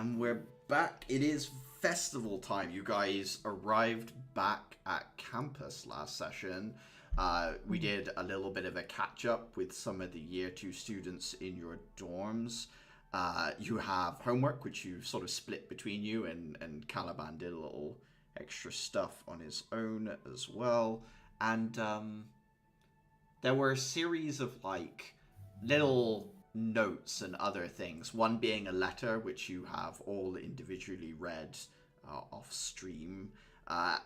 And we're back. It is festival time. You guys arrived back at campus last session. We did a little bit of a catch-up with some of the Year 2 students in your dorms. You have homework, which you've sort of split between you, and Caliban did a little extra stuff on his own as well. And there were a series of, like, little notes and other things, one being a letter which you have all individually read off stream,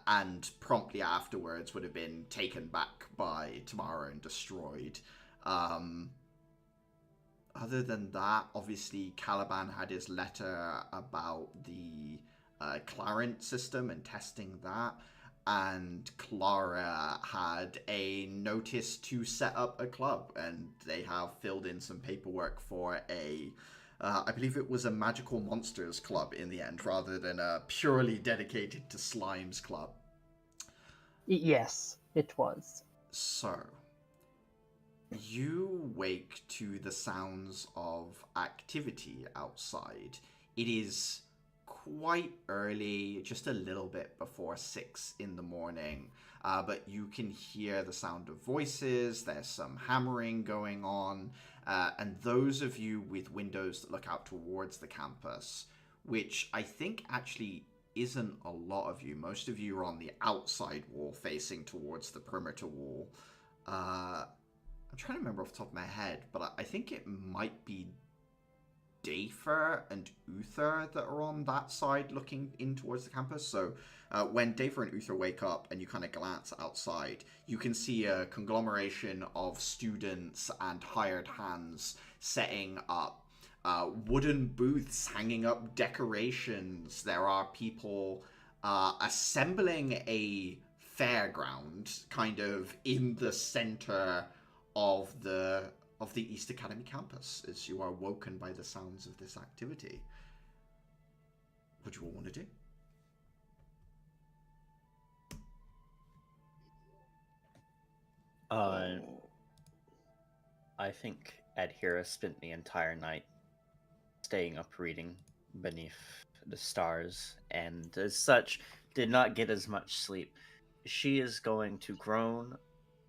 and promptly afterwards would have been taken back by Tamara and destroyed. Other than that, obviously Caliban had his letter about the Clarent system and testing that, and Clara had a notice to set up a club, and they have filled in some paperwork for a, I believe it was a magical monsters club in the end, rather than a purely dedicated to slimes club. Yes, it was. So, you wake to the sounds of activity outside. It is quite early, just a little bit before 6 in the morning, but you can hear the sound of voices. There's some hammering going on, and those of you with windows that look out towards the campus, which I think actually isn't a lot of you. Most of you are on the outside wall facing towards the perimeter wall. I'm trying to remember off the top of my head, but I think it might be Dafer and Uther that are on that side looking in towards the campus. So when Dafer and Uther wake up and you kind of glance outside, you can see a conglomeration of students and hired hands setting up wooden booths, hanging up decorations. There are people assembling a fairground kind of in the center of the East Academy campus as you are woken by the sounds of this activity. What do you all want to do? I think Adhira spent the entire night staying up reading beneath the stars, and as such did not get as much sleep. She is going to groan,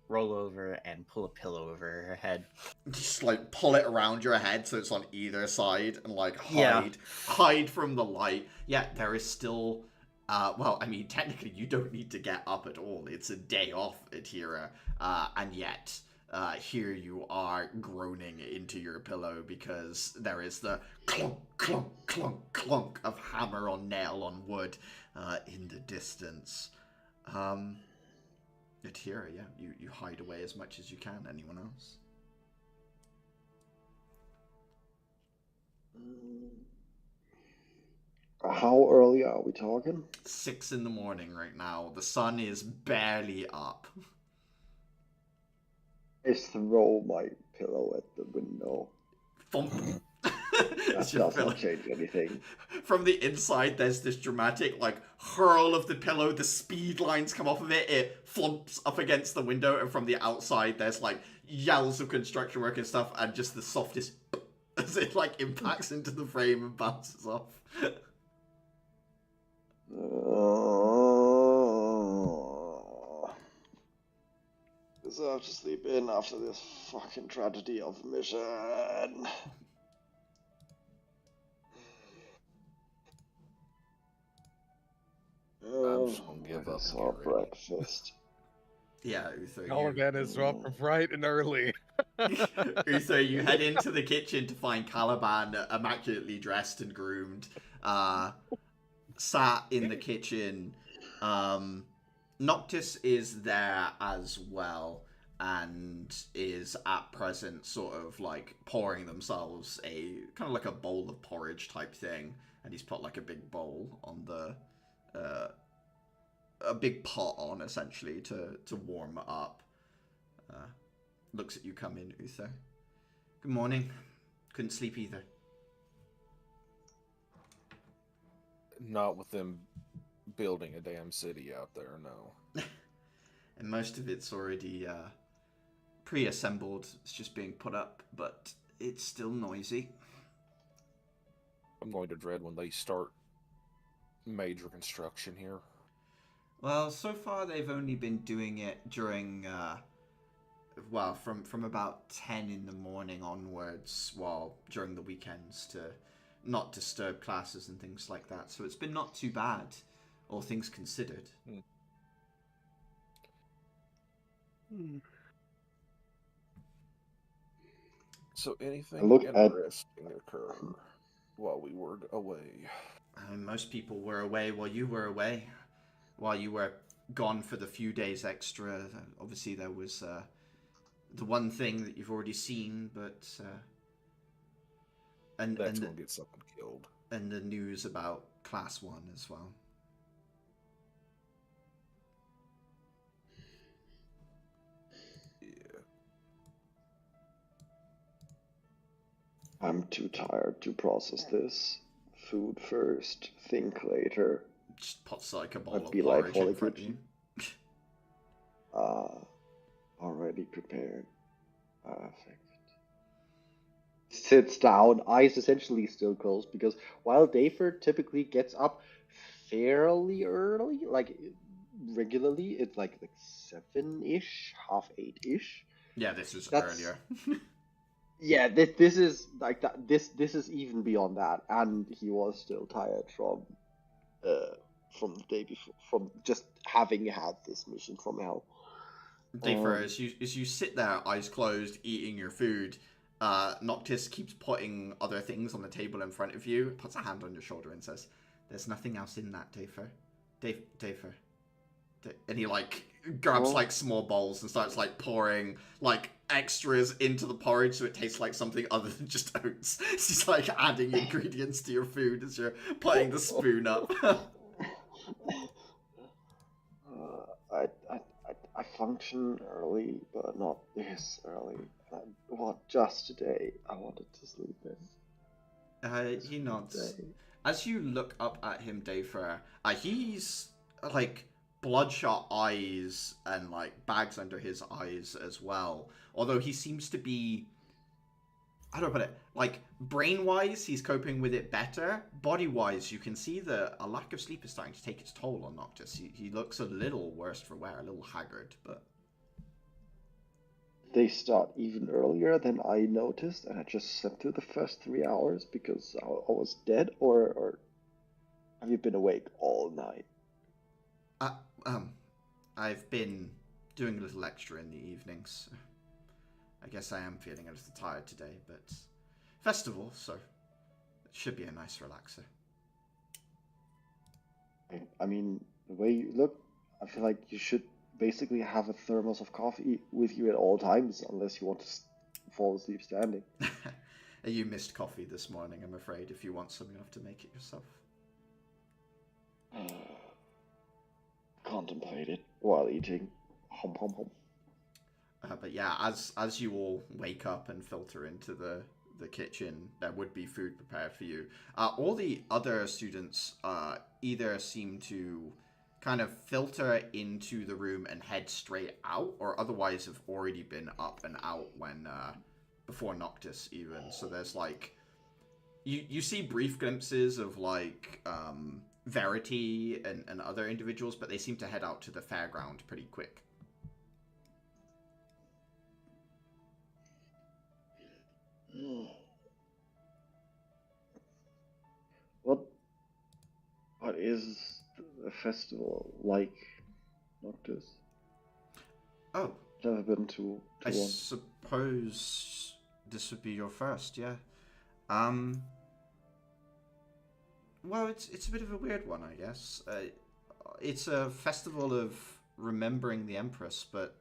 roll over, and pull a pillow over her head. Just like pull it around your head so it's on either side and like hide from the light. Yeah, there is still well, I mean, technically you don't need to get up at all. It's a day off at Hira, and yet here you are groaning into your pillow because there is the clunk, clunk, clunk, clunk of hammer on nail on wood in the distance. At Hira, yeah, you hide away as much as you can. Anyone else? How early are we talking? 6 in the morning right now. The sun is barely up. I throw my pillow at the window. Thump. That doesn't change anything. From the inside, there's this dramatic, like, hurl of the pillow. The speed lines come off of it. It flumps up against the window. And from the outside, there's, like, yells of construction work and stuff. And just the softest as it, like, impacts into the frame and bounces off. Deserve to sleep in after this fucking tragedy of a mission. I'm just gonna give up. For breakfast. Yeah, Uther. Caliban is up bright and early. Uther, you head into the kitchen to find Caliban immaculately dressed and groomed, sat in the kitchen. Noctis is there as well and is at present sort of like pouring themselves a kind of like a bowl of porridge type thing, and he's put like a big bowl on the a big pot on essentially to warm up. Looks at you come in, Uther. Good morning. Couldn't sleep either. Not with them building a damn city out there, no. And most of it's already pre-assembled. It's just being put up, but it's still noisy. I'm going to dread when they start major construction here. Well, so far they've only been doing it during, well, from about 10 in the morning onwards, while during the weekends to not disturb classes and things like that. So it's been not too bad, all things considered. So anything Look at- interesting occur while we were away? Most people were away while you were away. While you were gone for the few days extra, obviously there was the one thing that you've already seen, but and That's and gonna get someone killed. and the news about Class 1 as well. Yeah. I'm too tired to process this. Food first, think later. Just pots like a bowl I'd of be like porridge in Holy front of Ghost. you. Already prepared. Perfect. Sits down, eyes essentially still closed, because while Dafer typically gets up fairly early, like regularly, it's like 7-ish, half 8-ish. Yeah, this is That's- earlier. Yeah, this is like that. This is even beyond that, and he was still tired from the day before, from just having had this mission from hell. Dafer, as you sit there, eyes closed, eating your food, Noctis keeps putting other things on the table in front of you, puts a hand on your shoulder and says, "There's nothing else in that, Dafer. Dafer." And he like grabs Oh. like small bowls and starts like pouring like extras into the porridge so it tastes like something other than just oats. He's like adding ingredients to your food as you're putting the spoon up. I function early, but not this early. Just today, I wanted to sleep in. He nods. Today. As you look up at him, Dafer, he's like bloodshot eyes and like bags under his eyes as well. Although he seems to be, how do I put it? Like brain-wise, he's coping with it better. Body-wise, you can see that a lack of sleep is starting to take its toll on Noctis. He looks a little worse for wear, a little haggard, but They start even earlier than I noticed, and I just slept through the first 3 hours because I was dead, or have you been awake all night? I've been doing a little extra in the evenings. I guess I am feeling a little tired today, but festival, so it should be a nice relaxer. I mean, the way you look, I feel like you should basically have a thermos of coffee with you at all times, unless you want to fall asleep standing. You missed coffee this morning, I'm afraid. If you want some, you'll have to make it yourself. Contemplate it while eating. Hum hum hum. But yeah, as you all wake up and filter into the kitchen, there would be food prepared for you. All the other students either seem to kind of filter into the room and head straight out, or otherwise have already been up and out when before Noctis even. So there's like you see brief glimpses of like Verity and other individuals, but they seem to head out to the fairground pretty quick. What is a festival like, Noctis? Oh, Never been to I one. suppose this would be your first, yeah. Well, it's a bit of a weird one, I guess. It's a festival of remembering the Empress, but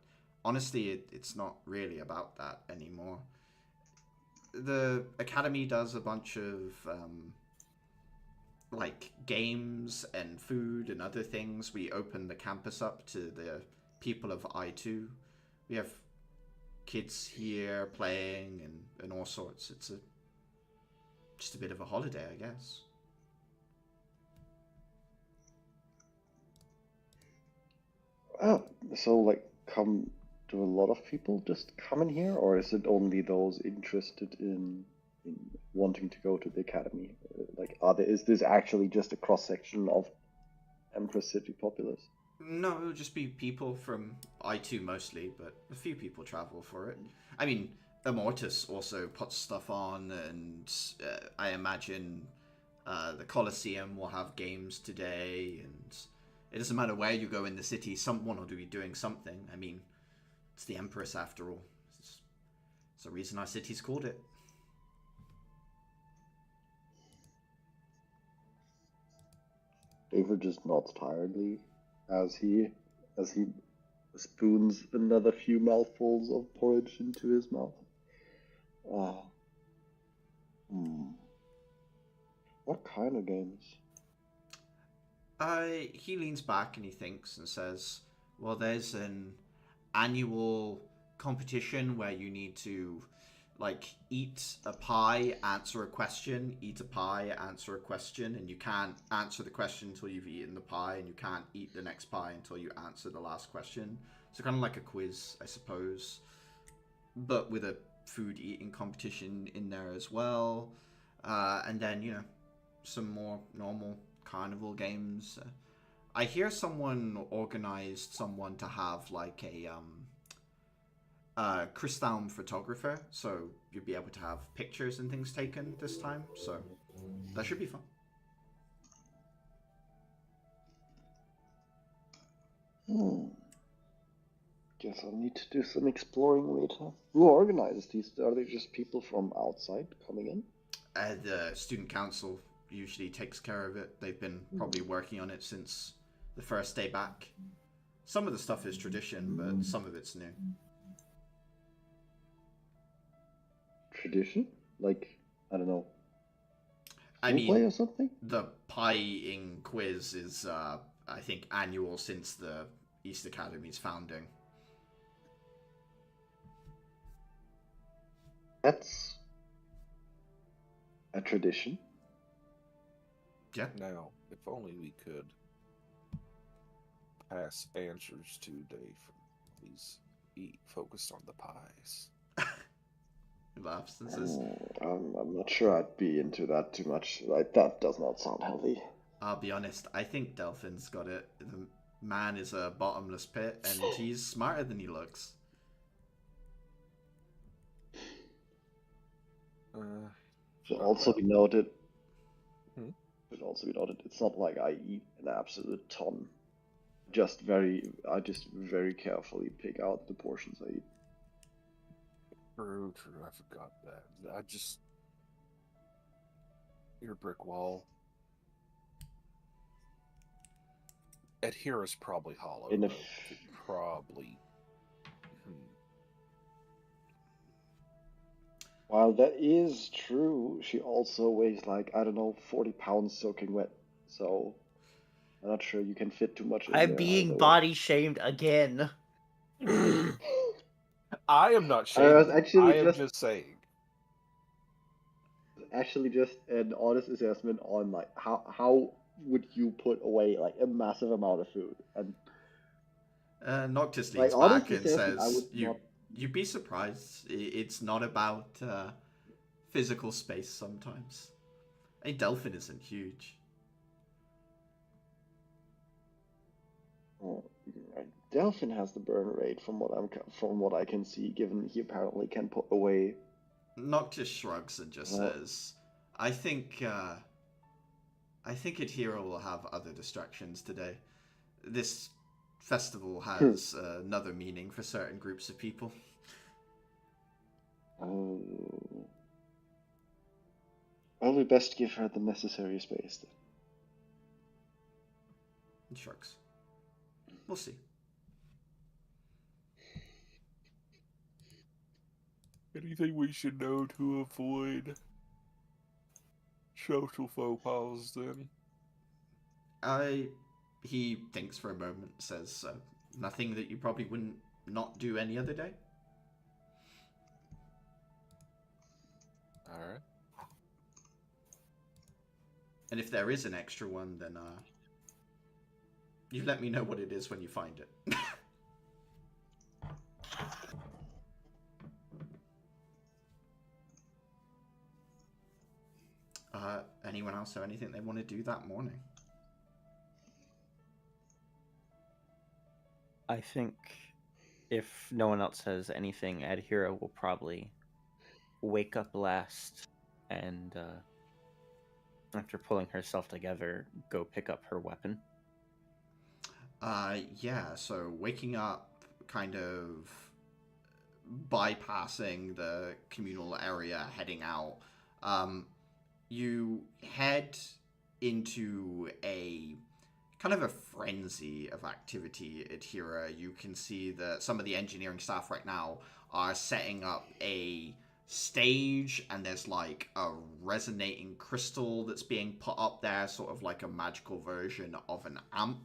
honestly, it's not really about that anymore. The Academy does a bunch of like games and food and other things. We open the campus up to the people of I2. We have kids here playing and all sorts. It's just a bit of a holiday, I guess. Oh, so like come do a lot of people just come in here, or is it only those interested in wanting to go to the academy? Like Like, is this actually just a cross section of Empress City populace? No, it'll just be people from I2 mostly, but a few people travel for it. I mean, Immortus also puts stuff on, and I imagine the Colosseum will have games today, and it doesn't matter where you go in the city, someone will be doing something. I mean, it's the Empress after all. It's the reason our city's called it. David just nods tiredly as he spoons another few mouthfuls of porridge into his mouth. What kind of games? He leans back and he thinks and says, well, there's an annual competition where you need to, like, eat a pie, answer a question, eat a pie, answer a question, and you can't answer the question until you've eaten the pie, and you can't eat the next pie until you answer the last question. So kind of like a quiz, I suppose, but with a food eating competition in there as well. And then, you know, some more normal carnival games. I hear someone organized someone to have like a crystal photographer, so you'd be able to have pictures and things taken this time, so that should be fun. Guess I'll need to do some exploring later. Who organizes these? Are they just people from outside coming in? The student council usually takes care of it. They've been probably working on it since the first day back. Some of the stuff is tradition, but some of it's new. Tradition? Like, I don't know. I Play mean, or something? the pie-ing quiz is, I think, annual since the East Academy's founding. That's a tradition. Yeah. Now, if only we could pass answers today from these focused on the pies. He laughs and says, I'm not sure I'd be into that too much. Like, that does not sound healthy. I'll be honest, I think Delphin's got it. The man is a bottomless pit, and he's smarter than he looks. Should also be noted. Hmm? Should also be noted. It's not like I eat an absolute ton. I just very carefully pick out the portions I eat. True, I forgot that. Your brick wall. Adhere is probably hollow. Probably. While that is true, she also weighs like, I don't know, 40 pounds soaking wet. So I'm not sure you can fit too much in I'm there being either. body shamed again. I am not I was shaming. actually I am just saying. Actually just an honest assessment on like how would you put away like a massive amount of food. And Noctis like leans honest back and assessment, I says, would not. You'd be surprised. It's not about physical space sometimes. A Delphin isn't huge. Oh, Delphin has the burn rate from what I can see, given he apparently can put away. Noctis shrugs and just says, I think Adhero will have other distractions today. This festival has another meaning for certain groups of people. Well, we best give her the necessary space then. He shrugs. We'll see. Anything we should know to avoid social faux pas then? He thinks for a moment, says, nothing that you probably wouldn't not do any other day. Alright. And if there is an extra one, then you let me know what it is when you find it. anyone else have anything they want to do that morning? I think if no one else has anything, Adhira will probably wake up last and, after pulling herself together, go pick up her weapon. Yeah, so waking up, kind of bypassing the communal area, heading out, you head into a kind of a frenzy of activity at Hira. You can see that some of the engineering staff right now are setting up a stage, and there's like a resonating crystal that's being put up there, sort of like a magical version of an amp.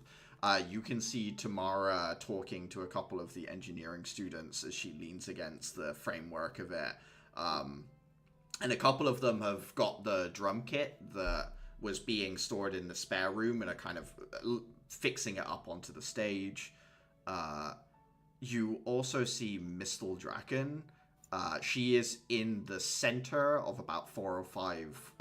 You can see Tamara talking to a couple of the engineering students as she leans against the framework of it. And a couple of them have got the drum kit that was being stored in the spare room and are kind of fixing it up onto the stage. You also see Mistel Draken. She is in the center of about 4 or 5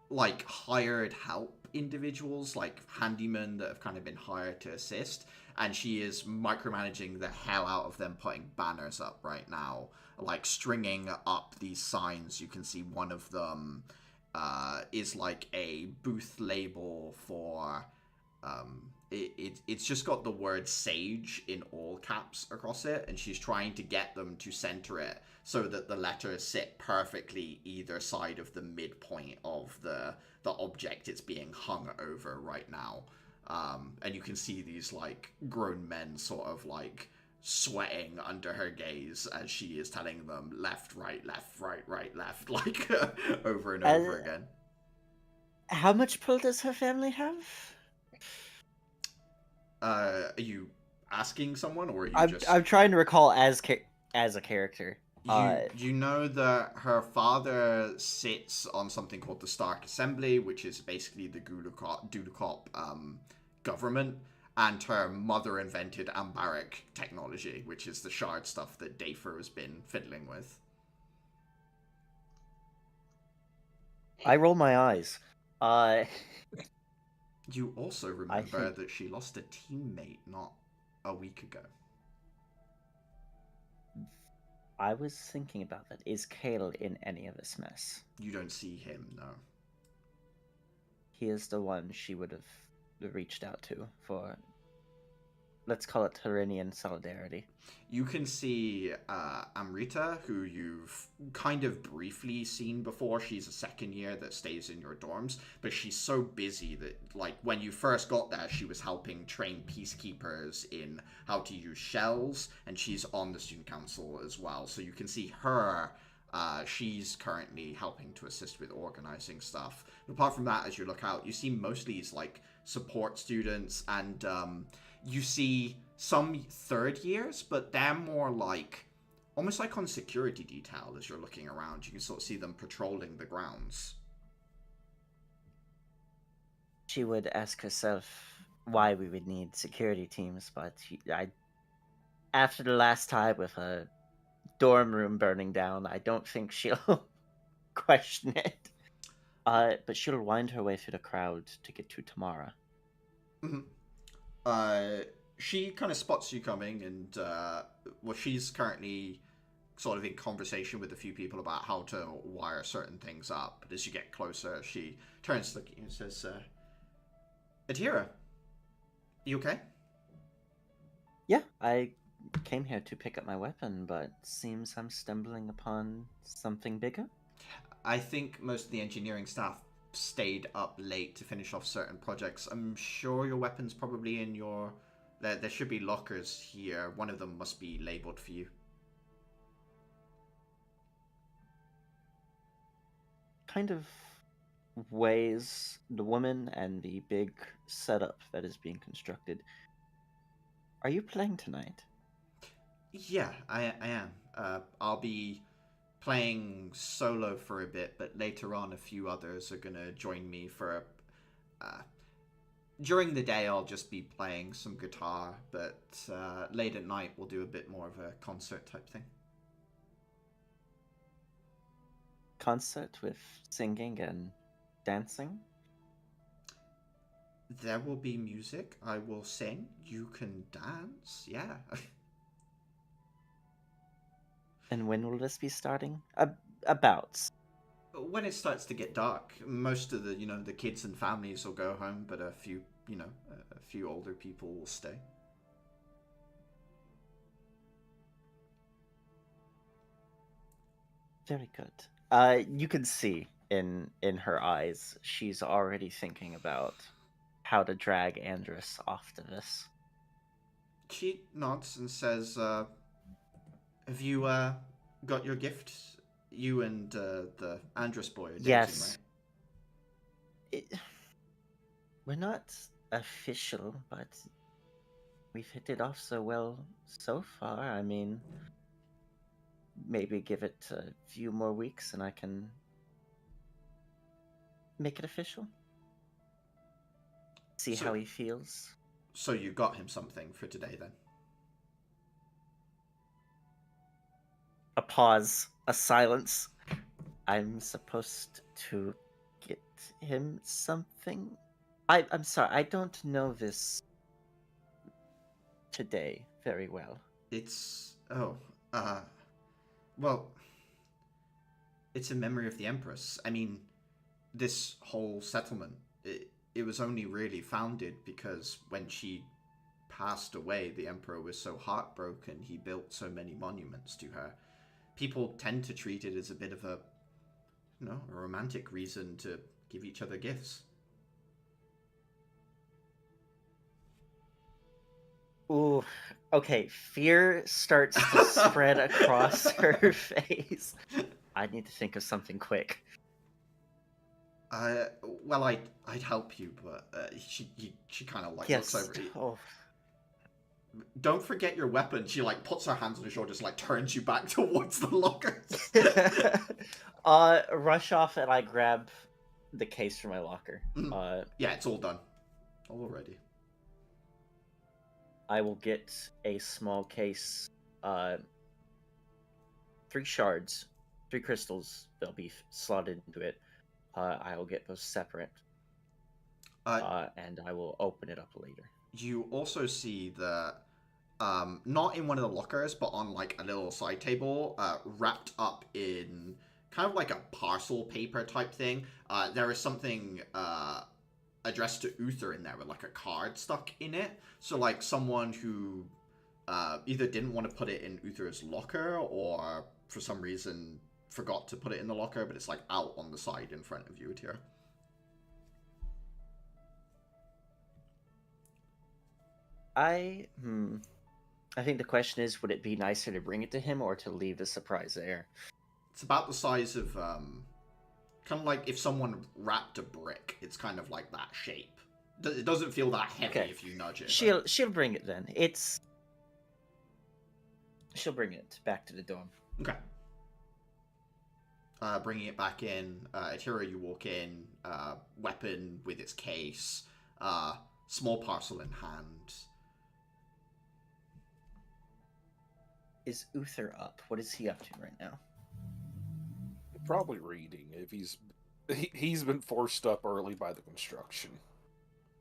like hired help individuals, like handymen that have kind of been hired to assist, and she is micromanaging the hell out of them, putting banners up right now, like stringing up these signs. You can see one of them is like a booth label for it's just got the word sage in all caps across it, and she's trying to get them to center it so that the letters sit perfectly either side of the midpoint of the object it's being hung over right now. And you can see these like grown men sort of like sweating under her gaze as she is telling them left, right, left, like over and over again. How much pull does her family have? Are you asking someone, or are you I'm trying to recall as a character. You know that her father sits on something called the Stark Assembly, which is basically the Dudukop government, and her mother invented Ambaric technology, which is the shard stuff that Dafer has been fiddling with. I roll my eyes. You also remember that she lost a teammate not a week ago. I was thinking about that. Is Kale in any of this mess? You don't see him, no. He is the one she would have reached out to for, let's call it Tyrrhenian solidarity. You can see Amrita, who you've kind of briefly seen before. She's a second year that stays in your dorms, but she's so busy that, like, when you first got there, she was helping train peacekeepers in how to use shells, and she's on the student council as well. So you can see her. She's currently helping to assist with organizing stuff. But apart from that, as you look out, you see mostly like support students, and you see some third years, but they're more like almost like on security detail. As you're looking around, you can sort of see them patrolling the grounds. She would ask herself why we would need security teams, but after the last time with a dorm room burning down, I don't think she'll question it. But she'll wind her way through the crowd to get to Tamara. Mm-hmm. She kind of spots you coming, and she's currently sort of in conversation with a few people about how to wire certain things up. But as you get closer, she turns to you and says, Adhira, you okay? Yeah, I came here to pick up my weapon, but seems I'm stumbling upon something bigger. I think most of the engineering staff stayed up late to finish off certain projects. I'm sure your weapon's probably in your... There should be lockers here. One of them must be labeled for you. Kind of weighs the woman and the big setup that is being constructed. Are you playing tonight? Yeah, I am. I'll be playing solo for a bit, but later on a few others are going to join me for during the day I'll just be playing some guitar, but late at night we'll do a bit more of a concert type thing. concert with singing and dancing? There will be music. I will sing. You can dance. Yeah. And when will this be starting? About. When it starts to get dark, most of the the kids and families will go home, but a few a few older people will stay. Very good. You can see in her eyes, she's already thinking about how to drag Andrus off to this. She nods and says, "Have you got your gift? You and the Andrus boy are dating, Yes. right?" We're not official, but we've hit it off so well so far. I mean, maybe give it a few more weeks and I can make it official. See So- how he feels. So you got him something for today, then? A pause, a silence. I'm supposed to get him something? I'm sorry, I don't know this today very well. It's well, it's in memory of the Empress. I mean, this whole settlement, it was only really founded because when she passed away, the Emperor was so heartbroken, he built so many monuments to her. People tend to treat it as a bit of a romantic reason to give each other gifts. Ooh, okay, fear starts to spread across her face. I need to think of something quick. Well, I'd help you, but she kind of like Yes. looks over. Oh. Don't forget your weapon. She like puts her hands on your shoulders, like turns you back towards the lockers. Rush off and I grab the case from my locker. Yeah, it's all done already. I will get a small case, 3 shards, 3 crystals. They'll be slotted into it. I will get those separate, and I will open it up later. You also see that, not in one of the lockers, but on like a little side table, wrapped up in kind of like a parcel paper type thing. There is something addressed to Uther in there with like a card stuck in it. So like someone who either didn't want to put it in Uther's locker or for some reason forgot to put it in the locker, but it's like out on the side in front of you here. I think the question is, would it be nicer to bring it to him or to leave the surprise there? It's about the size of kind of like if someone wrapped a brick. It's kind of like that shape. It doesn't feel that heavy if you nudge it. She'll bring it then. She'll bring it back to the dorm. Okay. Bringing it back in, Atira, you walk in, weapon with its case, small parcel in hand. Is Uther up? What is he up to right now? Probably reading. If he's been forced up early by the construction,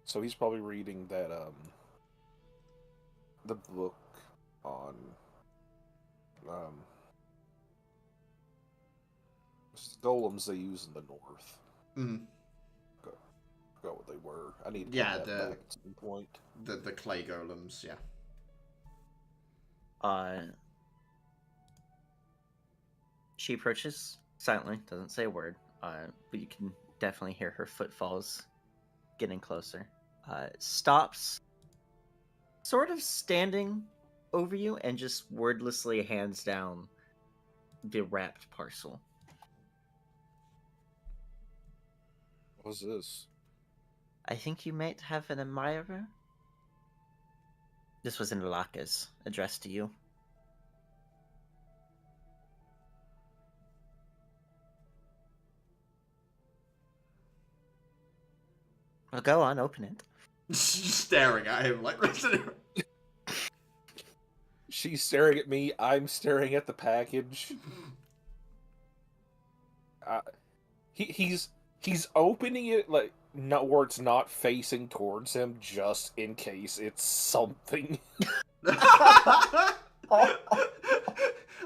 so he's probably reading that the book on golems they use in the north. Mm. Forgot what they were. I need to Yeah, get that back at some point. The clay golems, yeah. She approaches silently, doesn't say a word, but you can definitely hear her footfalls getting closer. Stops, sort of standing over you, and just wordlessly hands down the wrapped parcel. What's this? I think you might have an admirer. This was in the lockers, addressed to you. Well, go on, open it. Staring at him like She's staring at me. I'm staring at the package. he's opening it like not where it's not facing towards him, just in case it's something.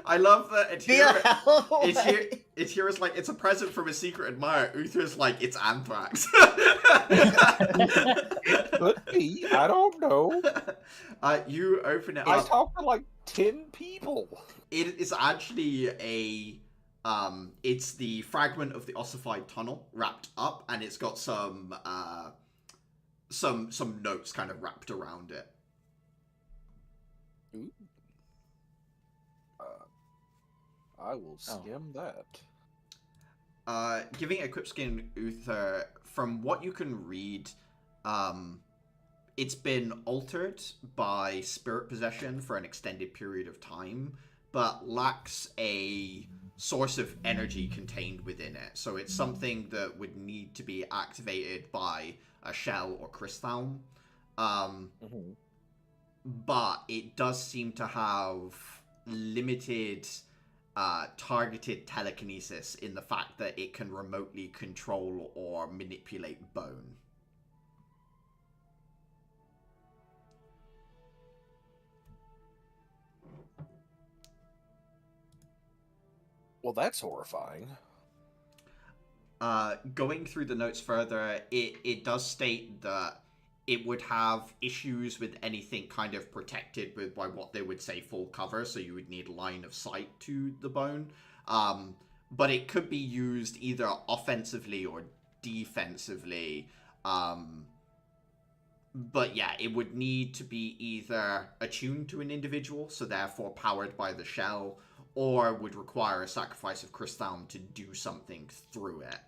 I love that it's here. It's here. It's It's here. It's like it's a present from a secret admirer. Uther's like it's anthrax. Could be. I don't know. You open it I up. talked to like 10 people. It is actually a it's the fragment of the ossified tunnel wrapped up, and it's got some notes kind of wrapped around it. Ooh. I will skim that. Giving a quick skin, Uther, from what you can read, it's been altered by spirit possession for an extended period of time, but lacks a source of energy contained within it. So it's something that would need to be activated by a shell or crystal. But it does seem to have limited targeted telekinesis in the fact that it can remotely control or manipulate bone. Well, that's horrifying. Going through the notes further, it does state that it would have issues with anything kind of protected with by what they would say full cover, so you would need line of sight to the bone. But it could be used either offensively or defensively. But yeah, it would need to be either attuned to an individual, so therefore powered by the shell, or would require a sacrifice of crystal to do something through it.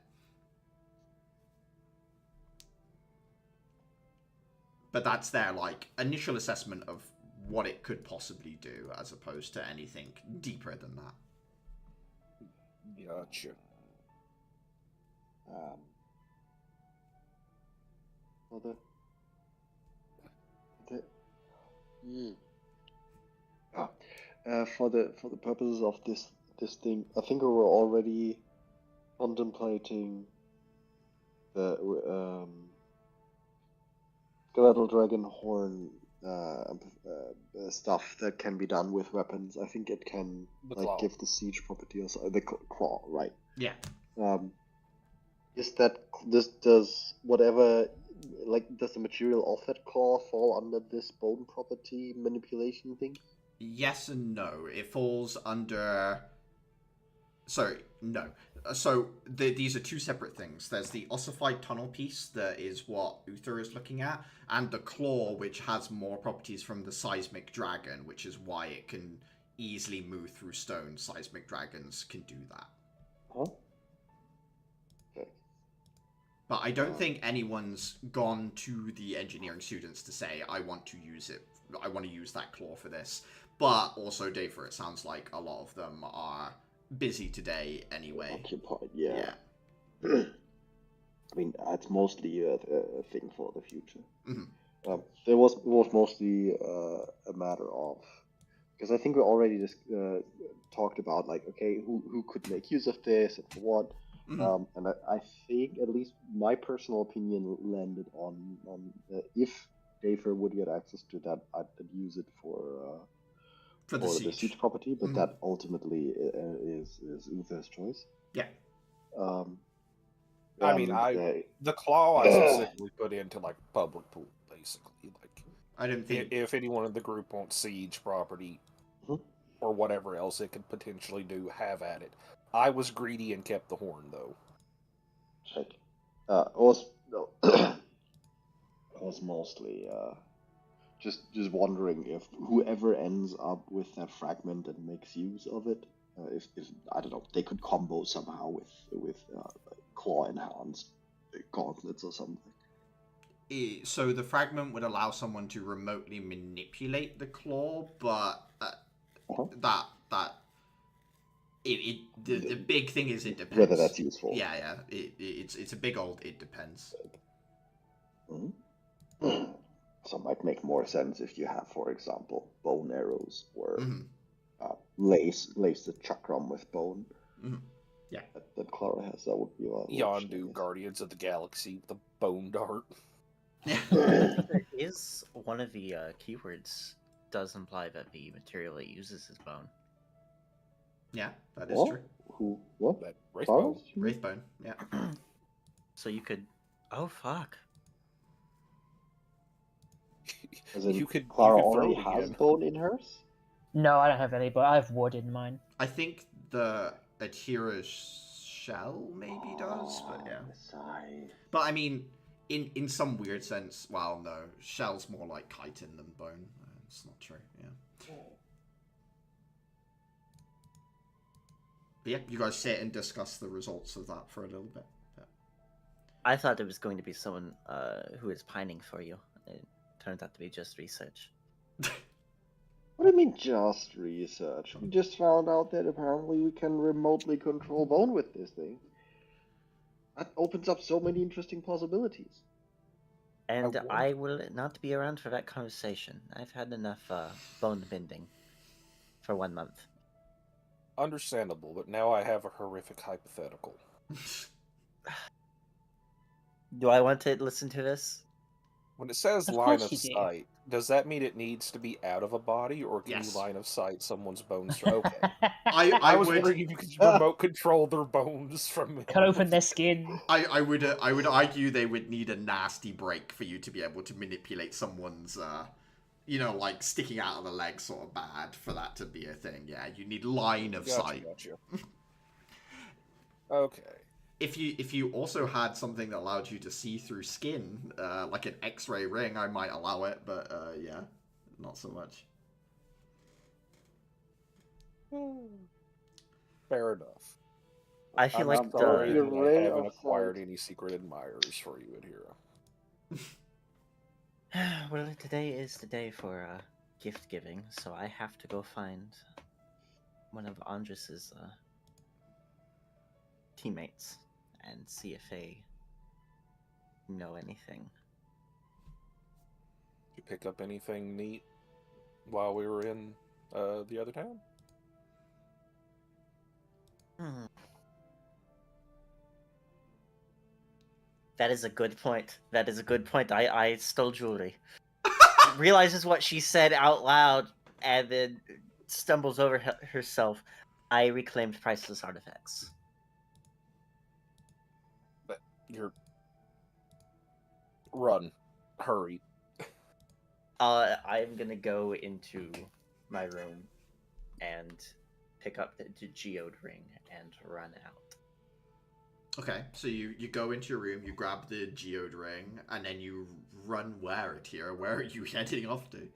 But that's their, like, initial assessment of what it could possibly do, as opposed to anything deeper than that. Gotcha. For the purposes of this thing, I think we were already contemplating the skeletal dragon horn stuff that can be done with weapons. I think it can The like claw. give the siege property or so, the claw, right? Yeah. Is that does whatever like does the material of that claw fall under this bone property manipulation thing? Yes and no. It falls under... Sorry, no. So these are two separate things. There's the ossified tunnel piece that is what Uther is looking at, and the claw, which has more properties from the seismic dragon, which is why it can easily move through stone. Seismic dragons can do that. Huh? Okay. But I don't think anyone's gone to the engineering students to say, I want to use it. I want to use that claw for this. But also, Dafer, it sounds like a lot of them are busy today anyway. Occupied, yeah. I mean, it's mostly a thing for the future. Mm-hmm. There was mostly a matter of, because I think we already just talked about like, okay, who could make use of this and for what. Mm-hmm. And I think at least my personal opinion landed on if Dafer would get access to that, I'd use it for the siege property, but that ultimately is Uther's choice. Yeah. I mean, the claw I specifically put into like public pool, basically. Like, I don't think if anyone in the group wants siege property or whatever else it could potentially do, have at it. I was greedy and kept the horn, though. Check. I was mostly just wondering if whoever ends up with that fragment and makes use of it, if I don't know, they could combo somehow with claw enhanced gauntlets or something. So the fragment would allow someone to remotely manipulate the claw, but the big thing is it depends. Whether that's useful. Yeah. It's a big old it depends. So it might make more sense if you have, for example, bone arrows or Mm-hmm. lace the chakram with bone. Mm-hmm. that Clara has. That would be my Yondu, Guardians of the Galaxy, the bone dart. There is one of the keywords does imply that the material it uses is bone. Yeah, that is What? true. Who? What? That Wraithbone. Clara's? Wraithbone, yeah. So you could. Oh fuck! As in, You could Clara throw already it has again. bone in hers? No, I don't have any, but I have wood in mine. I think the Adhira's shell maybe does, but yeah. Sigh. But I mean, in some weird sense, well, no, shell's more like chitin than bone. It's not true, yeah. But yeah, you guys sit and discuss the results of that for a little bit. I thought it was going to be someone who is pining for you. It turns out to be just research. What do you mean just research? We just found out that apparently we can remotely control bone with this thing. That opens up so many interesting possibilities. And wonder- I will not be around for that conversation. I've had enough bone bending for 1 month. Understandable, but now I have a horrific hypothetical. Do I want to listen to this? When it says Of line course of you do. sight, does that mean it needs to be out of a body, or can Yes. you line of sight someone's bones? Okay. I I was would wondering if you could remote control their bones from. Cut open their skin. I would argue they would need a nasty break for you to be able to manipulate someone's like sticking out of the leg sort of bad for that to be a thing. Yeah, you need line of sight. Gotcha. Okay. If you also had something that allowed you to see through skin, like an X-ray ring, I might allow it, but yeah, not so much. Fair enough. I feel I'm like sorry the- that Your ray I haven't of acquired sight. any secret admirers for you, Adhira. Well, today is the day for gift giving, so I have to go find one of Andres's teammates and see if they know anything. You pick up anything neat while we were in the other town? That is a good point. That is a good point. I stole jewelry. Realizes what she said out loud and then stumbles over herself. I reclaimed priceless artifacts. But you're... Run. Hurry. I'm gonna go into my room and pick up the geode ring and run out. Okay, so you go into your room, you grab the geode ring, and then you run where, Tira? Where are you heading off to?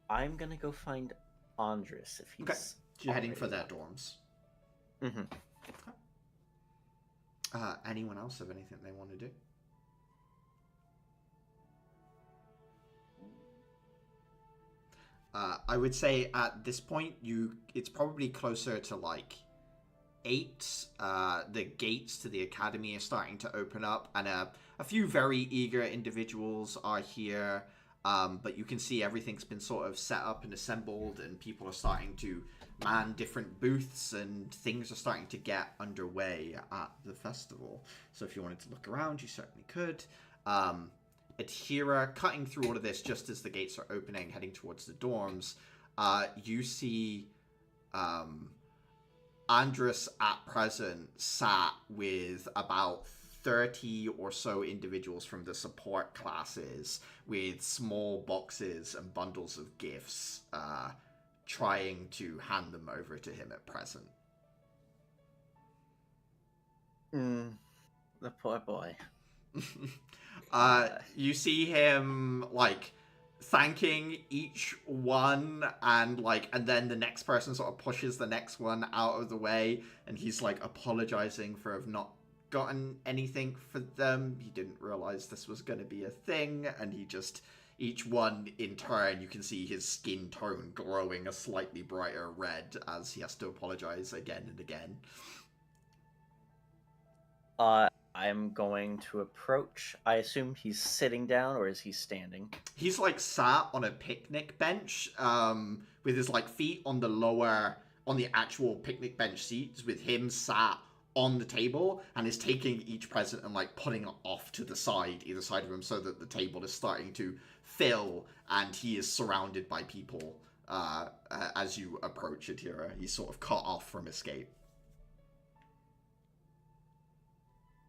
I'm gonna go find Andres if he's. Okay, so you're heading for already their dorms. Mm-hmm. Anyone else have anything they want to do? I would say at this point, it's probably closer to like 8. The gates to the academy are starting to open up, and a few very eager individuals are here. But you can see everything's been sort of set up and assembled, and people are starting to man different booths, and things are starting to get underway at the festival. So if you wanted to look around, you certainly could. Adhira, cutting through all of this just as the gates are opening, heading towards the dorms, you see Andres at present sat with about 30 or so individuals from the support classes with small boxes and bundles of gifts, trying to hand them over to him at present. The poor boy. You see him like thanking each one, and then the next person sort of pushes the next one out of the way, and he's like apologizing for have not gotten anything for them. He didn't realize this was going to be a thing, and he just, each one in turn, you can see his skin tone glowing a slightly brighter red as he has to apologize again and again. I'm going to approach. I assume he's sitting down, or is he standing? He's like sat on a picnic bench, with his like feet on the lower on the actual picnic bench seats with him sat on the table and is taking each present and like putting it off to the side, either side of him, so that the table is starting to fill and he is surrounded by people as you approach Atira. He's sort of cut off from escape.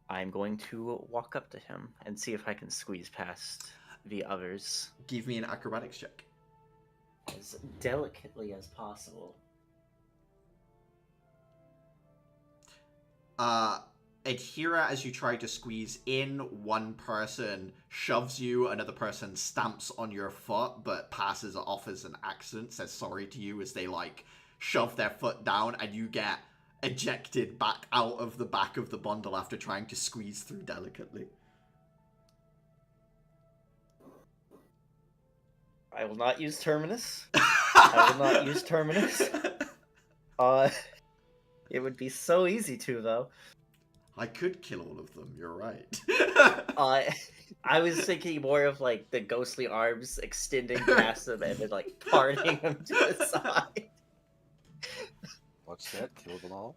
I'm going to walk up to him and see if I can squeeze past the others. Give me an acrobatics check. As delicately as possible. Adhira, as you try to squeeze in, one person shoves you, another person stamps on your foot, but passes it off as an accident, says sorry to you as they, like, shove their foot down, and you get ejected back out of the back of the bundle after trying to squeeze through delicately. I will not use Terminus. I will not use Terminus. It would be so easy to, though. I could kill all of them, you're right. I was thinking more of, like, the ghostly arms extending past them and then, like, parting them to the side. What's that? Kill them all?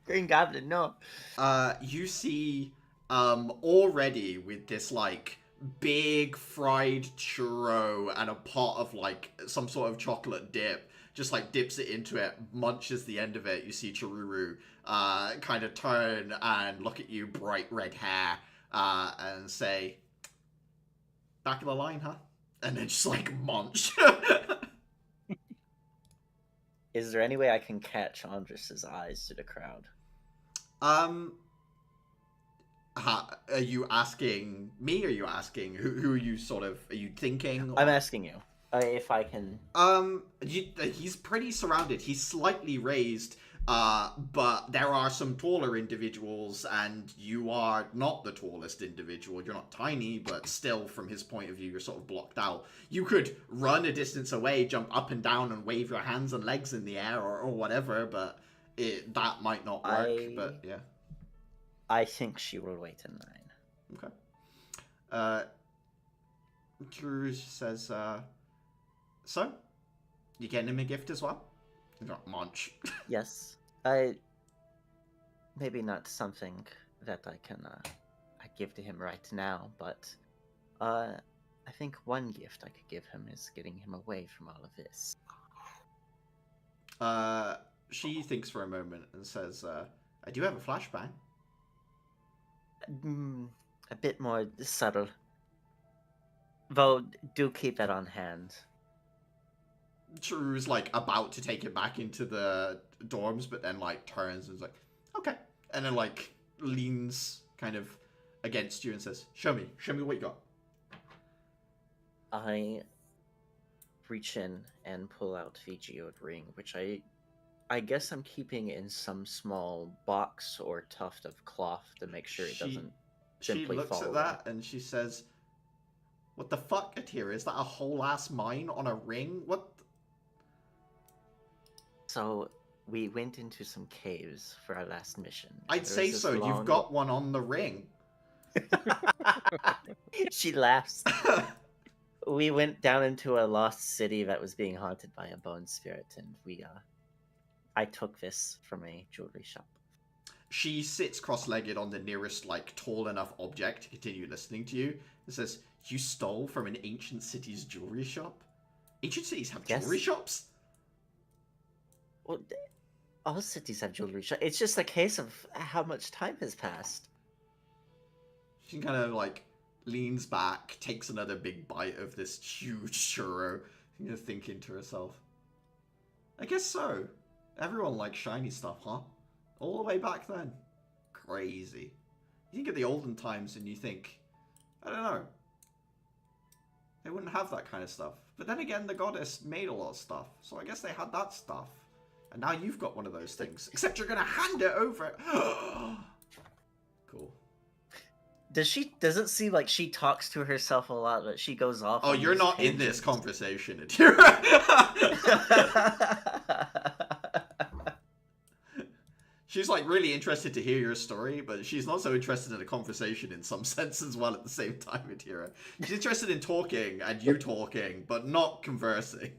Green Goblin, no. You see, already with this, like, big fried churro and a pot of, like, some sort of chocolate dip, just, like, dips it into it, munches the end of it. You see Chiruru kind of turn and look at you, bright red hair, and say, back of the line, huh? And then just, like, munch. Is there any way I can catch Andrus's eyes to the crowd? Are you asking me, or are you asking, who are you sort of, are you thinking? Or... I'm asking you. If I can... he's pretty surrounded. He's slightly raised, but there are some taller individuals, and you are not the tallest individual. You're not tiny, but still, from his point of view, you're sort of blocked out. You could run a distance away, jump up and down, and wave your hands and legs in the air, or whatever, but that might not work, but yeah. I think she will wait in line. Okay. Drew says, so, you getting him a gift as well? Not munch. Yes. Maybe not something that I can I give to him right now, but I think one gift I could give him is getting him away from all of this. She thinks for a moment and says, I do have a flashbang. A bit more subtle. Though, do keep it on hand. Drew's like about to take it back into the dorms, but then like turns and is like, okay, and then like leans kind of against you and says, show me what you got. I reach in and pull out the geode ring, which I guess I'm keeping in some small box or tuft of cloth to make sure it doesn't simply fall. She looks at that and she says, what the fuck, Atira? Is that a whole ass mine on a ring? What? So, we went into some caves for our last mission. I'd say so. You've got one on the ring. She laughs. We went down into a lost city that was being haunted by a bone spirit, and I took this from a jewelry shop. She sits cross-legged on the nearest, like, tall enough object to continue listening to you. And says, you stole from an ancient city's jewelry shop? Ancient cities have jewelry shops? Well, all cities have jewelry shops. It's just a case of how much time has passed. She kind of, like, leans back, takes another big bite of this huge churro, and you're thinking to herself, I guess so. Everyone likes shiny stuff, huh? All the way back then. Crazy. You think of the olden times and you think, I don't know. They wouldn't have that kind of stuff. But then again, the goddess made a lot of stuff. So I guess they had that stuff. And now you've got one of those things. Except you're going to hand it over. Cool. Does it seem like she talks to herself a lot, but she goes off? Oh, you're not in this conversation, Atira. She's like really interested to hear your story, but she's not so interested in a conversation in some sense as well at the same time, Atira. She's interested in talking and you talking, but not conversing.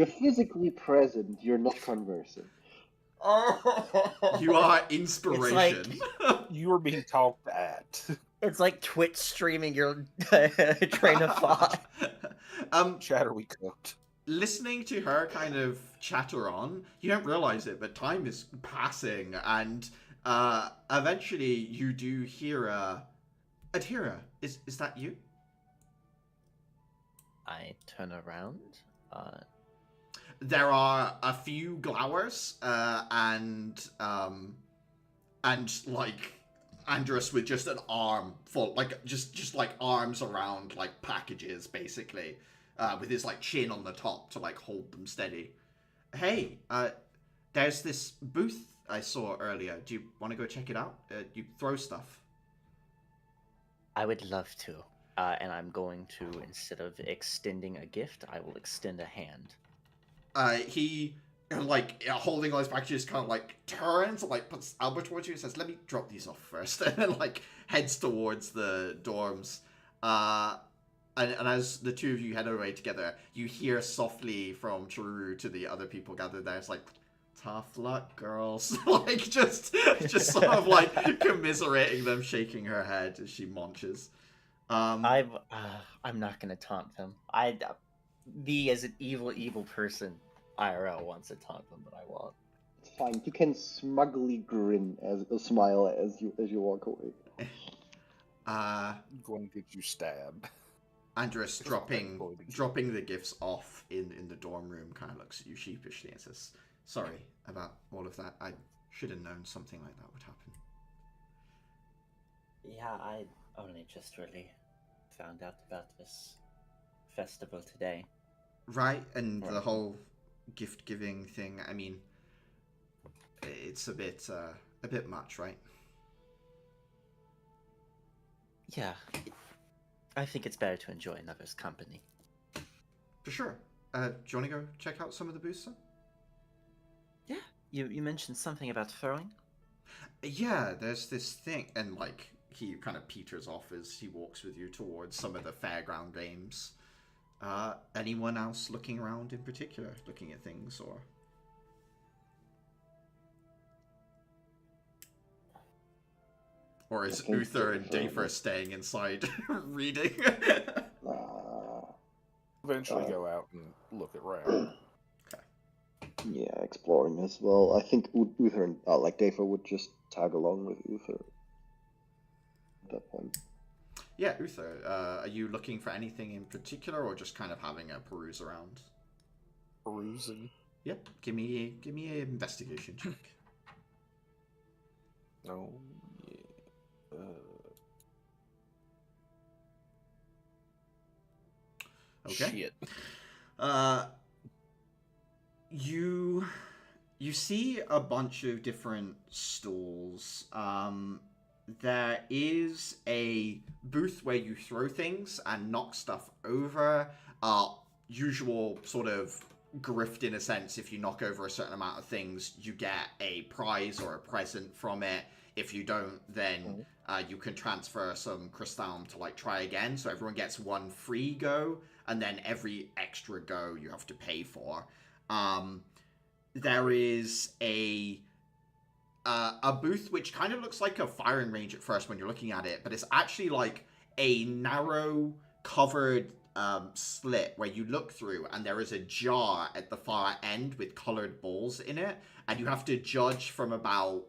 You're physically present. You're not conversing. You are inspiration. You are being talked at. It's like Twitch streaming your train of thought. Chatter we cooked. Listening to her kind of chatter on, you don't realize it, but time is passing, and eventually you do hear Adhira, is that you? I turn around. There are a few glowers, and like Andrus with just an arm full, like just like arms around like packages, basically, with his like chin on the top to like hold them steady. Hey, there's this booth I saw earlier. Do you want to go check it out? You throw stuff. I would love to. And I'm going to, instead of extending a gift, I will extend a hand. He, like, holding all his packages, kind of, like, turns, like, puts elbow towards you and says, let me drop these off first, and then, like, heads towards the dorms. And as the two of you head away together, you hear softly from Chiruru to the other people gathered there, it's like, tough luck, girls. Like, just sort of, like, commiserating them, shaking her head as she munches. I'm not gonna taunt them. Me as an evil person, IRL wants to taunt them, but I won't. It's fine. You can smugly grin as a smile as you walk away. I'm going to get you stabbed. Andrus dropping the gifts off in the dorm room kind of looks at you sheepishly and says, sorry about all of that. I should have known something like that would happen. Yeah, I only just really found out about this festival today. Right, and the whole gift-giving thing, I mean, it's a bit much, right? Yeah, I think it's better to enjoy another's company. For sure. Do you want to go check out some of the booths, then? Yeah, you mentioned something about throwing? Yeah, there's this thing, and, like, he kind of peters off as he walks with you towards some of the fairground games. Anyone else looking around in particular, looking at things, or? Or is Uther and Dafer staying inside reading? Eventually go out and look around. Yeah, exploring as well. I think Uther and like Dafer would just tag along with Uther at that point. Yeah, Uther, are you looking for anything in particular, or just kind of having a peruse around? Perusing. Yep, give me an investigation check. Oh, yeah. Okay. Shit. You see a bunch of different stalls. There is a booth where you throw things and knock stuff over. Usual sort of grift in a sense. If you knock over a certain amount of things, you get a prize or a present from it. If you don't, then you can transfer some crystal to like try again. So everyone gets one free go, and then every extra go you have to pay for. There is a booth which kind of looks like a firing range at first when you're looking at it, but it's actually like a narrow covered slit where you look through, and there is a jar at the far end with colored balls in it, and you have to judge from about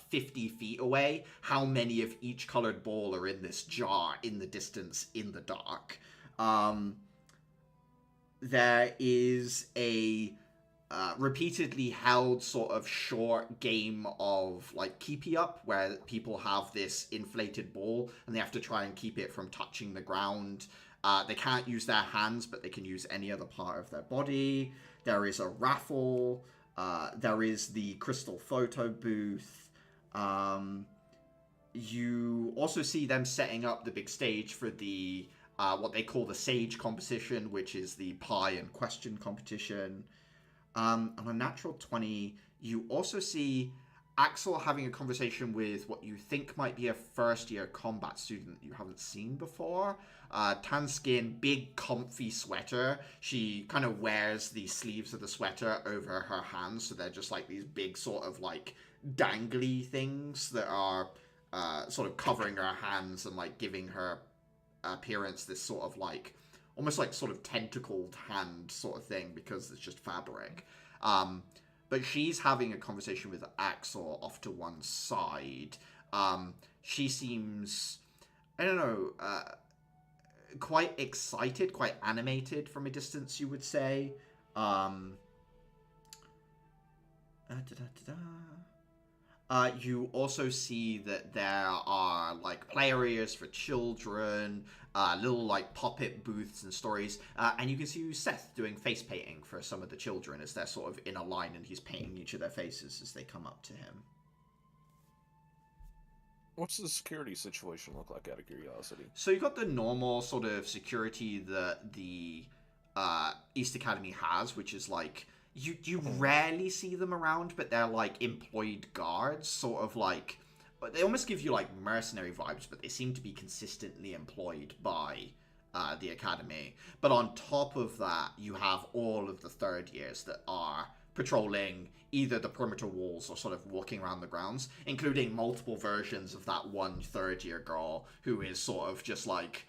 50 feet away how many of each colored ball are in this jar in the distance in the dark. There is a repeatedly held sort of short game of like keepy up where people have this inflated ball and they have to try and keep it from touching the ground. They can't use their hands, but they can use any other part of their body. There is a raffle. There is the crystal photo booth. You also see them setting up the big stage for the what they call the Sage competition, which is the pie and question competition. On a natural 20, you also see Axel having a conversation with what you think might be a first-year combat student you haven't seen before. Tan skin, big comfy sweater. She kind of wears the sleeves of the sweater over her hands, so they're just like these big sort of like dangly things that are sort of covering her hands and like giving her appearance this sort of like almost like sort of tentacled hand sort of thing because it's just fabric. But she's having a conversation with Axel off to one side. She seems, I don't know, quite excited, quite animated from a distance, you would say. You also see that there are like play areas for children, little like puppet booths and stories, and you can see Seth doing face painting for some of the children as they're sort of in a line and he's painting each of their faces as they come up to him. What's the security situation look like, out of curiosity? So you got the normal sort of security that the East Academy has, which is like you rarely see them around, but they're like employed guards, sort of like, but they almost give you like mercenary vibes, but they seem to be consistently employed by the academy. But on top of that, you have all of the third years that are patrolling either the perimeter walls or sort of walking around the grounds, including multiple versions of that one third year girl who is sort of just like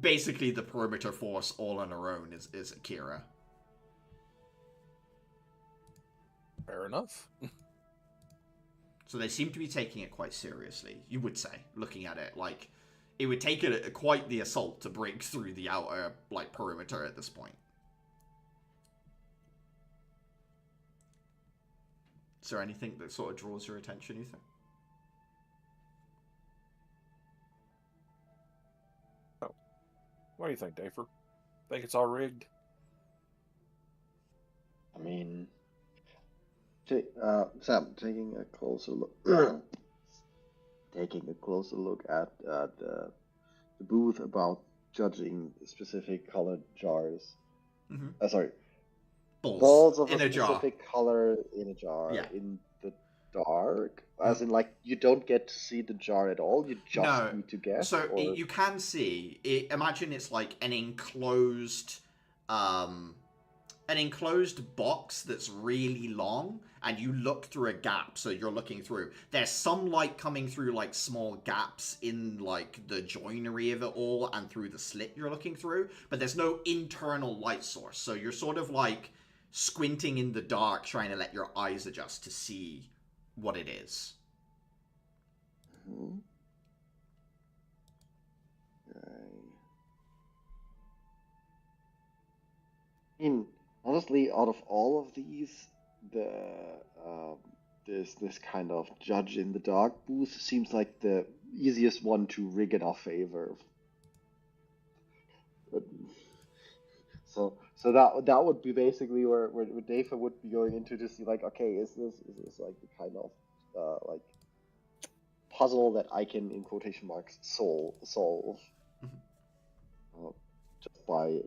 basically the perimeter force all on her own is Akira. Fair enough. So they seem to be taking it quite seriously, you would say, looking at it. Like, it would take it quite the assault to break through the outer, like, perimeter at this point. Is there anything that sort of draws your attention, Ethan? Oh. What do you think, Dafer? Think it's all rigged? I mean, Sam, taking a closer look, at the booth about judging specific colored jars. Mm-hmm. Sorry, Balls balls of in a a jar. specific color in a jar, Yeah. in the dark. As in, like, you don't get to see the jar at all. You just need to guess. So or... you can see. Imagine it's like an enclosed box that's really long, and you look through a gap, so you're looking through. There's some light coming through like small gaps in like the joinery of it all and through the slit you're looking through, but there's no internal light source, so you're sort of like squinting in the dark trying to let your eyes adjust to see what it is. Mm-hmm. I mean, honestly, out of all of these, this kind of judge in the dark booth seems like the easiest one to rig in our favor. So that would be basically where Dafa would be going into to see, like, okay, is this like the kind of like puzzle that I can, in quotation marks, solve just by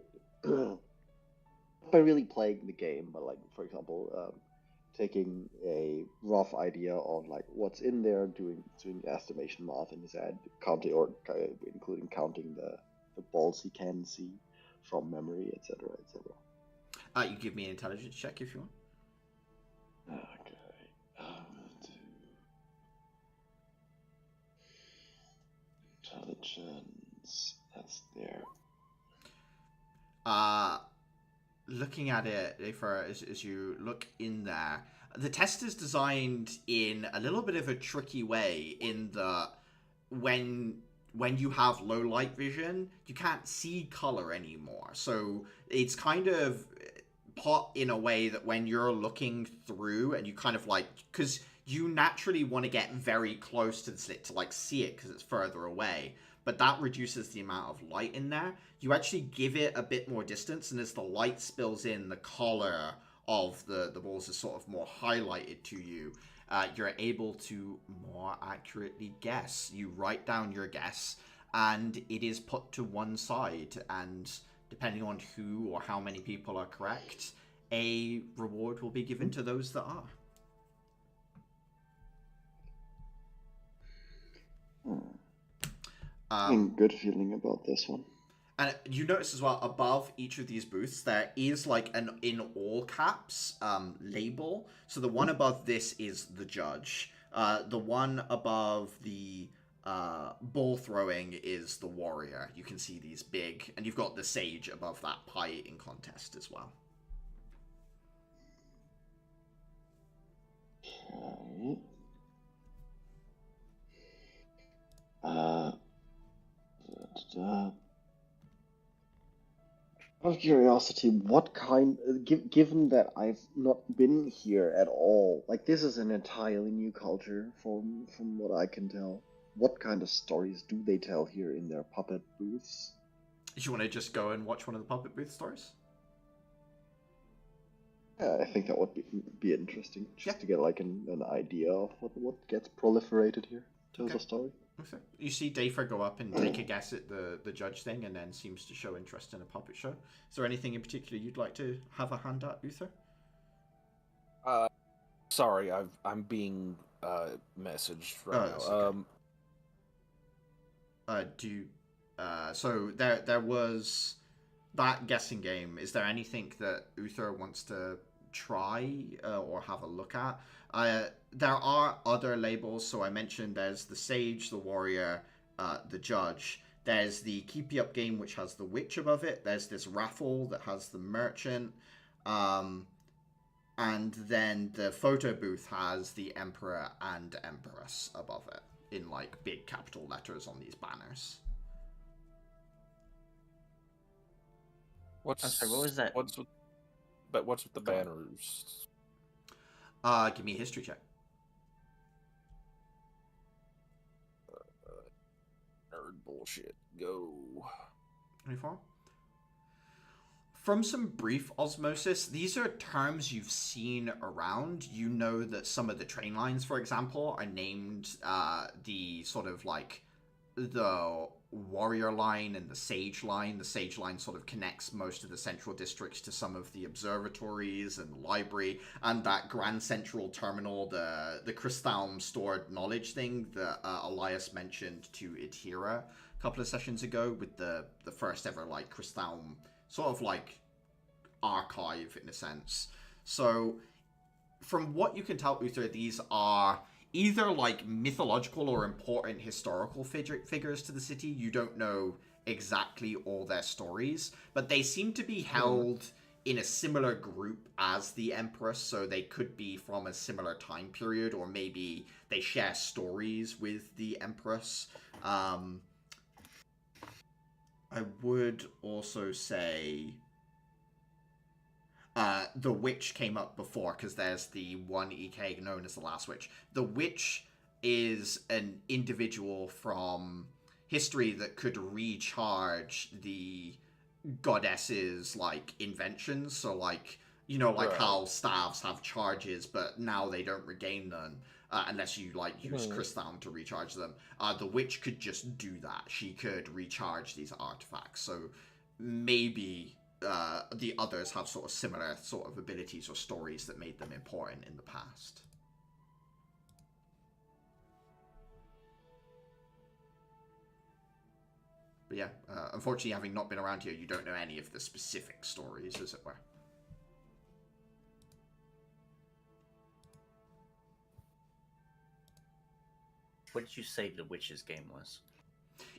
by really playing the game, but like, for example, taking a rough idea on like what's in there, doing estimation math in his head, counting or including counting the balls he can see from memory, etc., etc. You give me an intelligence check if you want. Okay. Intelligence. That's there. Looking at it, as you look in there, the test is designed in a little bit of a tricky way in that when you have low light vision, you can't see color anymore. So it's kind of put in a way that when you're looking through and you kind of like, because you naturally want to get very close to the slit to like see it because it's further away, but that reduces the amount of light in there. You actually give it a bit more distance, and as the light spills in, the color of the balls is sort of more highlighted to you. You're able to more accurately guess. You write down your guess, and it is put to one side, and depending on who or how many people are correct, a reward will be given to those that are. Good feeling about this one. And you notice as well, above each of these booths, there is like an in all caps label. So the one above this is the judge. The one above the ball throwing is the warrior. You can see these big, and you've got the sage above that pie eating contest as well. Okay. Out of curiosity, what kind, given that I've not been here at all, like this is an entirely new culture from what I can tell. What kind of stories do they tell here in their puppet booths? Do you want to just go and watch one of the puppet booth stories? Yeah, I think that would be interesting, just Yeah. to get like an idea of what gets proliferated here. Tells a story. Okay. You see Dafer go up and take a guess at the judge thing, and then seems to show interest in a puppet show. Is there anything in particular you'd like to have a hand at, Uther? Sorry, I'm being messaged right now. Okay. So there was that guessing game. Is there anything that Uther wants to try or have a look at? There are other labels. So I mentioned there's the sage, the warrior, the judge. There's the keep you up game, which has the witch above it. There's this raffle that has the merchant. And then the photo booth has the emperor and empress above it in like big capital letters on these banners. I'm sorry, what was that? What's with the banners? Give me a history check. Nerd bullshit. Go. 24. From some brief osmosis, these are terms you've seen around. You know that some of the train lines, for example, are named the sort of like the warrior line and the sage line. The sage line sort of connects most of the central districts to some of the observatories and the library, and that grand central terminal, the Crystalm stored knowledge thing that Elias mentioned to Idhira a couple of sessions ago with the first ever like Crystalm sort of like archive in a sense. So from what you can tell, Uther, these are either like mythological or important historical figures to the city. You don't know exactly all their stories, but they seem to be held in a similar group as the Empress, so they could be from a similar time period, or maybe they share stories with the Empress. I would also say the witch came up before, because there's the one EK known as the Last Witch. The witch is an individual from history that could recharge the goddess's like inventions. So like, you know, like how staves have charges, but now they don't regain them. Unless you like use Crystalm to recharge them. The witch could just do that. She could recharge these artifacts. So maybe the others have sort of similar sort of abilities or stories that made them important in the past. But yeah, unfortunately, having not been around here, you don't know any of the specific stories, as it were. What did you say the witch's game was?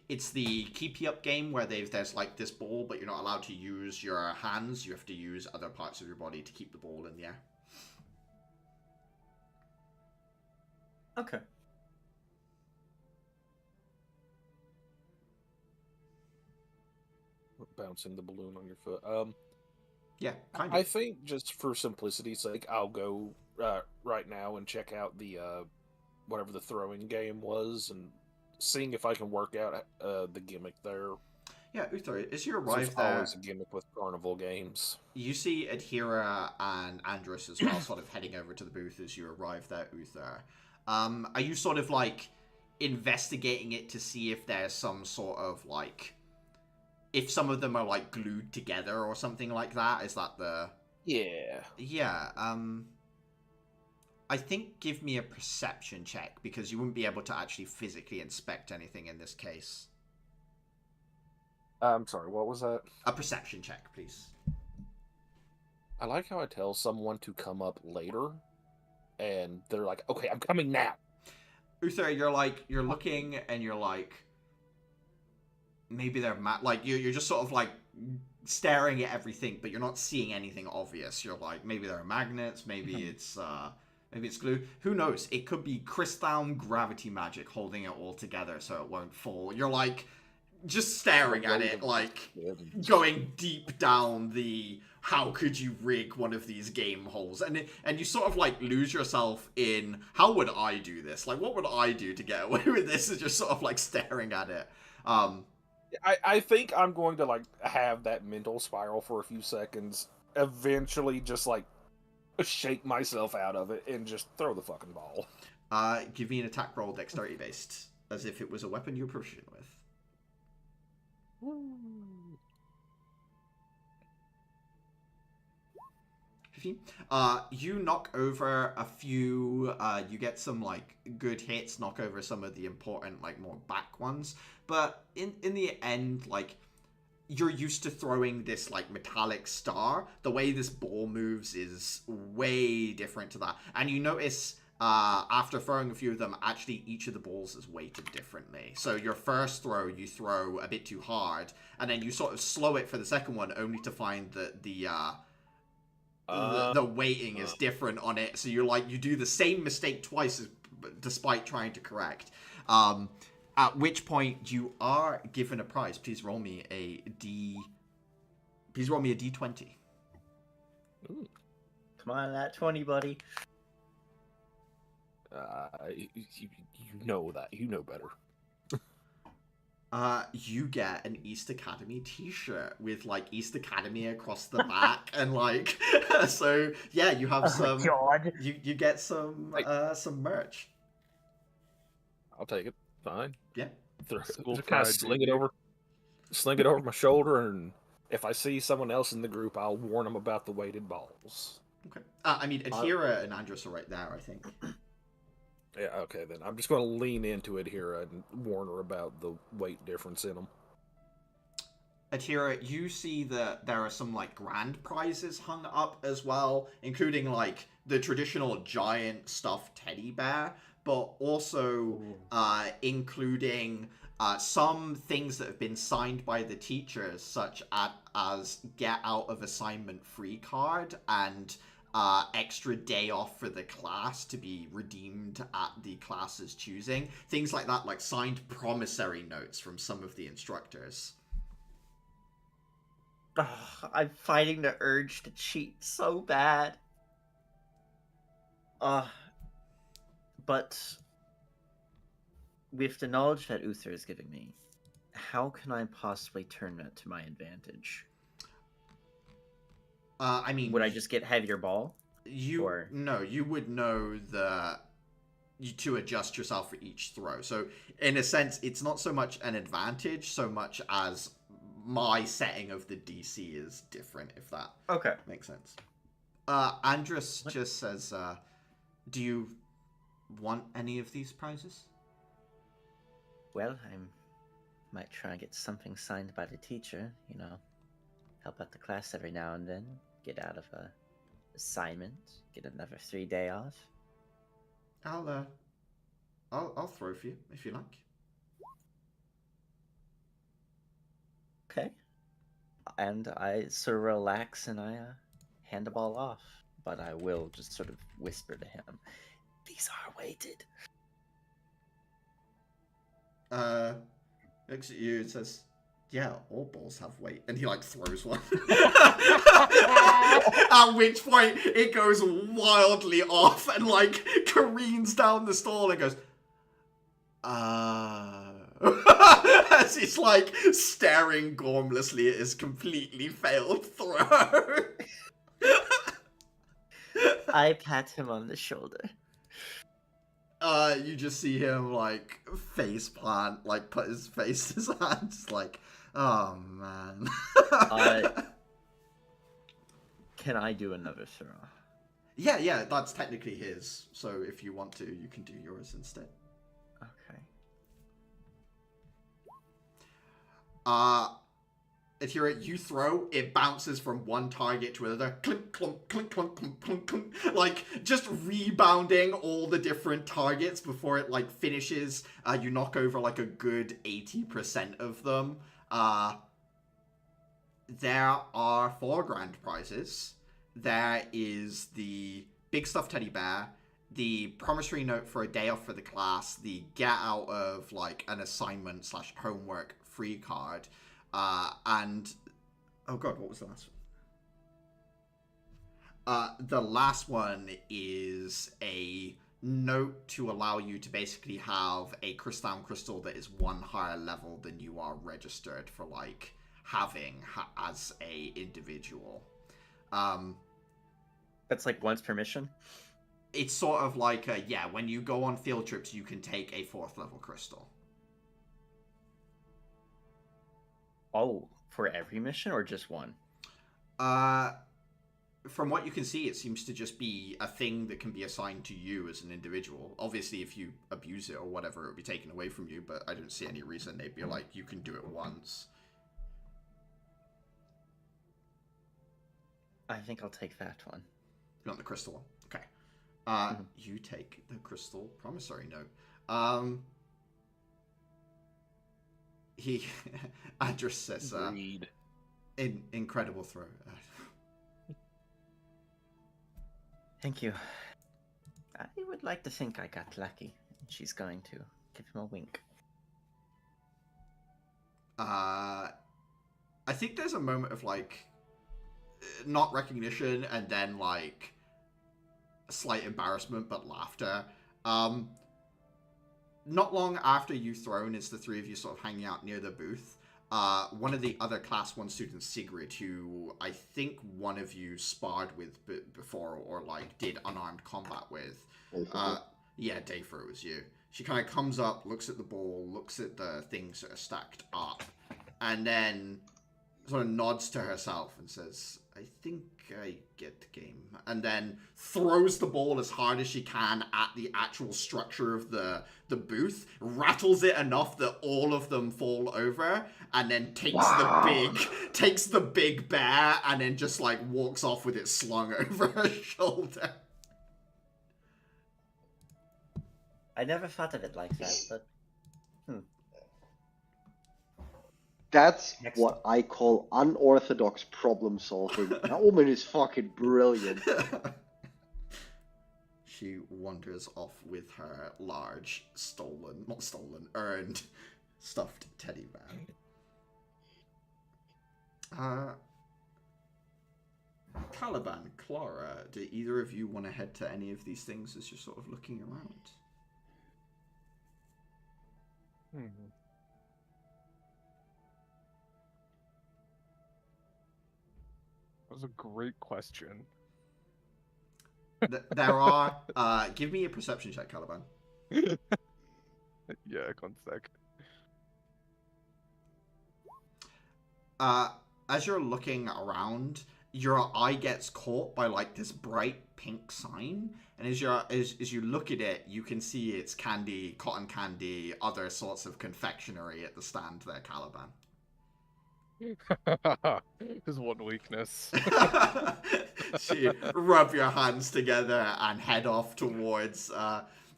It's the keep you up game where there's like this ball, but you're not allowed to use your hands. You have to use other parts of your body to keep the ball in the air. Okay. Bouncing the balloon on your foot. Yeah, kind of. I think just for simplicity's sake, I'll go right now and check out the whatever the throwing game was, and seeing if I can work out the gimmick there. Yeah, Uther, as you So arrive it's there, always a gimmick with carnival games. you see Adhira and Andrus as well, sort of heading over to the booth as you arrive there, Uther. Are you sort of like investigating it to see if there's some sort of like, if some of them are like glued together or something like that? Is that the... Yeah. Yeah, I think give me a perception check, because you wouldn't be able to actually physically inspect anything in this case. I'm sorry, what was that? A perception check, please. I like how I tell someone to come up later, and they're like, okay, I'm coming now. Uther, you're looking, and you're like, maybe they're you're just sort of like staring at everything, but you're not seeing anything obvious. You're like, maybe there are magnets, maybe it's glue. Who knows? It could be crystal gravity magic holding it all together so it won't fall. You're like just staring at it, like going deep down the how could you rig one of these game holes, and you sort of like lose yourself in how would I do this? Like, what would I do to get away with this? Is just sort of like staring at it. I think I'm going to like have that mental spiral for a few seconds, eventually just like shake myself out of it and just throw the fucking ball. Give me an attack roll, dexterity based, as if it was a weapon you're proficient with. 15. You knock over a few, you get some, like, good hits, knock over some of the important, like, more back ones, but in the end, like, you're used to throwing this, like, metallic star. The way this ball moves is way different to that, and you notice, after throwing a few of them, actually each of the balls is weighted differently. So your first throw, you throw a bit too hard, and then you sort of slow it for the second one, only to find that the weighting is different on it, so you're like, you do the same mistake twice despite trying to correct. At which point you are given a prize. Please roll me a d20. Ooh. Come on, that 20, buddy. You know that. You know better. You get an East Academy t-shirt with, like, East Academy across the back, and, like, so, yeah, you have some, God. you get some merch. I'll take it. Fine. Yeah. Just kind of sling it over my shoulder, and if I see someone else in the group, I'll warn them about the weighted balls. Okay. I mean, Adhira and Andros are right there, I think. Yeah, okay, then. I'm just going to lean into Adhira and warn her about the weight difference in them. Adhira, you see that there are some, like, grand prizes hung up as well, including, like, the traditional giant stuffed teddy bear, but also including some things that have been signed by the teachers, such as get out of assignment free card and extra day off for the class to be redeemed at the class's choosing. Things like that, like signed promissory notes from some of the instructors. I'm fighting the urge to cheat so bad. But with the knowledge that Uther is giving me, how can I possibly turn that to my advantage? I mean, would I just get heavier ball? No, you would know to adjust yourself for each throw. So in a sense, it's not so much an advantage so much as my setting of the DC is different, if that makes sense. Andros just says, do you want any of these prizes? Well, I might try and get something signed by the teacher, help out the class every now and then, get out of a assignment, get another 3 day off. I'll throw for you if you like. Okay. And I sort of relax and I hand the ball off, but I will just sort of whisper to him, "These are weighted." Looks at you and says, "Yeah, all balls have weight," and he like throws one. At which point it goes wildly off and like careens down the stall and goes, as he's like staring gormlessly at his completely failed throw. I pat him on the shoulder. You just see him like face plant, like put his face in his hands, like, oh man. Can I do another throw? Yeah, that's technically his. So if you want to, you can do yours instead. Okay. Adherent, you throw, it bounces from one target to another, clink, clunk, clink, clunk, clunk, clunk, clunk, like, just rebounding all the different targets before it, like, finishes. You knock over, like, a good 80% of them. There are 4 grand prizes. There is the big stuffed teddy bear, the promissory note for a day off for the class, the get out of, like, an assignment / homework free card, and oh god, what was the last one? The last one is a note to allow you to basically have a crystal that is 1 higher level than you are registered for, like, having as a individual. That's like once per mission? It's sort of like, when you go on field trips, you can take a 4th level crystal. Oh, for every mission or just one? From what you can see, it seems to just be a thing that can be assigned to you as an individual. Obviously, if you abuse it or whatever, it will be taken away from you, but I don't see any reason they'd be like, you can do it once. I think I'll take that one. You want the crystal one? Okay. You take the crystal promissory note. He Andrew says, incredible throw. Thank you. I would like to think I got lucky. She's going to give him a wink. I think there's a moment of, like, not recognition and then, like, a slight embarrassment but laughter. Not long after you've thrown, it's the 3 of you sort of hanging out near the booth. One of the other Class 1 students, Sigrid, who I think one of you sparred with before or, like, did unarmed combat with. Dayfro was you. She kind of comes up, looks at the ball, looks at the things that are stacked up, and then sort of nods to herself and says, I think I get the game. And then throws the ball as hard as she can at the actual structure of the booth, rattles it enough that all of them fall over, and then takes the big bear and then just, like, walks off with it slung over her shoulder. I never thought of it like that, but That's what I call unorthodox problem solving. That woman is fucking brilliant. She wanders off with her large, earned stuffed teddy bear. Caliban, Clara, do either of you want to head to any of these things as you're sort of looking around? That was a great question. There are... give me a perception check, Caliban. Yeah, one sec. As you're looking around, your eye gets caught by, like, this bright pink sign, and as you look at it, you can see it's candy, cotton candy, other sorts of confectionery at the stand there, Caliban. Just one weakness. So you rub your hands together and head off towards...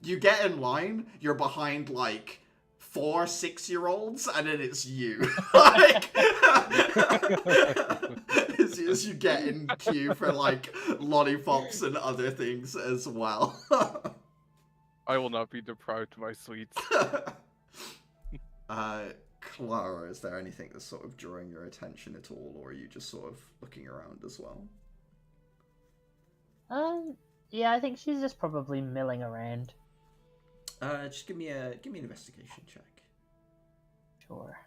you get in line, you're behind, like, 4 6-year-olds, and then it's you. Like, as you get in queue for, like, lollipops and other things as well. I will not be deprived of my sweets. Clara, is there anything that's sort of drawing your attention at all, or are you just sort of looking around as well? Yeah, I think she's just probably milling around. Just give me an investigation check. Sure.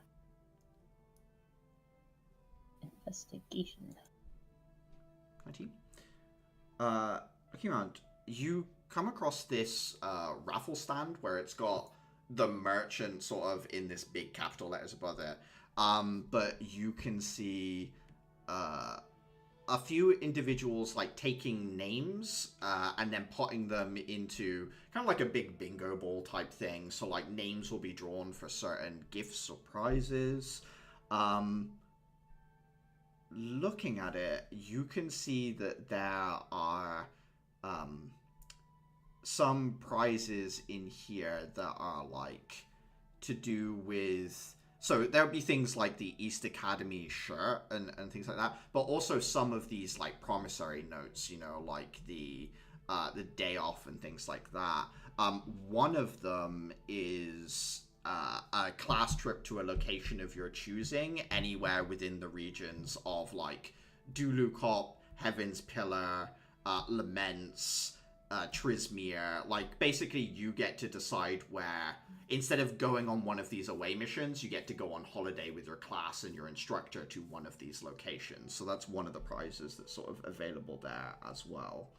Investigation. 19. Looking around, you come across this raffle stand where it's got the merchant sort of in this big capital letters above it. But you can see a few individuals like taking names and then putting them into kind of like a big bingo ball type thing. So like names will be drawn for certain gifts or prizes. Looking at it, you can see that there are some prizes in here that are like to do with, so there'll be things like the East Academy shirt and things like that, but also some of these like promissory notes, you know, like the day off and things like that. One of them is a class trip to a location of your choosing, anywhere within the regions of like Dulukop, Heaven's Pillar, Laments, Trismere. Like basically you get to decide where, instead of going on one of these away missions, you get to go on holiday with your class and your instructor to one of these locations. So that's one of the prizes that's sort of available there as well.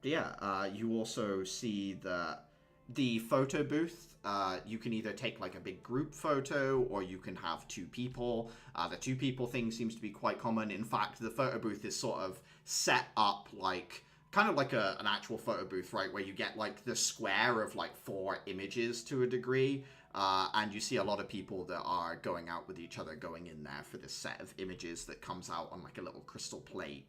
You also see that the photo booth, you can either take like a big group photo or you can have two people. The two people thing seems to be quite common. In fact, the photo booth is sort of set up like kind of like an actual photo booth, right, where you get like the square of like 4 images to a degree, and you see a lot of people that are going out with each other going in there for this set of images that comes out on like a little crystal plate.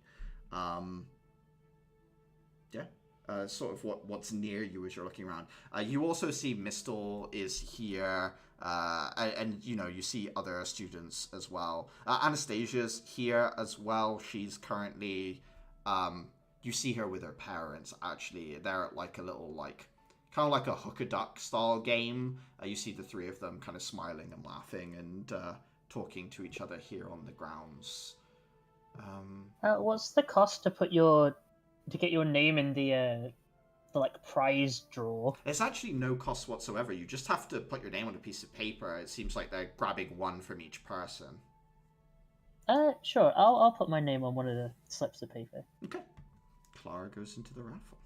Sort of what's near you as you're looking around. You also see Mistel is here, and you know, you see other students as well. Anastasia's here as well. She's currently, you see her with her parents, actually. They're at like a little, like, kind of like a hook-a-duck style game. You see the 3 of them kind of smiling and laughing and talking to each other here on the grounds. What's the cost to get your name in the like prize draw? It's actually no cost whatsoever. You just have to put your name on a piece of paper. It seems like they're grabbing 1 from each person. Sure. I'll put my name on one of the slips of paper. Okay. Clara goes into the raffle.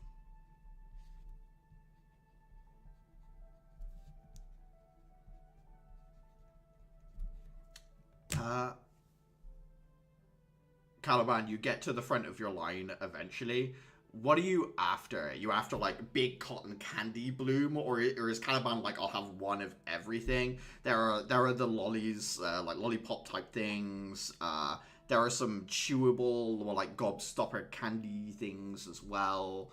Caliban, you get to the front of your line eventually. What are you after? Are you after like big cotton candy bloom, or is Caliban like, I'll have one of everything? There are the lollies, like lollipop type things. There are some chewable or like gobstopper candy things as well.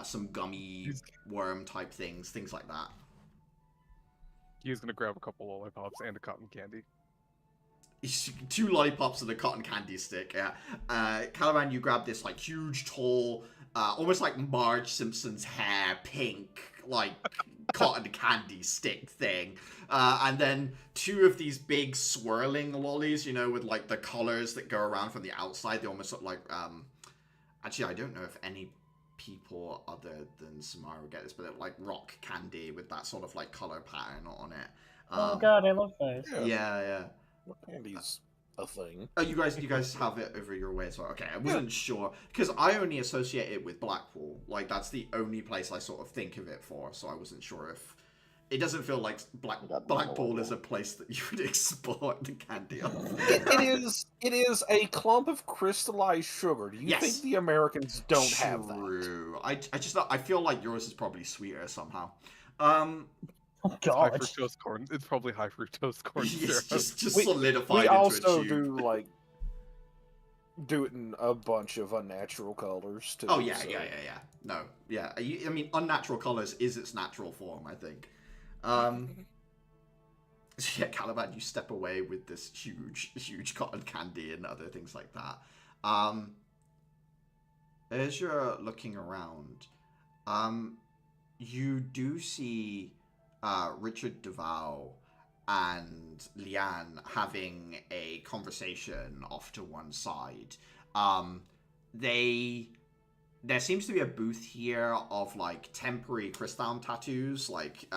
Some gummy worm type things like that. He's gonna grab a couple lollipops and a cotton candy. 2 lollipops and a cotton candy stick, yeah. Caliban, you grab this like huge, tall, almost like Marge Simpson's hair, pink, like cotton candy stick thing. And then 2 of these big swirling lollies, you know, with like the colors that go around from the outside. They almost look like, actually, I don't know if any people other than Samara will get this, but they're like rock candy with that sort of like color pattern on it. Oh god, I love those. Yeah. What candy's a thing? Oh, you guys have it over your way as well. Okay, I wasn't sure because I only associate it with Blackpool. Like that's the only place I sort of think of it for. So I wasn't sure if it doesn't feel like Blackpool is a place that you would export the candy of. It is a clump of crystallized sugar. Do you think the Americans don't have that? True. I feel like yours is probably sweeter somehow. Oh god. High fructose corn. It's probably high fructose corn syrup. just solidified We into also a tube. do it in a bunch of unnatural colors too. Oh yeah, so. yeah. No, yeah. I mean, unnatural colors is its natural form, I think. So yeah, Caliban, you step away with this huge cotton candy and other things like that. As you're looking around, you do see Richard Duval and Leanne having a conversation off to one side. There seems to be a booth here of like temporary crystal tattoos, like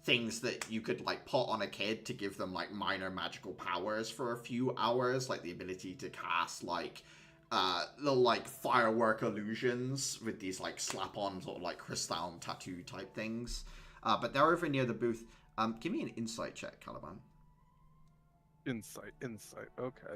things that you could like put on a kid to give them like minor magical powers for a few hours, like the ability to cast like little like firework illusions with these like slap-on sort of like crystal tattoo type things. But they're over near the booth. Give me an insight check, Caliban. Insight. Okay.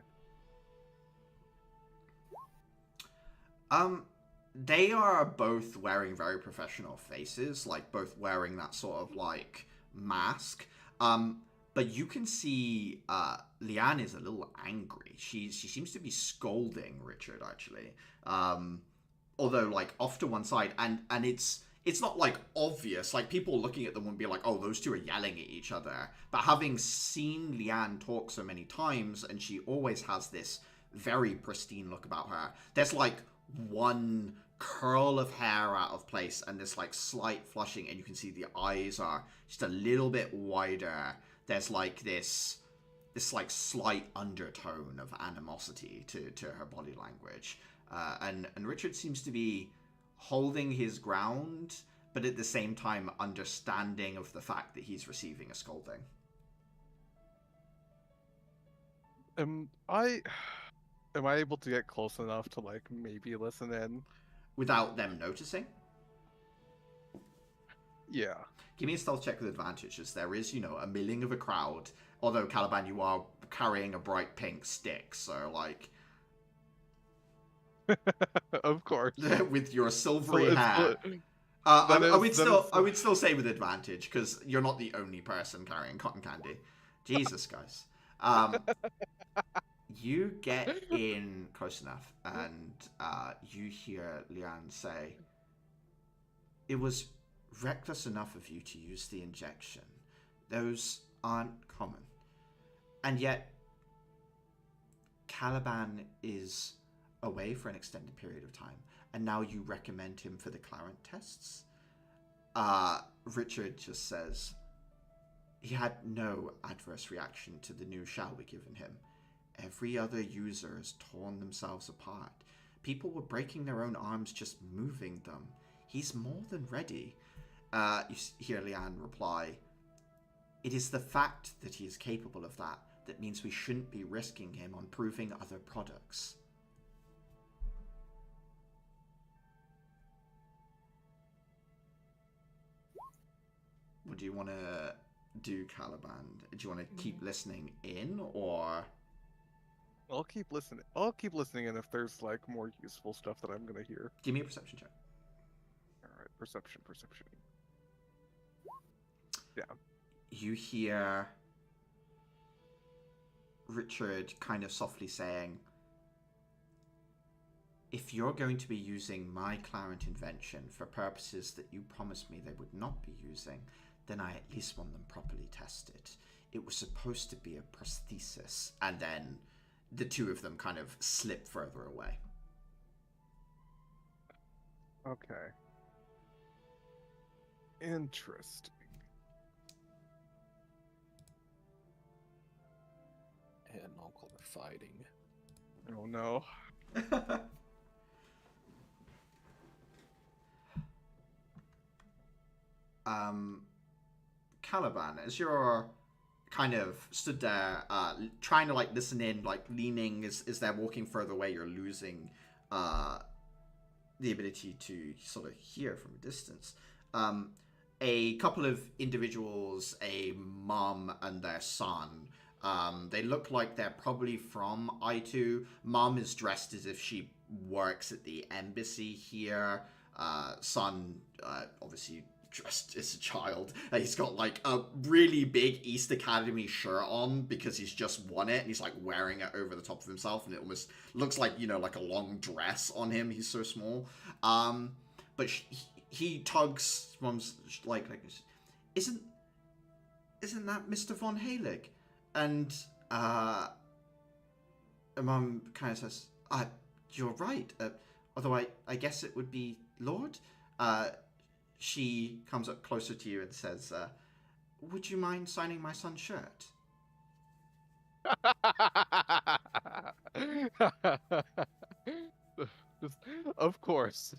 They are both wearing very professional faces, like both wearing that sort of like mask. But you can see Leanne is a little angry. She seems to be scolding Richard actually. Although like off to one side, and it's not like obvious. Like people looking at them would be like, oh, those two are yelling at each other. But having seen Leanne talk so many times, and she always has this very pristine look about her. There's like one curl of hair out of place and this like slight flushing, and you can see the eyes are just a little bit wider. There's like this like slight undertone of animosity to her body language, and Richard seems to be holding his ground, but at the same time understanding of the fact that he's receiving a scolding. Am I able to get close enough to like maybe listen in without them noticing? Yeah. Give me a stealth check with advantage, as there is, a milling of a crowd. Although, Caliban, you are carrying a bright pink stick, so, like... Of course. with your silvery hair. I would still say with advantage, because you're not the only person carrying cotton candy. Jesus, guys. You get in close enough, and you hear Leanne say, "It was reckless enough of you to use the injection. Those aren't common. And yet, Caliban is away for an extended period of time, and now you recommend him for the Clarent tests?" Richard just says, "He had no adverse reaction to the new shell we given him. Every other user has torn themselves apart. People were breaking their own arms just moving them. He's more than ready." You hear Leanne reply, "It is the fact that he is capable of that means we shouldn't be risking him on proving other products." What do you want to do, Caliban? Do you want to keep listening in, or... I'll keep listening in if there's like more useful stuff that I'm gonna hear. Give me a perception check. Alright, perception. Yeah. You hear Richard kind of softly saying, "If you're going to be using my Clarent invention for purposes that you promised me they would not be using, then I at least want them properly tested. It was supposed to be a prosthesis." And then the two of them kind of slip further away. Okay. Interesting. And Uncle are fighting. Oh no. Caliban, as you're kind of stood there, trying to like listen in, like leaning as they're walking further away, you're losing the ability to sort of hear from a distance. A couple of individuals, a mom and their son, they look like they're probably from I2. Mom is dressed as if she works at the embassy here. Son, obviously dressed as a child. He's got like a really big East Academy shirt on because he's just won it, and he's like wearing it over the top of himself, and it almost looks like, like a long dress on him. He's so small. But he tugs Mom's like isn't that Mr. Von Halig? And Mom kind of says, "You're right. Although I guess it would be Lord." She comes up closer to you and says, "Would you mind signing my son's shirt?" Of course.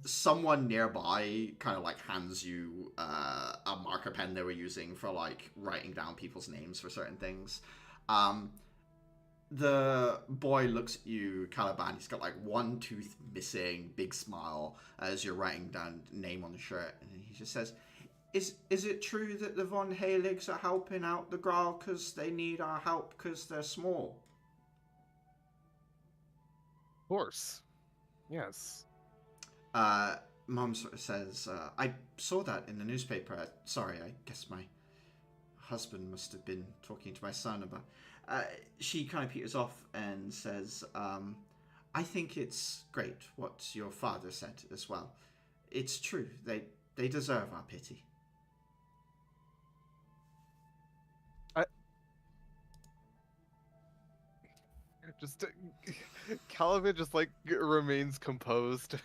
Someone nearby kind of like hands you a marker pen they were using for like writing down people's names for certain things. The boy looks at you, Caliban. He's got like one tooth missing, big smile as you're writing down name on the shirt, and he just says, Is it true that the Von Haligs are helping out the Graal because they need our help because they're small?" course. Yes. Mom sort of says, I saw that in the newspaper. Sorry, I guess my husband must have been talking to my son about... she kind of peters off and says, I think it's great what your father said as well. It's true. They deserve our pity. Just Caliban just like remains composed.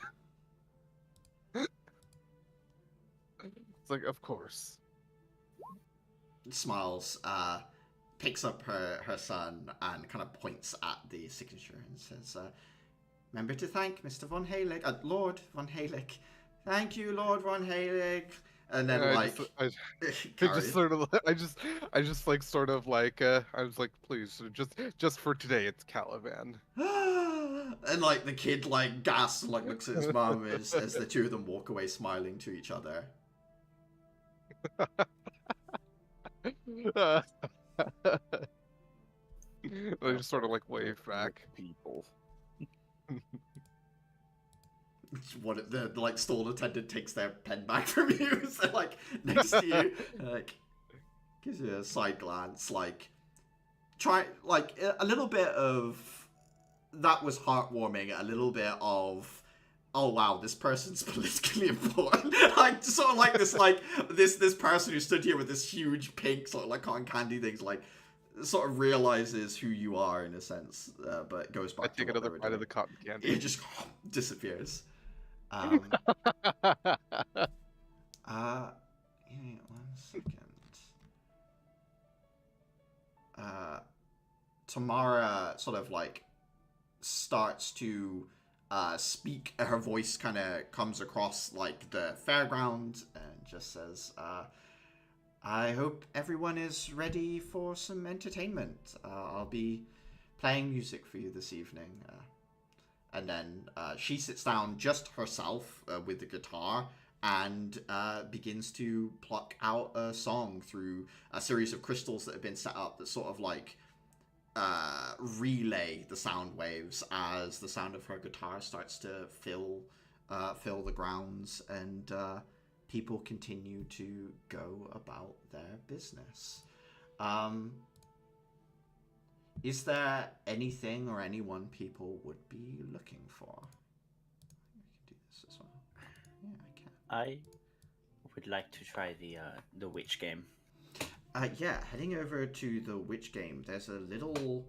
It's like, of course. Smiles, picks up her son and kind of points at the signature and says, remember to thank Mr. Von Halik, Lord Von Halik. Thank you, Lord Von Halik. And then, I just like sort of like, I was like, please, just for today, it's Caliban. And like the kid like gasps and like looks at his mom as the two of them walk away smiling to each other. I just sort of like wave back. People. What the like stall attendant takes their pen back from you, so like next to you, like gives you a side glance, like try like a little bit of that was heartwarming, a little bit of oh wow, this person's politically important. Like sort of like this person who stood here with this huge pink sort of like cotton candy things, like sort of realizes who you are in a sense, but goes back. I take another bite of the cotton candy. It just disappears. Yeah, 1 second. Tamara sort of like starts to speak. Her voice kind of comes across like the fairground and just says, I hope everyone is ready for some entertainment. I'll be playing music for you this evening. And then she sits down just herself with the guitar and begins to pluck out a song through a series of crystals that have been set up that sort of like relay the sound waves as the sound of her guitar starts to fill the grounds, and people continue to go about their business. Is there anything or anyone people would be looking for? I can do this as well. Yeah, I can. I would like to try the witch game. Yeah, heading over to the witch game, there's a little...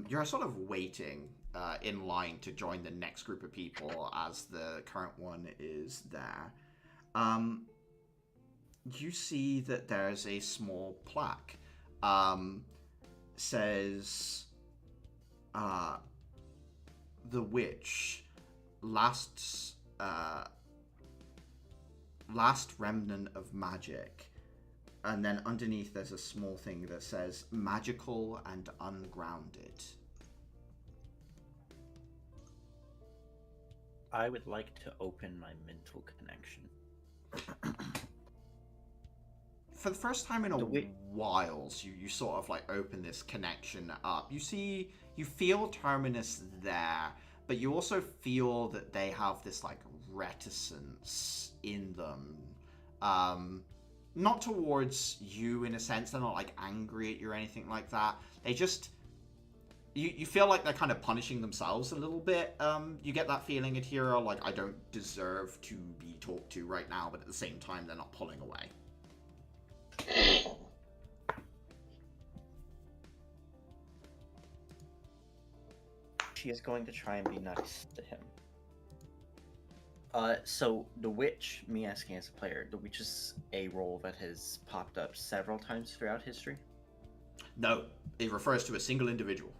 you're sort of waiting in line to join the next group of people as the current one is there. You see that there's a small plaque. Says, the witch, last remnant of magic, and then underneath there's a small thing that says magical and ungrounded. I would like to open my mental connection. For the first time in a while, you sort of like open this connection up. You feel Terminus there, but you also feel that they have this like reticence in them. Not towards you in a sense, they're not like angry at you or anything like that. They just, you feel like they're kind of punishing themselves a little bit. You get that feeling at Hero, like I don't deserve to be talked to right now, but at the same time they're not pulling away. She is going to try and be nice to him. So the witch, me asking as a player, the witch is a role that has popped up several times throughout history? No, it refers to a single individual.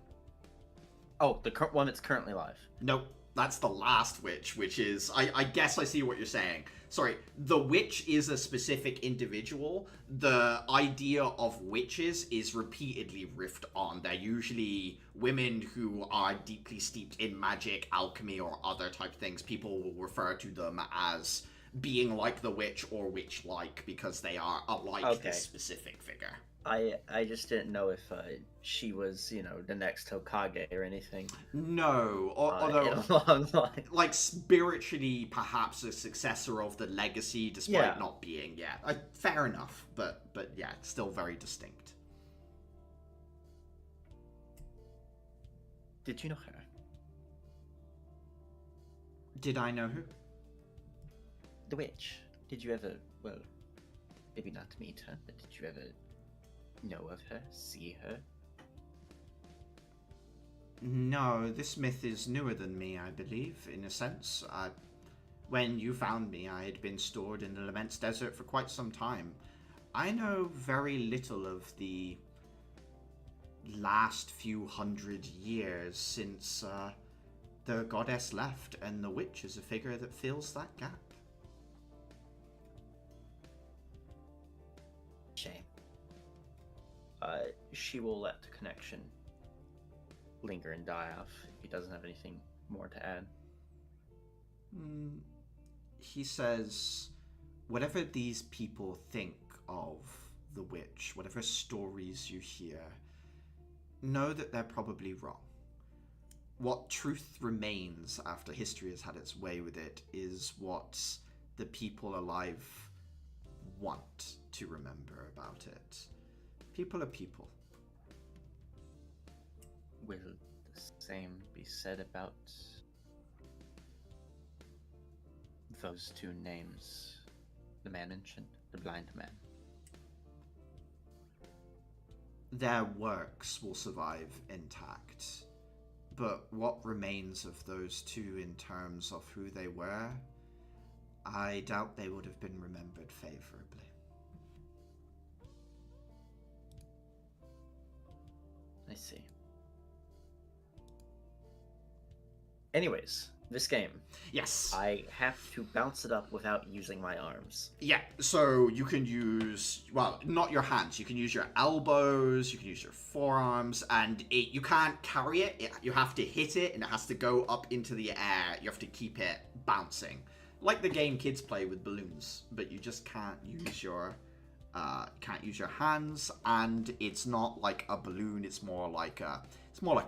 Oh, the one that's currently live. Nope, that's the last witch, which is... I guess I see what you're saying. Sorry, the witch is a specific individual. The idea of witches is repeatedly riffed on. They're usually women who are deeply steeped in magic, alchemy, or other type things. People will refer to them as being like the witch or witch-like because they are like this specific figure. I just didn't know if she was, the next Hokage or anything. No, In although a long line. like spiritually perhaps a successor of the legacy, despite not being. Yeah, fair enough, but yeah, still very distinct. Did you know her? Did I know who? The witch. Did you ever, well, maybe not meet her, but did you ever know of her, see her? No, this myth is newer than me, I believe, in a sense. When you found me, I had been stored in the Laments Desert for quite some time. I know very little of the last few hundred years since the goddess left, and the witch is a figure that fills that gap. Shame. She will let the connection linger and die off if he doesn't have anything more to add. He says, whatever these people think of the witch, whatever stories you hear, know that they're probably wrong. What truth remains after history has had its way with it is what the people alive want to remember about it. People are people. Will the same be said about those two names the man mentioned, the blind man? Their works will survive intact, but what remains of those two in terms of who they were, I doubt they would have been remembered favorably. I see. Anyways, this game. Yes. I have to bounce it up without using my arms. Yeah, so you can use, well, not your hands. You can use your elbows, you can use your forearms, and you can't carry it. You have to hit it, and it has to go up into the air. You have to keep it bouncing. Like the game kids play with balloons, but you just can't use your hands, and it's not like a balloon. It's more like a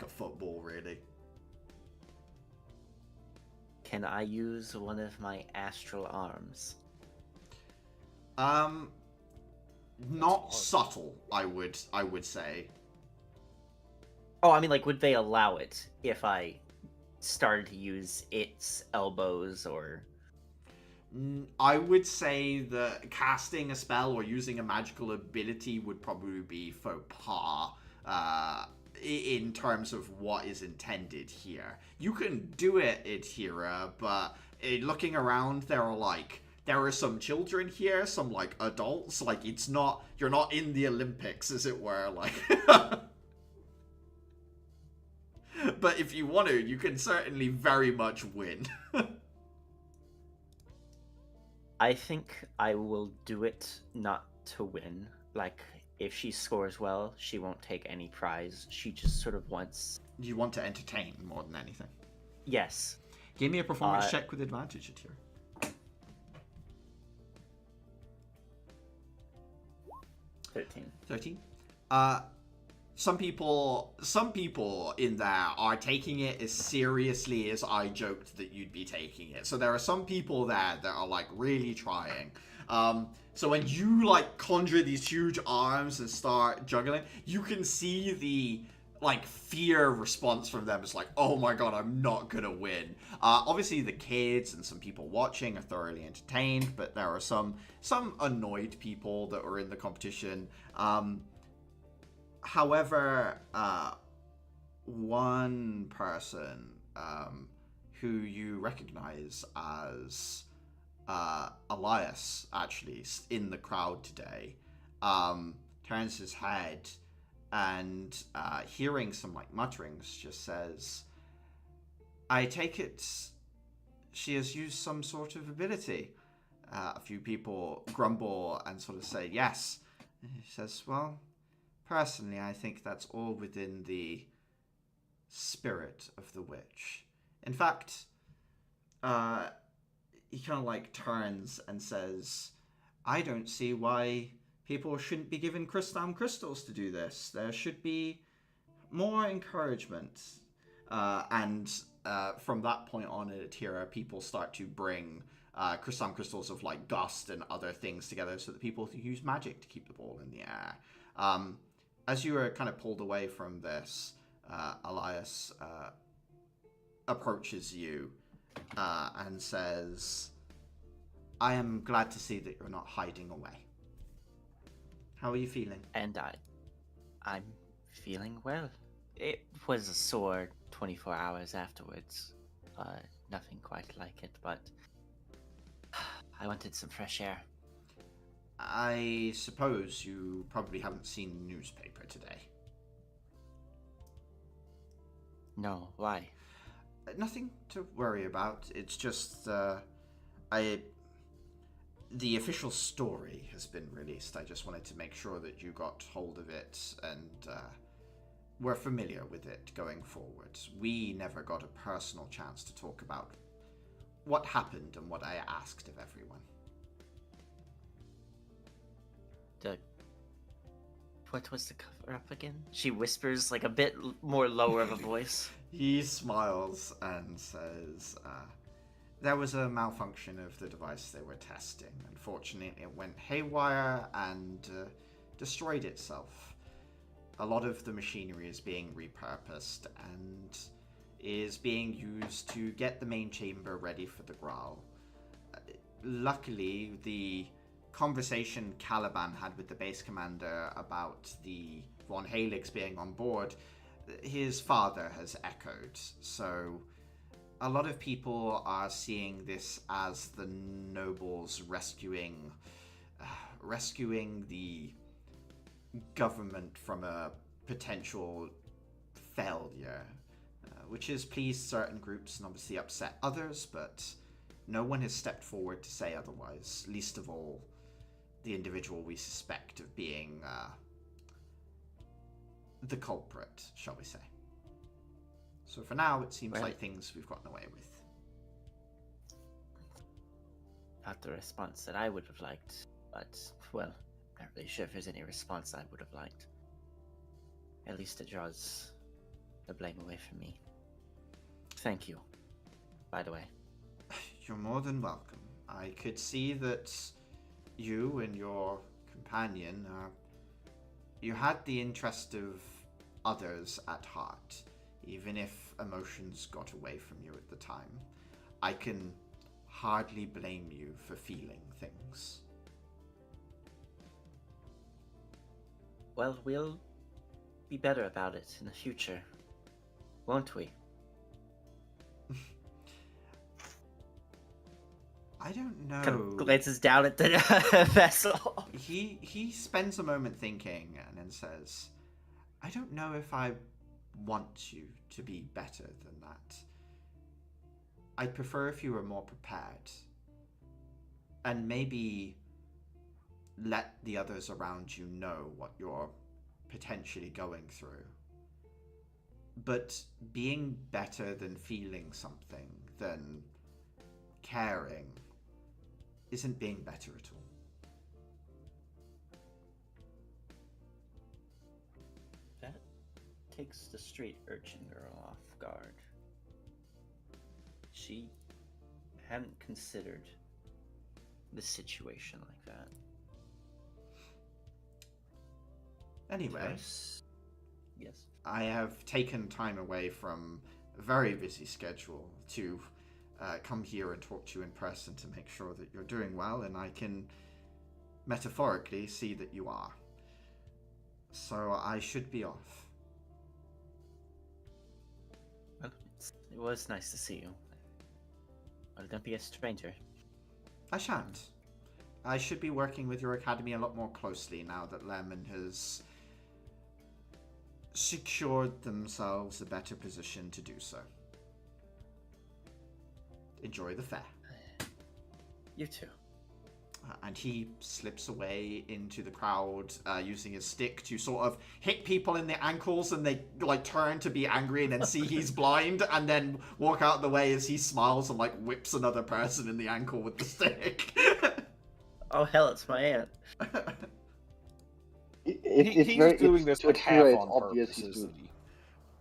football, really. Can I use one of my astral arms? Not subtle, I would say. Oh, I mean, like, would they allow it if I started to use its elbows or... I would say that casting a spell or using a magical ability would probably be faux pas in terms of what is intended here. You can do it, Adhira, but looking around, there are some children here, some like adults. Like, you're not in the Olympics, as it were. Like, but if you want to, you can certainly very much win. I think I will do it not to win. Like, if she scores well, she won't take any prize. She just sort of wants... You want to entertain more than anything. Yes. Give me a performance check with advantage, Adhira. 13. Some people in there are taking it as seriously as I joked that you'd be taking it. So there are some people there that are like really trying. So when you like conjure these huge arms and start juggling, you can see the like fear response from them. It's like, oh my god, I'm not gonna win. Obviously the kids and some people watching are thoroughly entertained, but there are some annoyed people that are in the competition. However, one person who you recognize as Elias, actually, in the crowd today, turns his head and, hearing some like mutterings, just says, I take it she has used some sort of ability. A few people grumble and sort of say yes. And he says, well, personally, I think that's all within the spirit of the witch. In fact, he kind of like turns and says, I don't see why People shouldn't be given crystals to do this. There should be more encouragement. And from that point on at Atira, people start to bring crystals of like gust and other things together so that people use magic to keep the ball in the air. As you are kind of pulled away from this, Elias approaches you and says, I am glad to see that you're not hiding away. How are you feeling? And I'm feeling well. It was a sore 24 hours afterwards. Nothing quite like it, but I wanted some fresh air. I suppose you probably haven't seen the newspaper today. No, why? Nothing to worry about. It's just, the official story has been released. I just wanted to make sure that you got hold of it and were familiar with it going forward. We never got a personal chance to talk about what happened and what I asked of everyone. What was the cover up again? She whispers like a bit more lower of a voice. He smiles and says, there was a malfunction of the device they were testing. Unfortunately, it went haywire and destroyed itself. A lot of the machinery is being repurposed and is being used to get the main chamber ready for the Graal. Luckily, the conversation Caliban had with the base commander about the Von Helix being on board, his father has echoed. So a lot of people are seeing this as the nobles rescuing the government from a potential failure, which has pleased certain groups and obviously upset others, but no one has stepped forward to say otherwise, least of all the individual we suspect of being the culprit, shall we say. So for now, it seems like things we've gotten away with. Not the response that I would have liked, but, well, not really sure if there's any response I would have liked. At least it draws the blame away from me. Thank you, by the way. You're more than welcome. I could see that you and your companion, you had the interest of others at heart, even if emotions got away from you at the time. I can hardly blame you for feeling things. Well, we'll be better about it in the future, won't we? I don't know. Kind of glances down at the vessel. He spends a moment thinking and then says, I don't know if I want you to be better than that. I'd prefer if you were more prepared. And maybe let the others around you know what you're potentially going through. But being better than feeling something, than caring, isn't being better at all. That takes the street urchin girl off guard. She hadn't considered the situation like that. Anyway, yes. I have taken time away from a very busy schedule to come here and talk to you in person to make sure that you're doing well, and I can metaphorically see that you are. So I should be off. Well, it was nice to see you. Well, don't be a stranger. I shan't. I should be working with your academy a lot more closely now that Lemon has secured themselves a better position to do so. Enjoy the fair. You too. And he slips away into the crowd using his stick to sort of hit people in the ankles, and they like turn to be angry and then see he's blind and then walk out the way as he smiles and like whips another person in the ankle with the stick. Oh hell, it's my aunt. It's He's very doing it's this to like half Atira, it's on obvious purpose, he's isn't doing.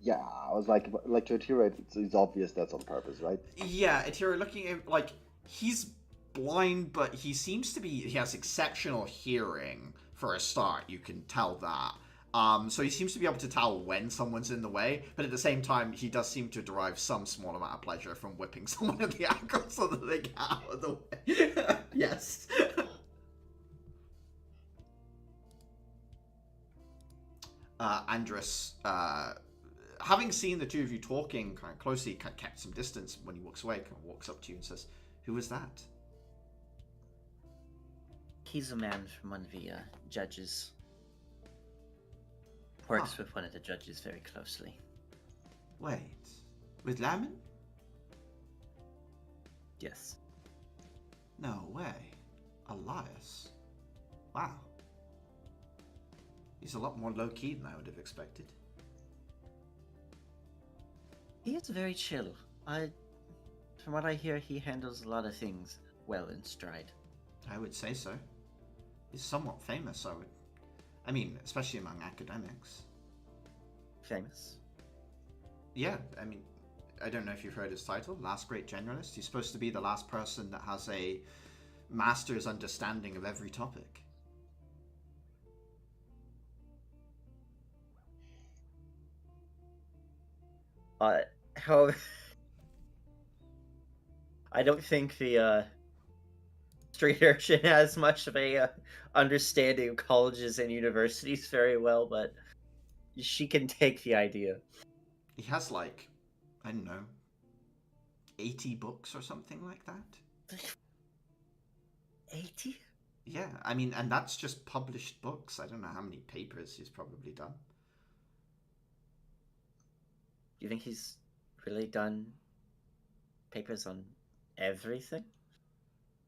he? Yeah, I was like to Atira, it's obvious that's on purpose, right? Yeah, Atira, looking at him, like, he's blind, but he seems to be, he has exceptional hearing for a start, you can tell that. So he seems to be able to tell when someone's in the way, but at the same time, he does seem to derive some small amount of pleasure from whipping someone in the ankle so that they get out of the way. Yes. Andrus, having seen the two of you talking kind of closely, kind of kept some distance. When he walks away, kind of walks up to you and says, "Who was that?" He's a man from one of the judges. Works with one of the judges very closely. Wait, with Lemon? Yes. No way. Elias. Wow. He's a lot more low-key than I would have expected. He is very chill. From what I hear, he handles a lot of things well in stride. I would say so. He's somewhat famous, I mean, especially among academics. Famous? Yeah, I mean, I don't know if you've heard his title, Last Great Generalist. He's supposed to be the last person that has a master's understanding of every topic. How... I don't think the street urchin has much of a understanding of colleges and universities very well, but she can take the idea. He has, like, I don't know, 80 books or something like that. 80? Yeah, I mean, and that's just published books. I don't know how many papers he's probably done. You think he's really done papers on everything?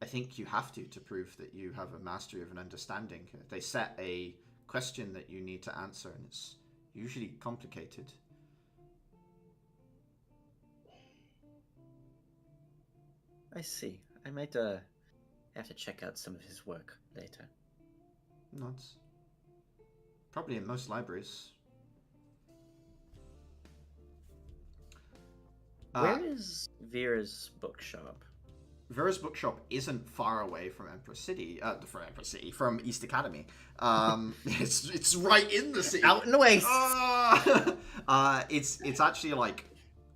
I think you have to prove that you have a mastery of an understanding. They set a question that you need to answer, and it's usually complicated. I see. I might have to check out some of his work later. Nuts. Probably in most libraries. Where is Vera's bookshop? Vera's bookshop isn't far away from Empress City. From East Academy. It's right in the city. Out in the way. It's actually like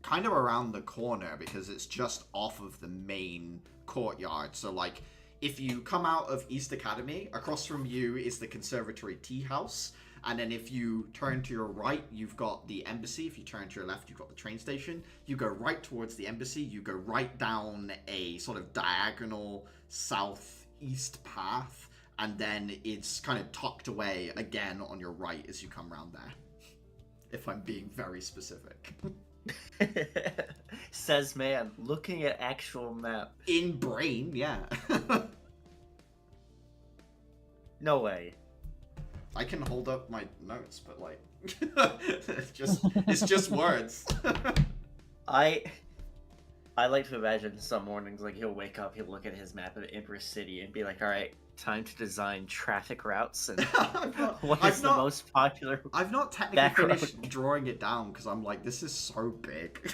kind of around the corner because it's just off of the main courtyard. So like, if you come out of East Academy, across from you is the Conservatory Tea House. And then if you turn to your right, you've got the embassy. If you turn to your left, you've got the train station. You go right towards the embassy. You go right down a sort of diagonal southeast path. And then it's kind of tucked away again on your right as you come around there. If I'm being very specific. Says man, looking at actual map. In brain, yeah. No way. I can hold up my notes, but like, it's just words. I like to imagine some mornings like he'll wake up, he'll look at his map of Empress City and be like, "All right, time to design traffic routes and what is the most popular." I've not technically finished drawing it down because I'm like, this is so big.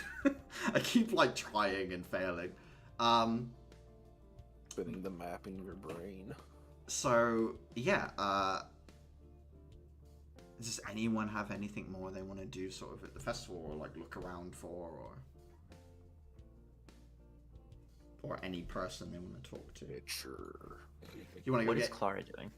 I keep like trying and failing. Spinning the map in your brain. So yeah. Does anyone have anything more they want to do sort of at the festival or like look around for or any person they want to talk to? Sure. You want to go What is get Clara doing?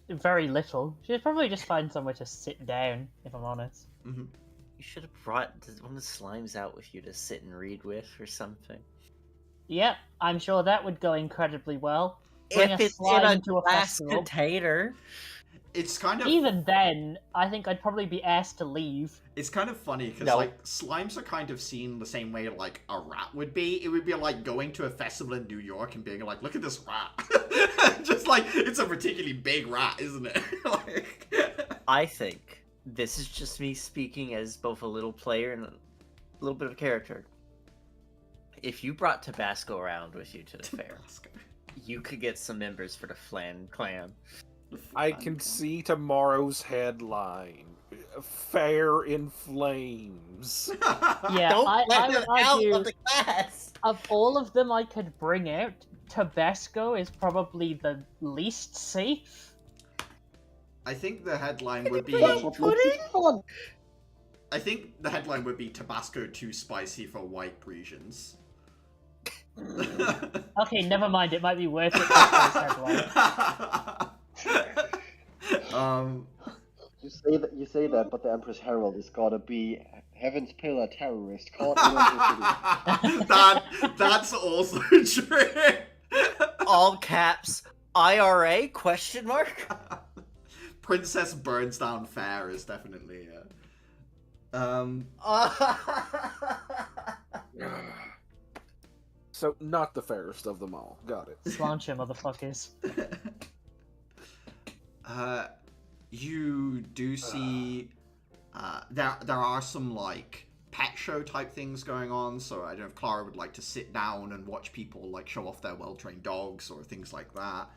Very little. She'd probably just find somewhere to sit down, if I'm honest. Mm-hmm. You should have brought one of the slimes out with you to sit and read with or something. Yep, I'm sure that would go incredibly well. If it's in a glass festival. container. It's kind of... Even then, I think I'd probably be asked to leave. It's kind of funny, because, No. like, slimes are kind of seen the same way, like, a rat would be. It would be like going to a festival in New York and being like, look at this rat. Just like, it's a particularly big rat, isn't it? Like... I think this is just me speaking as both a little player and a little bit of character. If you brought Tabasco around with you to the fair, you could get some members for the Flan clan. I can see tomorrow's headline. Fair in flames. Yeah, Don't I let would him out argue of the class. of all of them I could bring out, Tabasco is probably the least safe. I think the headline would be. That's what makes it fun. I think the headline would be Tabasco too spicy for white Parisians. Okay, never mind. It might be worth it for this headline. You say that, but the Empress Herald is gonna be Heaven's Pillar terrorist caught in Empress That's also true. All caps. IRA? Question mark. Princess burns down fair is definitely So, not the fairest of them all. Got it. Slancha, motherfuckers. You do see there are some like pet show type things going on, so I don't know if Clara would like to sit down and watch people like show off their well-trained dogs or things like that.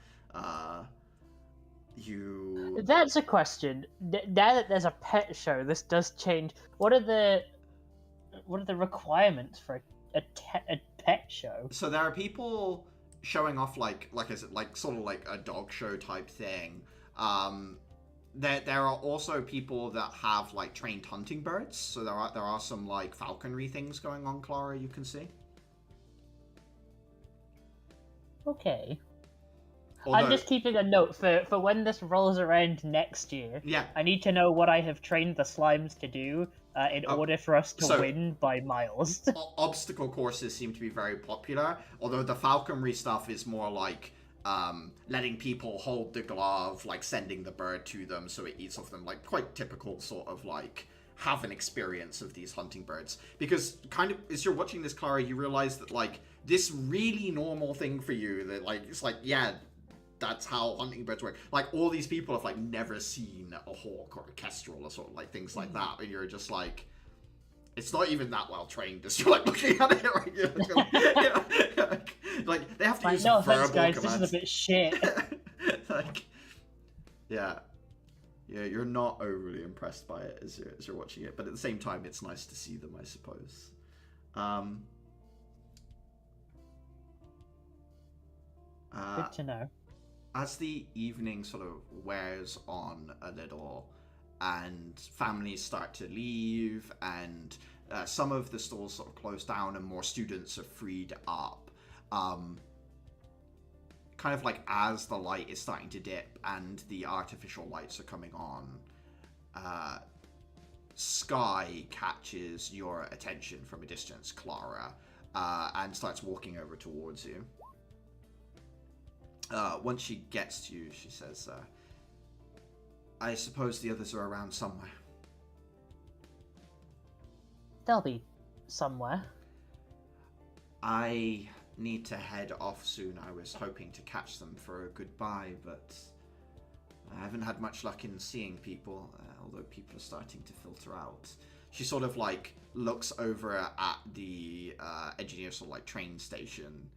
That's a question. Now that there's a pet show, this does change. What are the requirements for a pet show? So there are people showing off like is it like sort of like a dog show type thing. There are also people that have like trained hunting birds. So there are some like falconry things going on, Clara, you can see. Okay. Although, I'm just keeping a note for when this rolls around next year. yeah. I need to know what I have trained the slimes to do in order for us to win by miles. Obstacle courses seem to be very popular, although the falconry stuff is more like letting people hold the glove, like sending the bird to them so it eats off them, like quite typical sort of like have an experience of these hunting birds. Because kind of as you're watching this, Clara, you realize that like this really normal thing for you, that like it's like, yeah, that's how hunting birds work. Like all these people have like never seen a hawk or a kestrel or sort of like things like that, and you're just like, it's not even that well trained as you're like looking at it. Right? Like they have to use no verbal offense, guys. commands. This is a bit shit. Like, yeah, you're not overly impressed by it as you're watching it, but at the same time, it's nice to see them, I suppose. Good to know. As the evening sort of wears on a little and families start to leave and some of the stores sort of close down and more students are freed up, kind of like as the light is starting to dip and the artificial lights are coming on, Sky catches your attention from a distance, Clara, and starts walking over towards you. Once she gets to you, she says, I suppose the others are around somewhere. They'll be somewhere. I need to head off soon. I was hoping to catch them for a goodbye, but I haven't had much luck in seeing people, although people are starting to filter out. She sort of like looks over at the engineer sort of like train station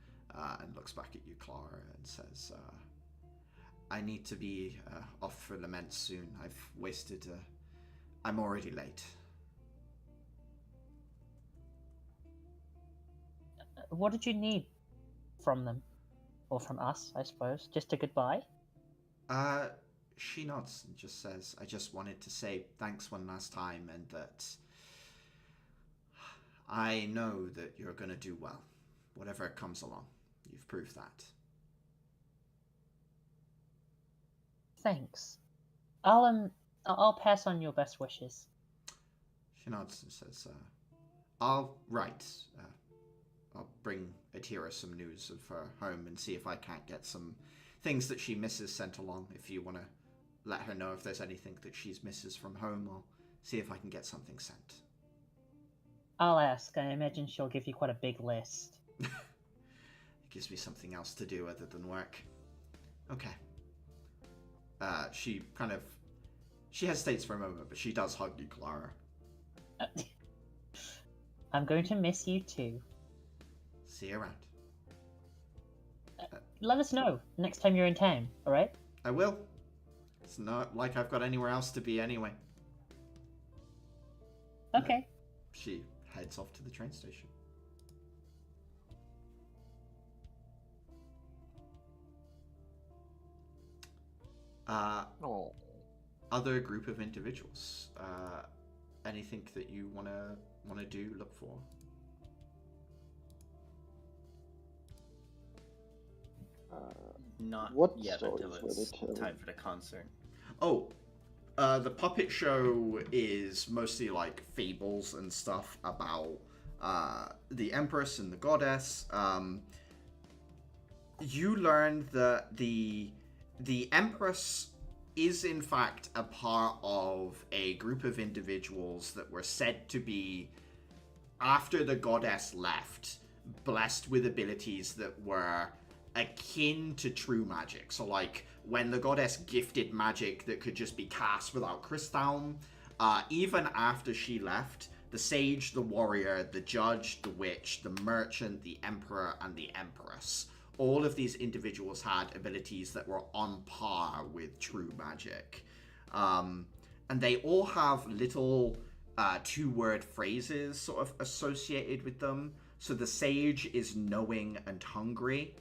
and looks back at you, Clara, and says, I need to be off for Lament soon. I've wasted... I'm already late. What did you need from them? Or from us, I suppose? Just a goodbye? She nods and just says, I just wanted to say thanks one last time and that I know that you're going to do well. Whatever comes along. You've proved that. Thanks. I'll pass on your best wishes. She nods and says, I'll write. I'll bring Atira some news of her home and see if I can't get some things that she misses sent along. If you want to let her know if there's anything that she's misses from home, I'll see if I can get something sent. I'll ask. I imagine she'll give you quite a big list. It gives me something else to do other than work. Okay. She hesitates for a moment, but she does hug you, Clara. I'm going to miss you too. See you around. Let us know next time you're in town, alright? I will. It's not like I've got anywhere else to be anyway. Okay. She heads off to the train station. Oh. Other group of individuals. Anything that you wanna do, look for? Not What yet stories until were they it's telling? time for the concert. Oh, the puppet show is mostly like fables and stuff about the Empress and the Goddess. You learn that the Empress is in fact a part of a group of individuals that were said to be, after the Goddess left, blessed with abilities that were akin to true magic. So like when the Goddess gifted magic that could just be cast without Crystalm, even after she left, the Sage, the Warrior, the Judge, the Witch, the Merchant, the Emperor, and the Empress, all of these individuals had abilities that were on par with true magic. And they all have little two-word phrases sort of associated with them. So the Sage is knowing and hungry.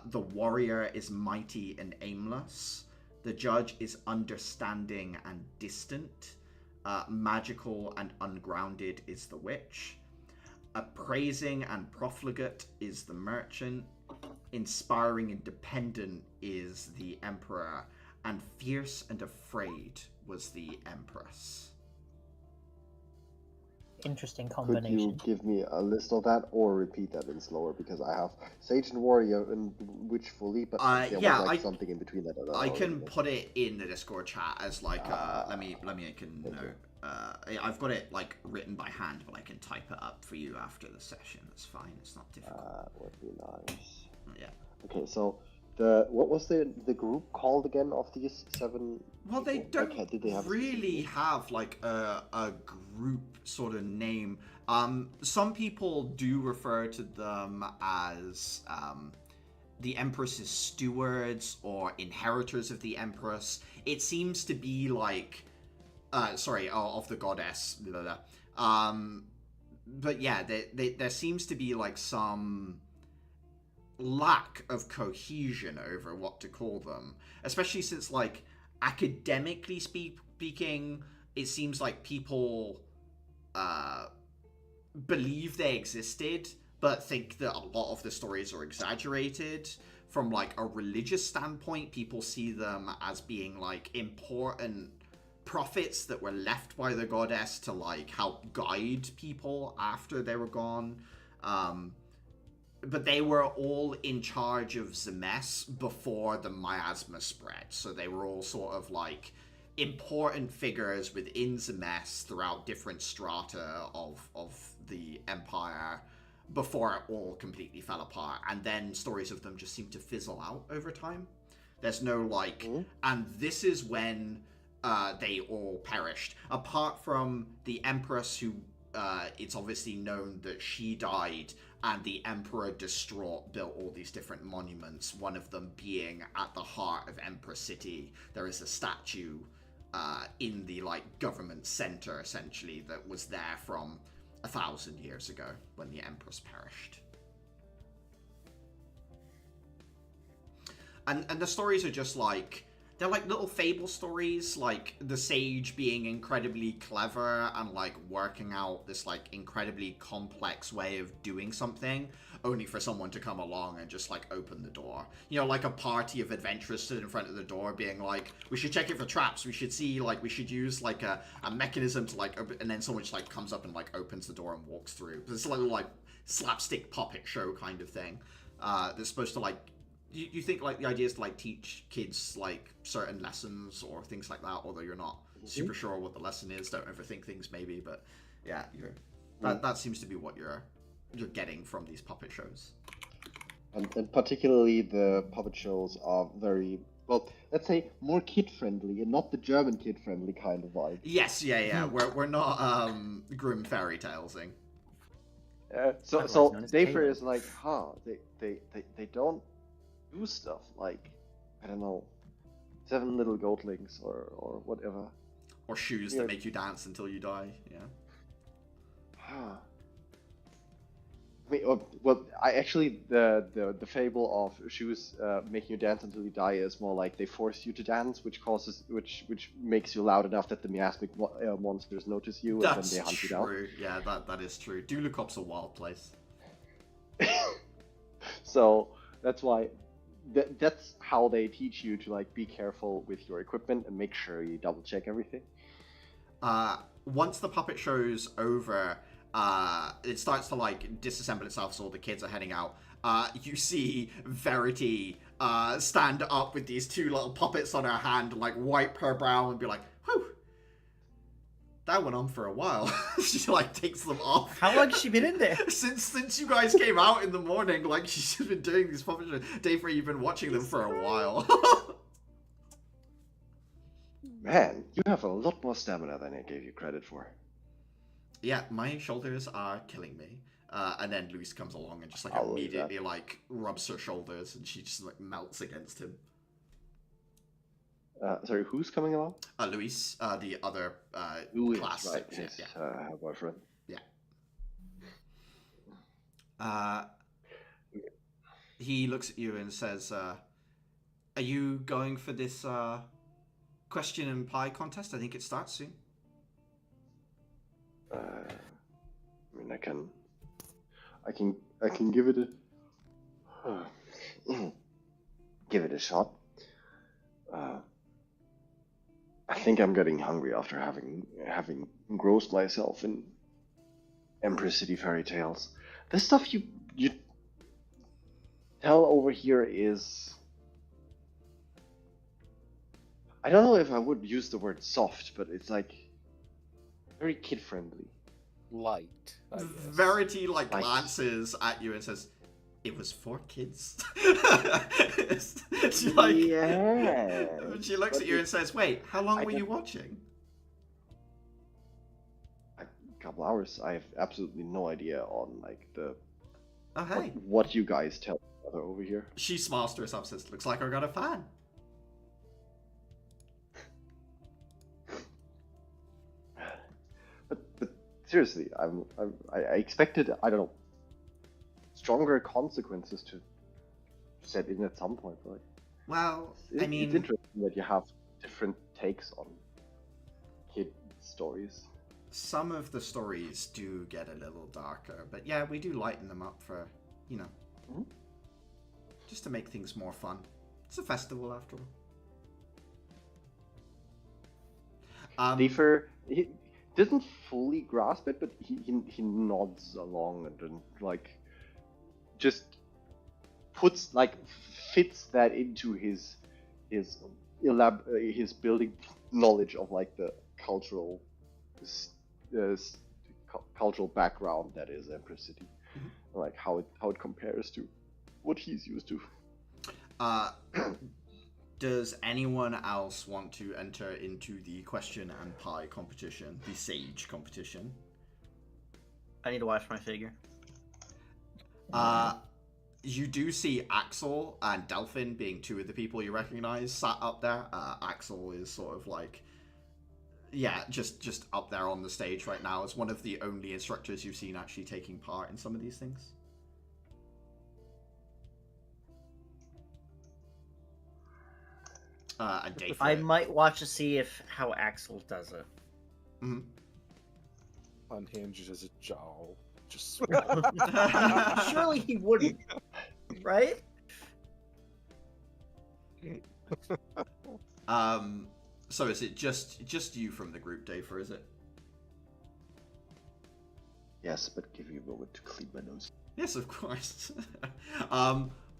The Warrior is mighty and aimless. The Judge is understanding and distant. Magical and ungrounded is the Witch. Appraising and profligate is the Merchant. Inspiring and dependent is the Emperor. And fierce and afraid was the Empress. Interesting Could combination. you give me a list of that, or repeat that in slower? Because I have Sage and Warrior and Witch fully, but there yeah, was like something in between that. I can put it in the Discord chat as like let me make a note. I've got it like written by hand, but I can type it up for you after the session. That's fine. It's not difficult. That would be nice. Yeah. Okay, so what was the group called again of these 7? Well, they people? don't Like, did they have a really specific- have like a group sort of name. Some people do refer to them as the Empress's stewards or inheritors of the Empress. It seems to be like of the Goddess. Blah, blah, blah. But yeah, there seems to be like some lack of cohesion over what to call them, especially since like academically speaking, it seems like people believe they existed but think that a lot of the stories are exaggerated. From like a religious standpoint, people see them as being like important prophets that were left by the Goddess to like help guide people after they were gone. But they were all in charge of Zemes before the miasma spread. So they were all sort of like important figures within Zemes throughout different strata of the Empire before it all completely fell apart. And then stories of them just seem to fizzle out over time. There's no like... And this is when they all perished. Apart from the Empress, who it's obviously known that she died, and the Emperor, distraught, built all these different monuments, one of them being at the heart of Empress City. There is a statue in the like government center, essentially, that was there from 1,000 years ago when the Empress perished. And the stories are just like, they're like little fable stories, like the Sage being incredibly clever and like working out this like incredibly complex way of doing something, only for someone to come along and just like open the door. You know, like a party of adventurers stood in front of the door being like, we should check it for traps, we should see, like, we should use like a mechanism to like open, and then someone just like comes up and like opens the door and walks through. It's a little like slapstick puppet show kind of thing that's supposed to like, you think like the idea is to like teach kids like certain lessons or things like that, although you're not super sure what the lesson is. Don't overthink things, maybe, but yeah, that seems to be what you're getting from these puppet shows. And particularly the puppet shows are very, well, let's say more kid-friendly, and not the German kid-friendly kind of vibe. Yes, yeah. We're not grim fairy talesing. So known as Dayfair Caleb. is like, they don't do stuff like, I don't know. 7 little goatlings or whatever. Or shoes Yeah. that make you dance until you die. Yeah. I mean, well, I actually the fable of shoes making you dance until you die is more like they force you to dance, which makes you loud enough that the miasmic monsters notice you and That's then they hunt you down. true. Yeah, that is true. Dulukop's a wild place. So that's why that's how they teach you to like be careful with your equipment and make sure you double check everything. Once the puppet show's over, it starts to like disassemble itself as all the kids are heading out. You see Verity stand up with these 2 little puppets on her hand, like wipe her brow and be like, whew, that went on for a while. She like takes them off. How long has she been in there? Since you guys came out in the morning, like she's been doing these puppet shows. Dave, you've been watching them for a while. Man, you have a lot more stamina than I gave you credit for. Yeah, my shoulders are killing me. And then Luis comes along and just like I'll leave immediately like rubs her shoulders and she just like melts against him. Sorry, who's coming along? Luis, the other Louis, class. right? Yeah, His yeah. boyfriend. He looks at you and says, "Are you going for this question and pie contest? I think it starts soon." I mean, I can give it a give it a shot. I think I'm getting hungry after having engrossed myself in Empress City fairy tales. The stuff you tell over here is, I don't know if I would use the word soft, but it's like very kid friendly. Light. I guess. Verity like Light. glances at you and says, "It was for kids." She like, Yeah. she looks at you and says, "Wait, how long I were can- you watching?" A couple hours. I have absolutely no idea on like the Oh hey. what you guys tell each other over here. She smiles to herself and says, "Looks like I got a fan." But seriously, I expected, I don't know, stronger consequences to set in at some point. Like, Well, I it's mean, interesting that you have different takes on kid stories. some of the stories do get a little darker, but yeah, we do lighten them up for, you know, Mhm. just to make things more fun. It's a festival after all. Defer, he doesn't fully grasp it, but he nods along and then like just puts like fits that into his building knowledge of like the cultural cultural background that is Empress City, like how it compares to what he's used to. Does anyone else want to enter into the question and pie competition, the sage competition? I need to watch my figure. You do see Axel and Delphin being 2 of the people you recognize sat up there. Axel is sort of like, yeah, just up there on the stage right now as one of the only instructors you've seen actually taking part in some of these things. And Dave. I might watch to see how Axel does it. Mhm. Unhinged as a jaw. Just Surely he wouldn't, right? So is it just you from the group, Dave, or is it? Yes, but give me a moment to clean my nose. Yes, of course.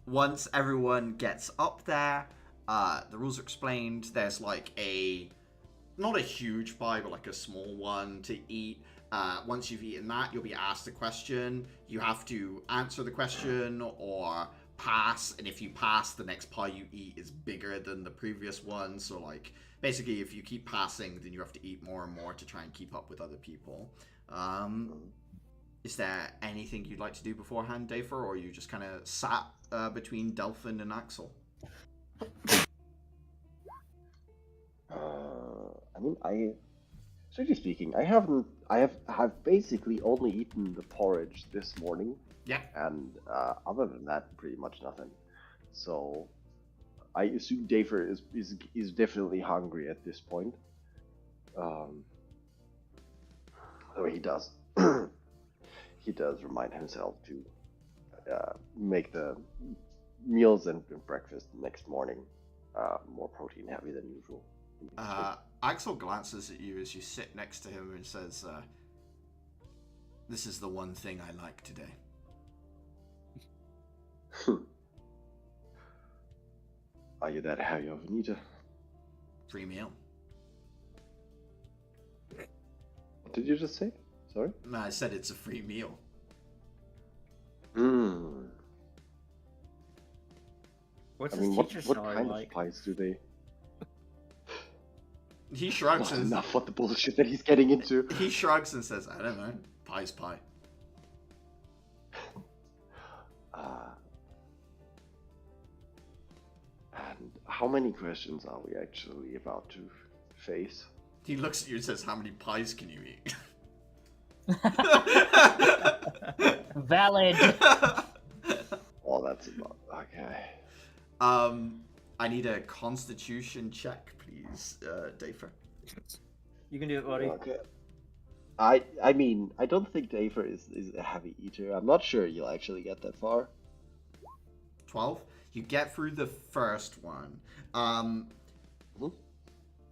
Once everyone gets up there, the rules are explained. There's like not a huge pie, but like a small one to eat. Once you've eaten that, you'll be asked a question. You have to answer the question or pass, and if you pass, the next pie you eat is bigger than the previous one. So like, basically, if you keep passing, then you have to eat more and more to try and keep up with other people. Is there anything you'd like to do beforehand, Dafer, or are you just kind of sat between Delphin and Axel? I mean, strictly speaking, I have basically only eaten the porridge this morning, Yeah. and other than that, pretty much nothing. So I assume Dafer is definitely hungry at this point. Though he does he does remind himself to make the meals and breakfast next morning more protein heavy than usual. Axel glances at you as you sit next to him and says, "This is the one thing I like today." Are you that heavy of an eater? Free meal. What did you just say? Sorry? No, I said it's a free meal. What's I his mean, teacher what salary kind like? of pies do they? He shrugs Not and enough what the bullshit that he's getting into. he shrugs and says, "I don't know. Pie's pie." And how many questions are we actually about to face? He looks at you and says, "How many pies can you eat?" Valid. Oh, that's about okay. I need a Constitution check, please, Dafer. You can do it, buddy. Okay. I mean, I don't think Dafer is a heavy eater. I'm not sure you'll actually get that far. 12. You get through the first one.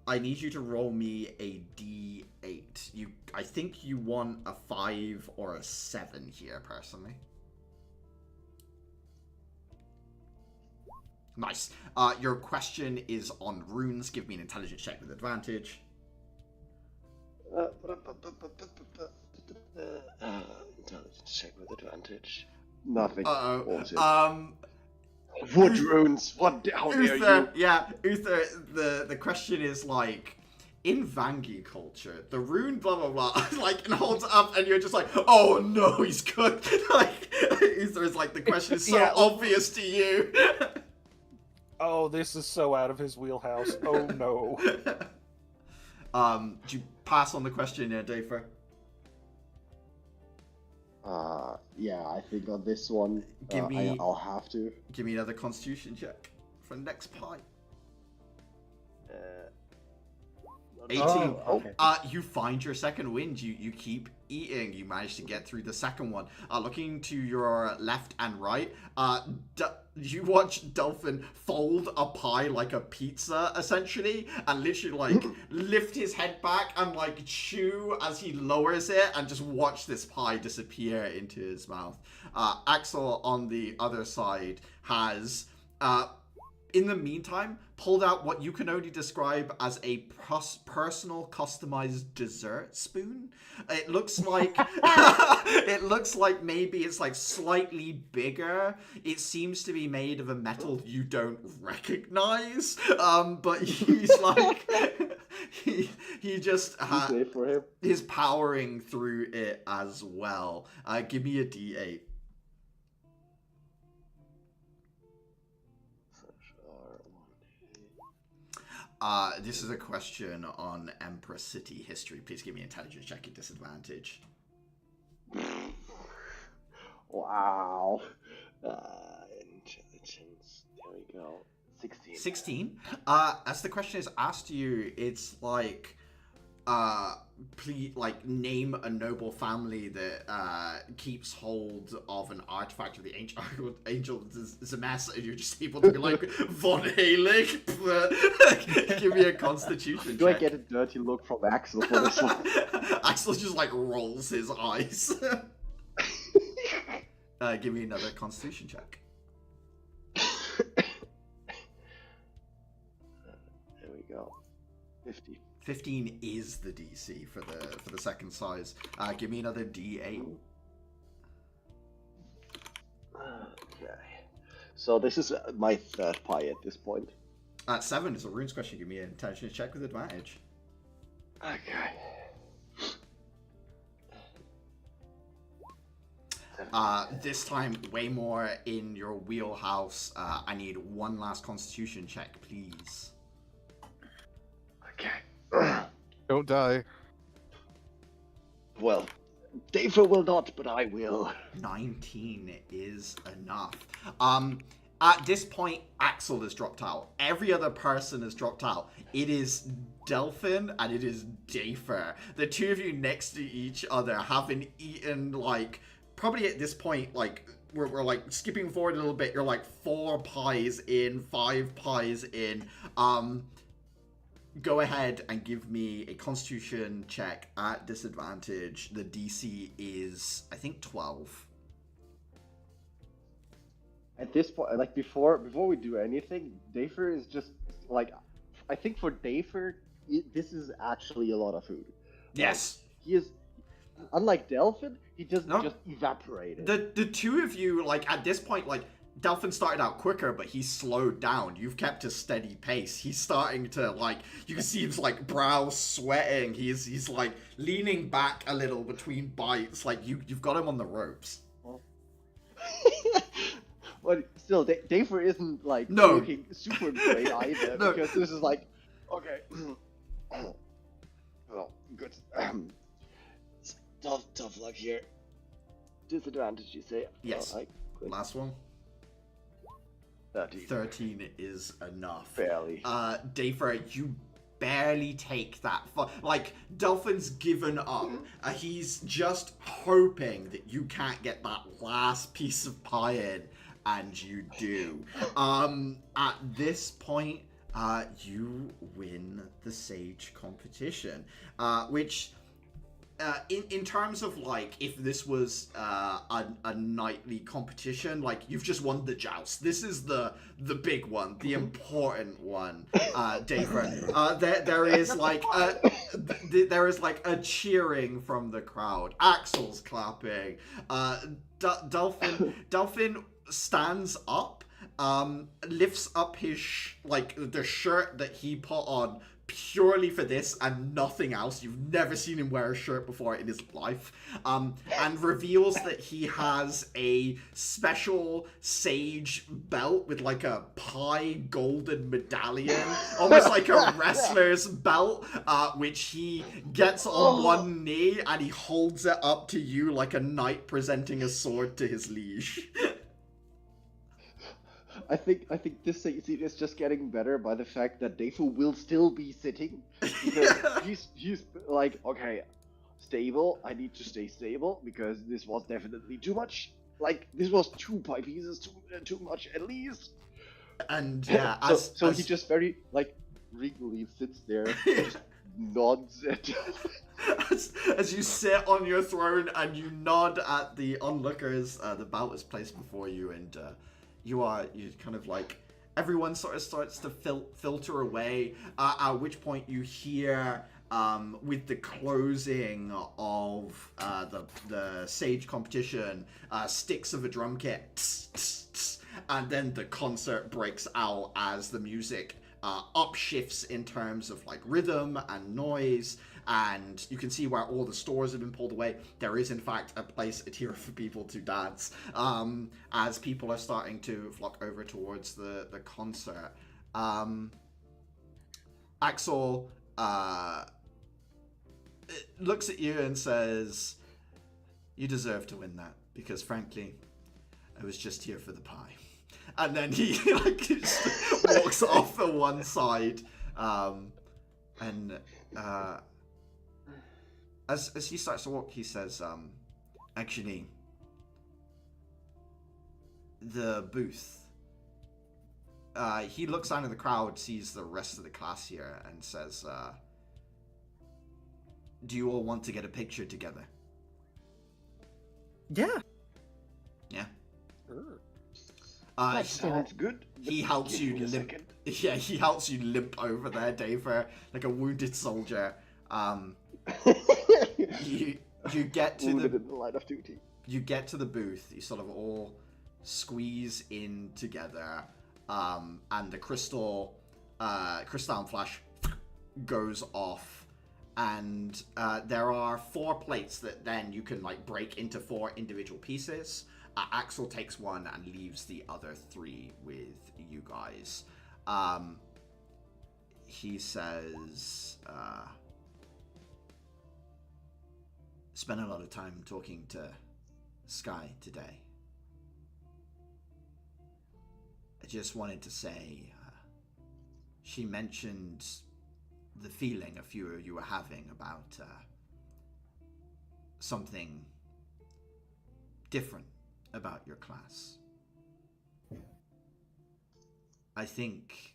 I need you to roll me a D8. I think you want a 5 or a 7 here, personally. Nice. Your question is on runes. Give me an intelligence check with advantage. Intelligence check with advantage. Nothing. Uh-oh. Wood runes. What? How dare you? Yeah, Uther. The question is like, in Vangi culture, the rune blah blah blah, like, and holds it up, and you're just like, oh no, he's cooked. Like, Uther is like, the question is so obvious to you. Oh, this is so out of his wheelhouse. Oh no. Do you pass on the question, Dafer? Yeah, I think on this one, I'll have to. Give me another Constitution check for the next pie. 18. Okay. You find your second wind. You keep eating. You manage to get through the second one. Looking to your left and right, you watch Dolphin fold a pie like a pizza, essentially, and literally like lift his head back and like chew as he lowers it, and just watch this pie disappear into his mouth. Axel on the other side has in the meantime, pulled out what you can only describe as a personal customized dessert spoon. It looks like it looks like maybe it's like slightly bigger. It seems to be made of a metal you don't recognize. But he's like he just for him. is powering through it as well. Give me a D8. This is a question on Empress City history. Please give me an intelligence check at disadvantage. Wow. Intelligence. There we go. 16. 16? As the question is asked to you, it's like, please, like, name a noble family that keeps hold of an artifact of the angel Zemes, and you're just able to be like, Von Halen. Give me a Constitution check. Do I get a dirty look from Axel for this one? Axel just like rolls his eyes. Give me another Constitution check. There we go. 50. 15 is the DC for the second size. Give me another D8. Okay. So this is my third pie at this point. 7 is a runes question. Give me an intelligence check with advantage. Okay. This time, way more in your wheelhouse. I need one last Constitution check, please. Okay. Don't die. Well, Dafer will not, but I will. 19 is enough. At this point, Axel has dropped out. Every other person has dropped out. It is Delphin and it is Dafer. The two of you next to each other having eaten, like, probably at this point, like, we're like skipping forward a little bit. You're like 4 pies in, 5 pies in. Go ahead and give me a Constitution check at disadvantage. The DC is, I think, 12. At this point, like before we do anything, Dafer is just like, I think for Dafer, this is actually a lot of food. Yes. Like, he is, unlike Delphin, he doesn't No. just evaporate it. The two of you, like, at this point, like, Delphin started out quicker, but he's slowed down. You've kept a steady pace. He's starting to, like, you can see his, like, brow sweating. He's like, leaning back a little between bites. Like, you've got him on the ropes. But still, Dafer isn't, like, No. looking super great either, No. because this is like, okay. Well, good. Tough luck here. Disadvantage, you say? Yes. Alright, good. Last one. 13. 13 is enough. Barely. Dafer, you barely take that. Like, Delphin's given up. He's just hoping that you can't get that last piece of pie in, and you do. At this point, you win the Sage competition, which... in terms of, like, if this was a nightly competition, like, you've just won the joust. This is the big one, the important one, Dafer. There is like a cheering from the crowd. Axel's clapping. Delphin stands up, lifts up his the shirt that he put on purely for this and nothing else. You've never seen him wear a shirt before in his life, and reveals that he has a special sage belt with like a pie golden medallion, almost like a wrestler's belt, which he gets on one knee and he holds it up to you like a knight presenting a sword to his liege. I think this scene is just getting better by the fact that Dafu will still be sitting, because he's like, okay, stable. I need to stay stable because this was definitely too much. Like, this was 2 pie pieces too much at least. And yeah, so he just very like regally sits there, just nods at. As you sit on your throne and you nod at the onlookers, the bout is placed before you, and you kind of like, everyone sort of starts to filter away, at which point you hear, with the closing of the Sage competition, sticks of a drum kit, tss, tss, tss, and then the concert breaks out as the music upshifts in terms of like rhythm and noise. And you can see where all the stores have been pulled away. There is, in fact, a place here for people to dance, as people are starting to flock over towards the concert. Axel looks at you and says, "You deserve to win that, because frankly, I was just here for the pie." And then he like just walks off to one side, and as he starts to walk, he says, actually, the booth. He looks down at the crowd, sees the rest of the class here, and says, do you all want to get a picture together? Yeah. Yeah. Sounds good. He helps you limp. Yeah, he helps you limp over there, Dave, like a wounded soldier. You get to the line of duty. You get to the booth. You sort of all squeeze in together, and the crystal flash goes off, and there are 4 plates that then you can like break into 4 individual pieces. Axel takes one and leaves the other 3 with you guys. He says, spent a lot of time talking to Sky today. I just wanted to say, she mentioned the feeling a few of you were having about something different about your class. I think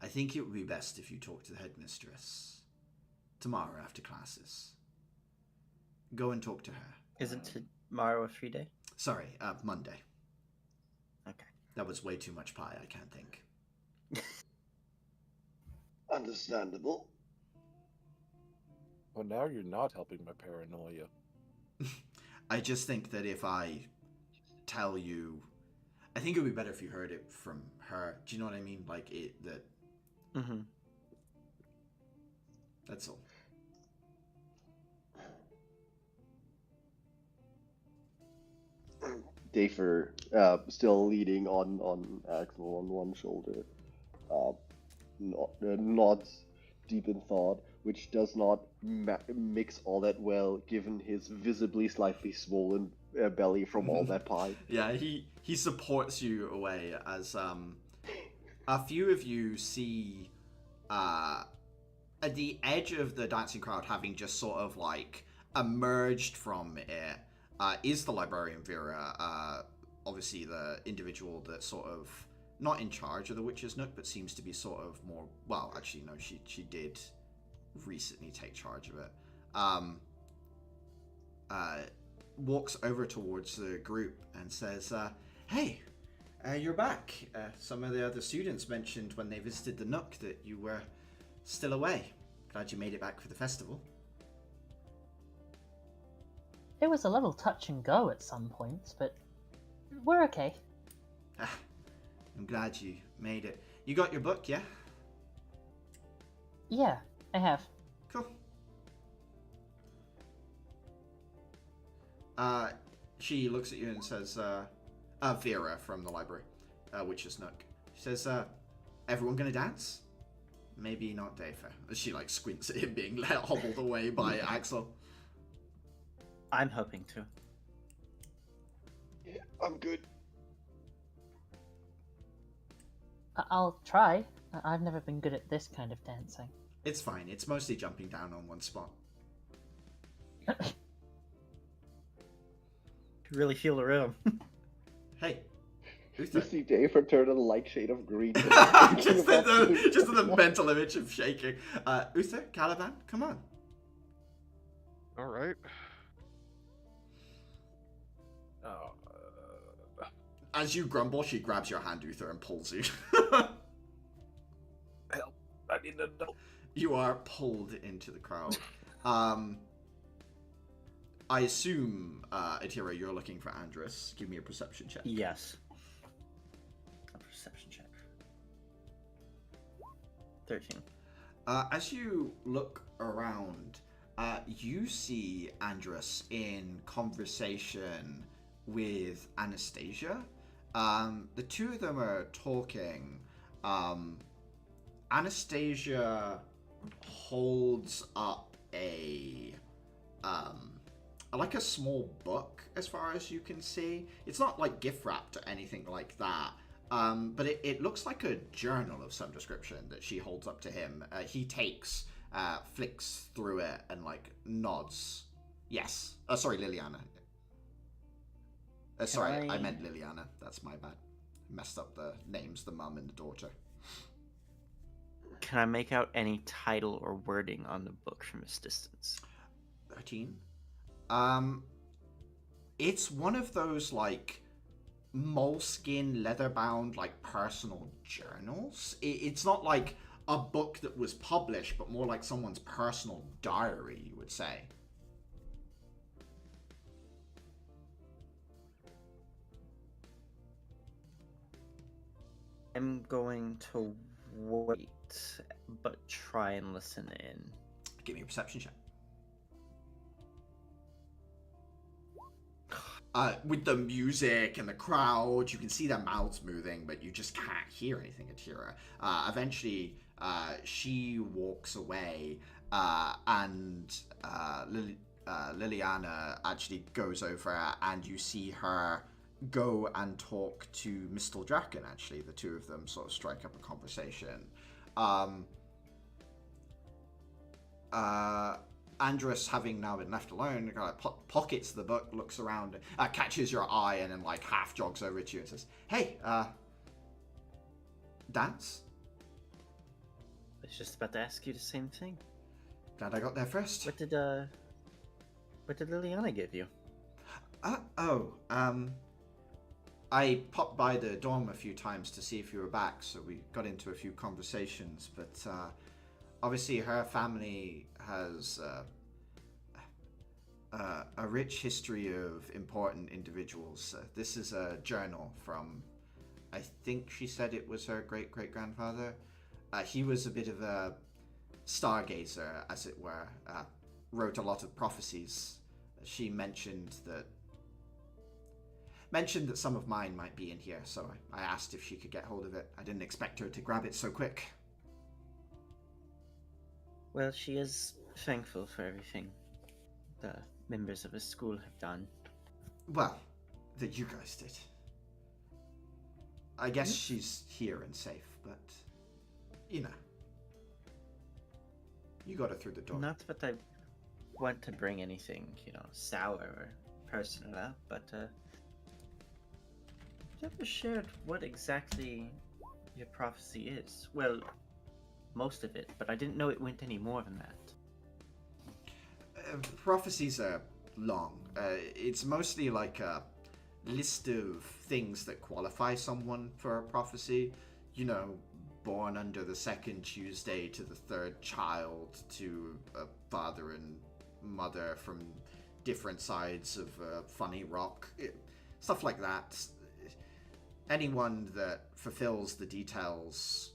it would be best if you talk to the headmistress tomorrow after classes. Go and talk to her. Isn't tomorrow a free day? Sorry, Monday. Okay. That was way too much pie, I can't think. Understandable. Well, now you're not helping my paranoia. I just think that if I tell you, I think it would be better if you heard it from her. Do you know what I mean? Like that. Mm-hmm. That's all. Dafer, still leaning on Axel on one shoulder, nods deep in thought, which does not mix all that well given his visibly slightly swollen belly from all that pie. Yeah, he supports you away as a few of you see at the edge of the dancing crowd, having just sort of like emerged from it, is the librarian Vera, obviously the individual that's sort of not in charge of the Witch's Nook, but seems to be sort of more, well, actually, no, she did recently take charge of it. Walks over towards the group and says, hey, you're back. Some of the other students mentioned when they visited the Nook that you were still away. Glad you made it back for the festival. It was a little touch and go at some points, but we're okay. I'm glad you made it. You got your book, yeah? Yeah, I have. Cool. She looks at you and says, Vera from the library, Witch's Nook. She says, everyone gonna dance? Maybe not Dafer. She like squints at him being hobbled away by Axel. I'm hoping to. Yeah, I'm good. I'll try. I've never been good at this kind of dancing. It's fine. It's mostly jumping down on one spot. Really feel the room. Hey, You see Dafer turn a light shade of green. just in the mental image of shaking. Uther, Caliban, come on. All right. As you grumble, she grabs your hand, Uther, and pulls you. Help! I need to know. You are pulled into the crowd. I assume, Atira, you're looking for Andrus. Give me a perception check. Yes. A perception check. 13. As you look around, you see Andrus in conversation with Anastasia. The two of them are talking. Anastasia holds up a small book, as far as you can see. It's not like gift wrapped or anything like that, but it looks like a journal of some description that she holds up to him. He takes, flicks through it and like nods. Yes. Sorry, Liliana. Sorry, I meant Liliana. That's my bad. Messed up the names, the mum and the daughter. Can I make out any title or wording on the book from this distance? 13. It's one of those like moleskin leather-bound like personal journals. It's not like a book that was published, but more like someone's personal diary, you would say. I'm going to wait, but try and listen in. Give me a perception check. With the music and the crowd, you can see their mouths moving, but you just can't hear anything, Atira. Eventually, she walks away, Liliana actually goes over and you see her go and talk to Mistel Draken. Actually, the two of them sort of strike up a conversation. Andrus, having now been left alone, kind of pockets the book, looks around, catches your eye, and then like half jogs over to you and says, "Hey, dance?" I was just about to ask you the same thing. Glad I got there first. What did Liliana give you? I popped by the dorm a few times to see if you were back, so we got into a few conversations, but obviously her family has a rich history of important individuals. This is a journal from, I think she said it was her great-great-grandfather. He was a bit of a stargazer, as it were, wrote a lot of prophecies. She mentioned that some of mine might be in here, so I asked if she could get hold of it. I didn't expect her to grab it so quick. Well, she is thankful for everything the members of the school have done. Well, that you guys did. I guess she's here and safe, but, you know. You got her through the door. Not that I want to bring anything, sour or personal up, but, you ever shared what exactly your prophecy is? Well, most of it, but I didn't know it went any more than that. Prophecies are long. It's mostly like a list of things that qualify someone for a prophecy. Born under the second Tuesday to the third child, to a father and mother from different sides of a funny rock. Stuff like that. Anyone that fulfills the details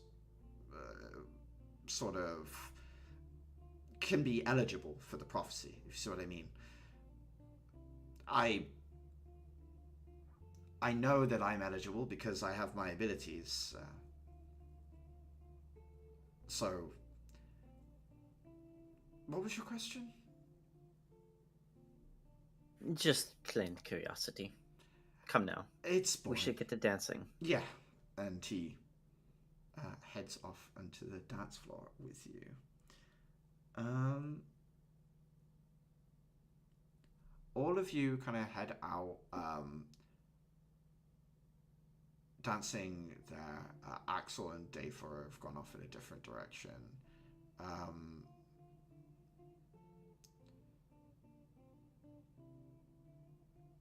sort of can be eligible for the prophecy, if you see what I mean. I know that I'm eligible because I have my abilities. So, what was your question? Just plain curiosity. Come now. It's boring. We should get to dancing. Yeah. And he heads off onto the dance floor with you. All of you kind of head out, dancing there. Axel and Dafor have gone off in a different direction.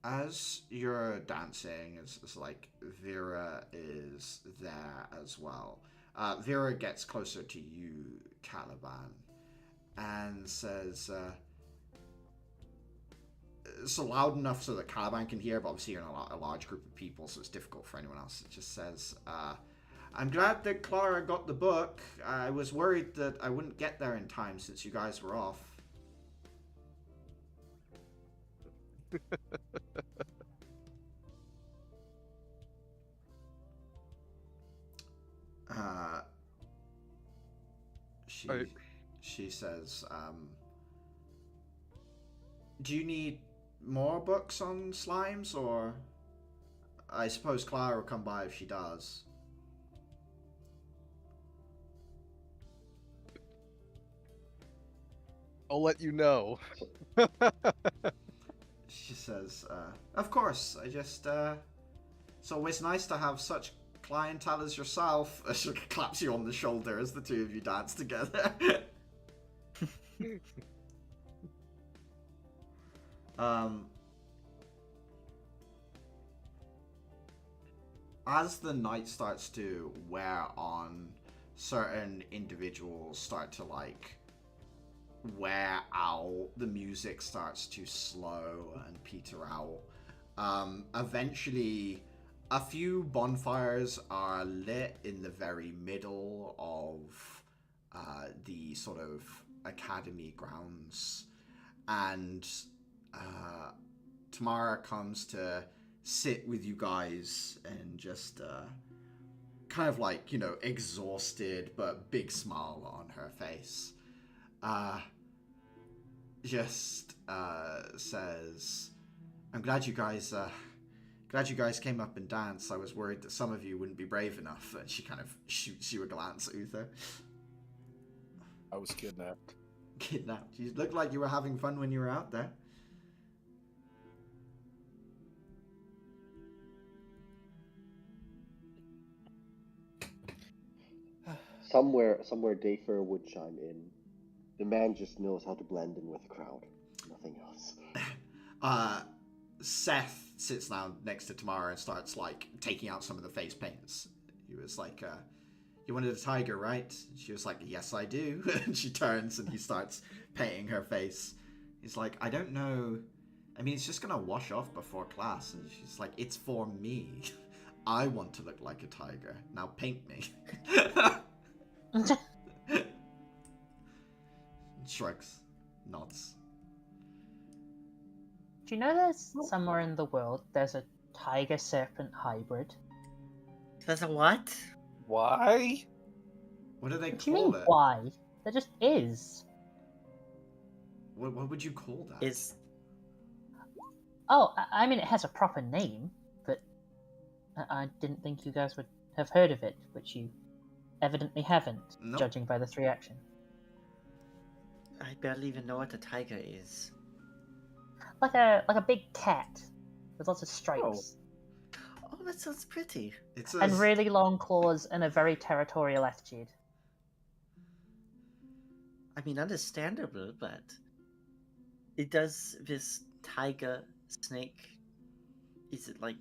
As you're dancing, it's like Vera is there as well. Vera gets closer to you, Caliban, and says, so loud enough so that Caliban can hear, but obviously you're in a large group of people, so it's difficult for anyone else. It just says, I'm glad that Clara got the book. I was worried that I wouldn't get there in time since you guys were off. She says, do you need more books on slimes, or I suppose Clara will come by if she does. I'll let you know. She says, of course, I just, it's always nice to have such clientele as yourself. She claps you on the shoulder as the two of you dance together. As the night starts to wear on, certain individuals start to wear out. The music starts to slow and peter out. Eventually, a few bonfires are lit in the very middle of the sort of academy grounds, and Tamara comes to sit with you guys and just kind of exhausted but big smile on her face. just says, "I'm glad you guys came up and danced. I was worried that some of you wouldn't be brave enough." And she kind of shoots you a glance at Uther. I was kidnapped. Kidnapped? You looked like you were having fun when you were out there. Somewhere Dayfair would chime in. The man just knows how to blend in with the crowd. Nothing else. Seth sits down next to Tamara and starts like taking out some of the face paints. He was like, "You wanted a tiger, right?" She was like, "Yes, I do." And she turns and he starts painting her face. He's like, "I don't know. I mean, it's just gonna wash off before class." And she's like, "It's for me. I want to look like a tiger. Now paint me." Shrugs, nods. Do you know there's somewhere in the world there's a tiger serpent hybrid? There's a what? Why? What do they What do you call mean, it? why? There just is. What would you call that? Is Oh, I mean, it has a proper name, but I didn't think you guys would have heard of it, which you evidently haven't, Nope. judging by this reaction. I barely even know what a tiger is. Like a big cat with lots of stripes Oh, that sounds pretty. It's and really long claws and a very territorial attitude. I mean, understandable, but it does this tiger snake. Is it like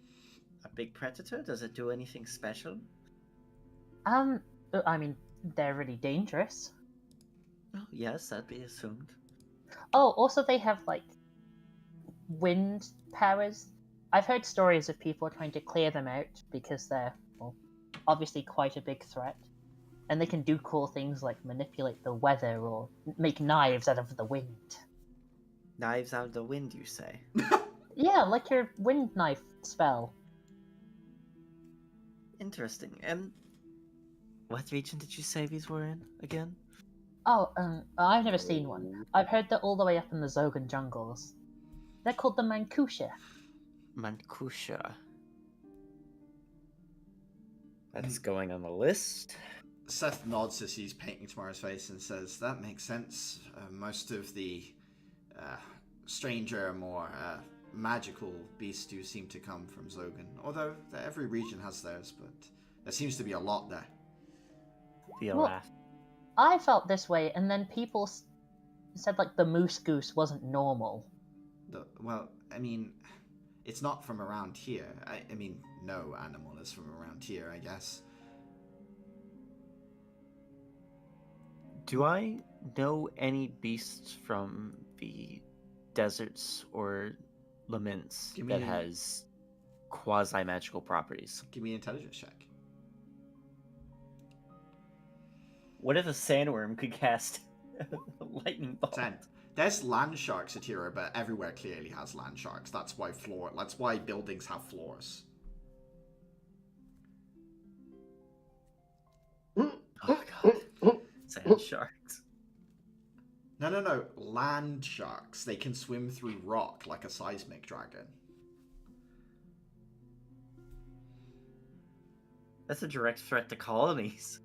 a big predator? Does it do anything special? I mean, they're really dangerous. Oh, yes, that'd be assumed. Oh, also they have like wind powers. I've heard stories of people trying to clear them out because they're, well, obviously quite a big threat. And they can do cool things like manipulate the weather or make knives out of the wind. Knives out of the wind, you say? Yeah, like your wind knife spell. Interesting. And what region did you say these were in again? Oh, I've never seen one. I've heard they're all the way up in the Zogan jungles. They're called the Mankusha. Mankusha. That's going on the list. Seth nods as he's painting Tamara's face and says, "That makes sense. Most of the stranger, more magical beasts do seem to come from Zogan. Although every region has theirs, but there seems to be a lot there." Feel Well, laugh. I felt this way, and then people said like the moose goose wasn't normal. Well, I mean, it's not from around here. I mean, no animal is from around here, I guess. Do I know any beasts from the deserts or laments Give me that a- has quasi-magical properties? Give me an intelligence check. What if a sandworm could cast a lightning bolt? 10. There's land sharks at here, but everywhere clearly has land sharks. That's why buildings have floors. Oh god. Sand sharks. No. Land sharks. They can swim through rock like a seismic dragon. That's a direct threat to colonies.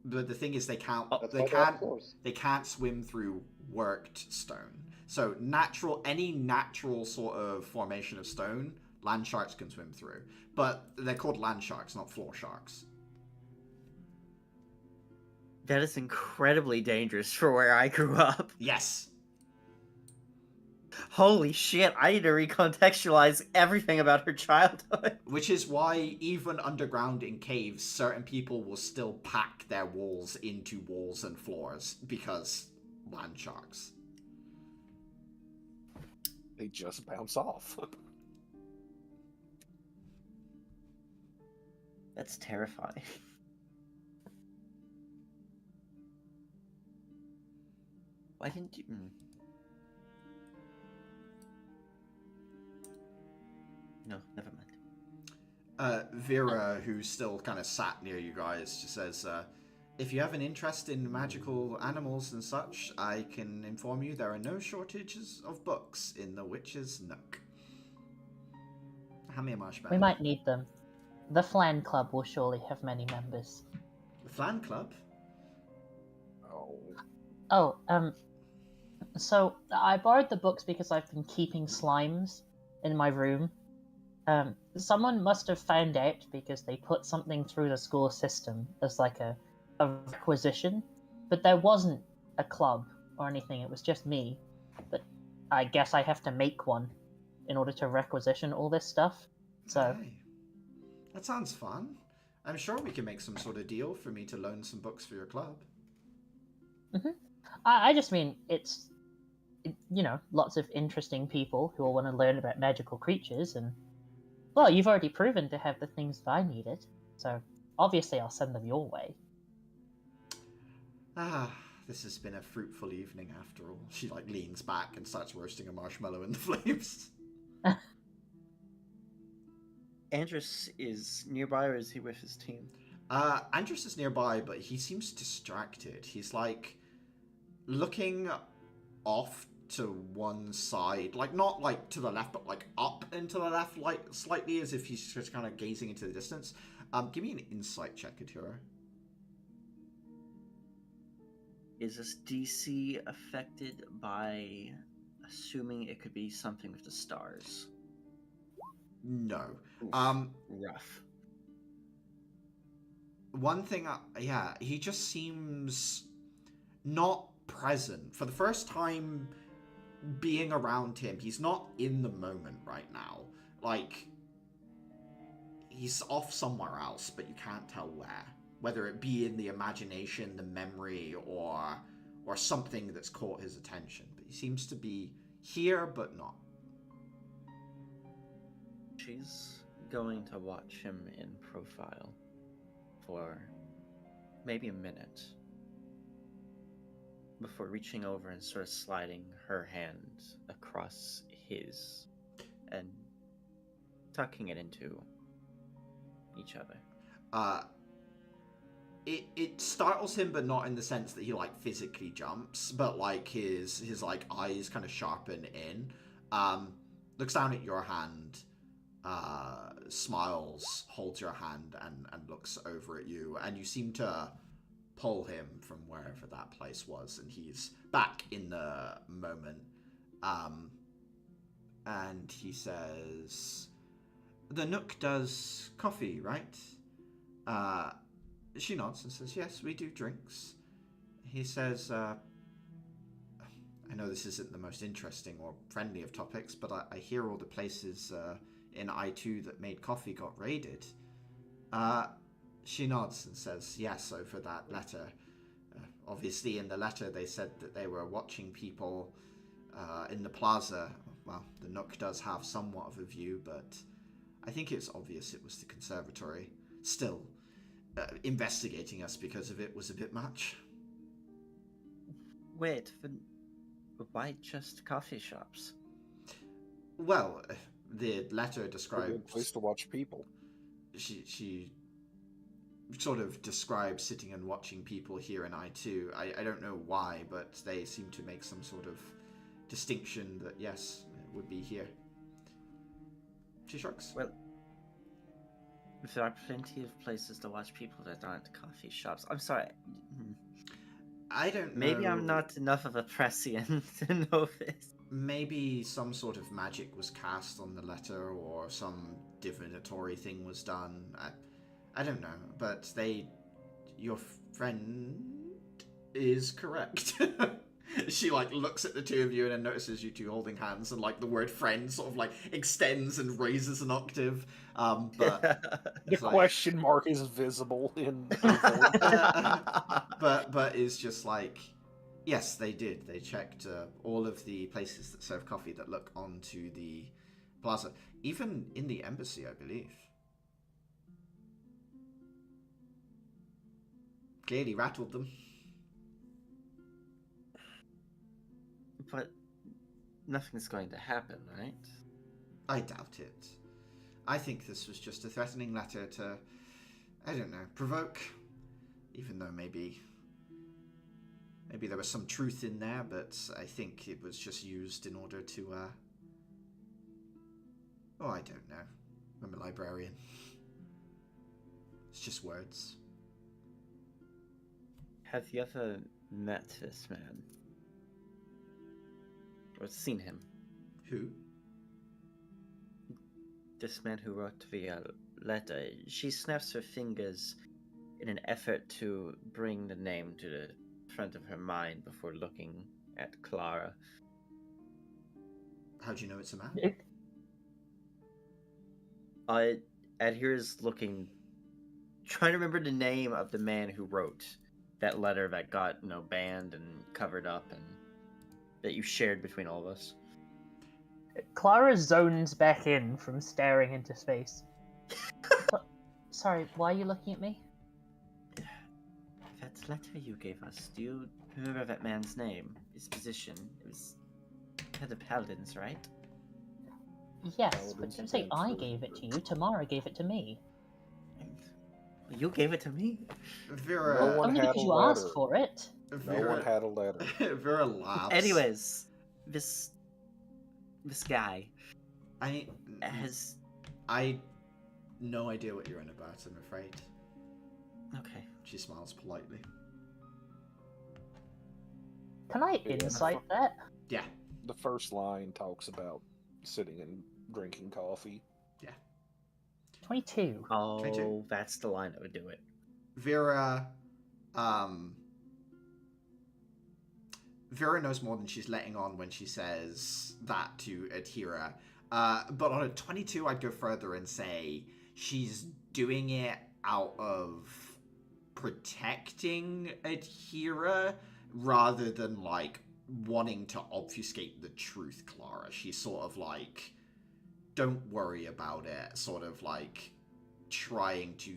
But the thing is, they can't. That's They why they have can't. floors. They can't swim through worked stone. So any natural sort of formation of stone, land sharks can swim through. But they're called land sharks, not floor sharks. That is incredibly dangerous for where I grew up. Yes. Holy shit, I need to recontextualize everything about her childhood. Which is why even underground in caves, certain people will still pack their walls into walls and floors because land sharks. They just bounce off. That's terrifying. Why didn't you... No, never mind. Vera, who's still kind of sat near you guys, just says, if you have an interest in magical animals and such, I can inform you there are no shortages of books in the Witch's Nook. Hand me a marshmallow. We might need them. The Flan Club will surely have many members. The Flan Club? Oh, so I borrowed the books because I've been keeping slimes in my room. Someone must have found out because they put something through the school system as like a requisition, but there wasn't a club or anything, it was just me. But I guess I have to make one in order to requisition all this stuff. So Hey, that sounds fun. I'm sure we can make some sort of deal for me to loan some books for your club. I just mean it's, you know, lots of interesting people who will want to learn about magical creatures, and well, you've already proven to have the things that I needed, so obviously I'll send them your way. This has been a fruitful evening after all. She like leans back and starts roasting a marshmallow in the flames. Andrus is nearby, or is he with his team? Andrus is nearby, but he seems distracted. He's like looking off to one side, like not like to the left, but like up and to the left, like slightly, as if he's just kind of gazing into the distance. Give me an insight check, Atura. Is this DC affected by assuming it could be something with the stars? No. Oof, rough. One thing, yeah, he just seems not present. For the first time being around him, he's not in the moment right now. Like, he's off somewhere else, but you can't tell where. Whether it be in the imagination, the memory, or something that's caught his attention. But he seems to be here, but not. She's going to watch him in profile for maybe a minute before reaching over and sort of sliding her hand across his and tucking it into each other. It startles him, but not in the sense that he like physically jumps, but like his like eyes kind of sharpen in. Looks down at your hand, smiles, holds your hand, and looks over at you, and you seem to pull him from wherever that place was, and he's back in the moment. And he says, "The Nook does coffee, right?" She nods and says, "Yes, we do drinks." He says, "I know this isn't the most interesting or friendly of topics, but I hear all the places in I2 that made coffee got raided." She nods and says, "Yes, over that letter. Obviously, in the letter they said that they were watching people in the plaza. Well, the Nook does have somewhat of a view, but I think it's obvious it was the conservatory. Still, investigating us because of it was a bit much." Wait, why just coffee shops? Well, the letter A good describes... place to watch people. She sort of describes sitting and watching people here in I2. I don't know why, but they seem to make some sort of distinction that, yes, it would be here. She shrugs. Well, there are plenty of places to watch people that aren't coffee shops. I'm sorry. I don't know. Maybe I'm not enough of a prescient to know this. Maybe some sort of magic was cast on the letter, or some divinatory thing was done. I don't know, but your friend is correct. She like looks at the two of you and then notices you two holding hands, and like the word friend sort of like extends and raises an octave. But The it's like- question mark is visible in. but it's just like, yes, they did. They checked all of the places that serve coffee that look onto the plaza, even in the embassy, I believe. Clearly rattled them. But nothing's going to happen, right? I doubt it. I think this was just a threatening letter to, I don't know, provoke Even though maybe there was some truth in there, but I think it was just used in order to, oh, I don't know. I'm a librarian. It's just words. Have you ever met this man? Or seen him? Who? This man who wrote the letter. She snaps her fingers in an effort to bring the name to the front of her mind before looking at Clara. How do you know it's a man? Adhere's looking, trying to remember the name of the man who wrote that letter that got, banned and covered up and that you shared between all of us. Clara zones back in from staring into space. Sorry, why are you looking at me? That letter you gave us, do you remember that man's name? His position? It was head of Paladins, right? Yes, but don't say I gave it to you. Tamara gave it to me. You gave it to me? Vera... No one Only had because a you letter. asked for it. No one had a letter. Vera laughs. Anyways, this guy I no idea what you're on about, I'm afraid. Okay. She smiles politely. Can I insight that? Yeah. The first line talks about sitting and drinking coffee. 22. Oh, 22. that's the line that would do it. Vera knows more than she's letting on when she says that to Adhira. But on a 22, I'd go further and say she's doing it out of protecting Adhira rather than, like, wanting to obfuscate the truth, Clara. She's sort of like, don't worry about it, sort of like trying to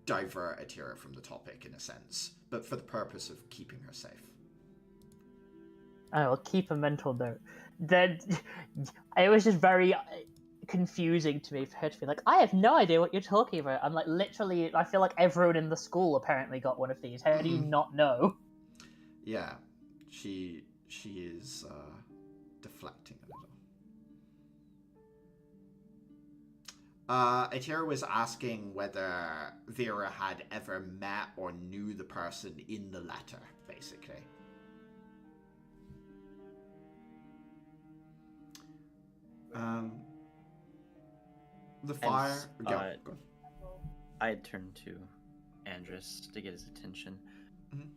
divert Adhira from the topic in a sense, but for the purpose of keeping her safe. I'll keep a mental note. Then it was just very confusing to me for her to be like, I have no idea what you're talking about. I'm like, literally, I feel like everyone in the school apparently got one of these. How do you not know? Yeah, she is deflecting a little. Adhira was asking whether Vera had ever met or knew the person in the letter, basically. The fire... Go. I had turned to Andrus to get his attention. Mhm.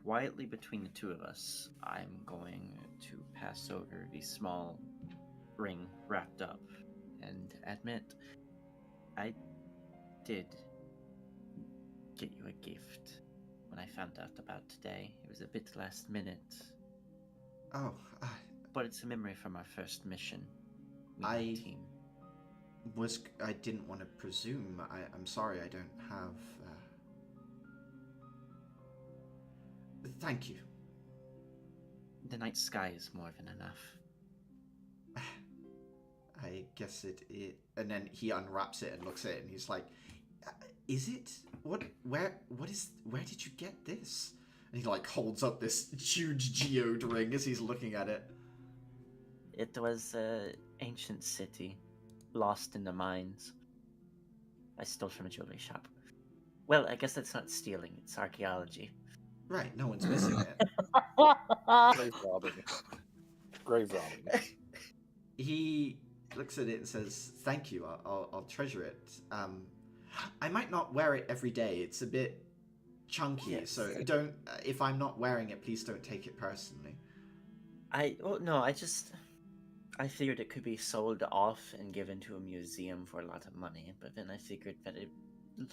Quietly between the two of us, I'm going to pass over the small ring wrapped up and admit I did get you a gift when I found out about today. It was a bit last minute. Oh, But it's a memory from our first mission. Team. I didn't want to presume. I'm sorry, I don't have... Thank you. The night sky is more than enough. I guess it... And then he unwraps it and looks at it and he's like, is it? Where did you get this? And he like holds up this huge geode ring as he's looking at it. It was an ancient city, lost in the mines. I stole from a jewelry shop. Well, I guess that's not stealing, it's archaeology. Right, no one's missing it. Grave robbing. Grave robbing. He looks at it and says, thank you, I'll treasure it. I might not wear it every day, it's a bit chunky, Yes. so don't, if I'm not wearing it, please don't take it personally. I figured it could be sold off and given to a museum for a lot of money, but then I figured that it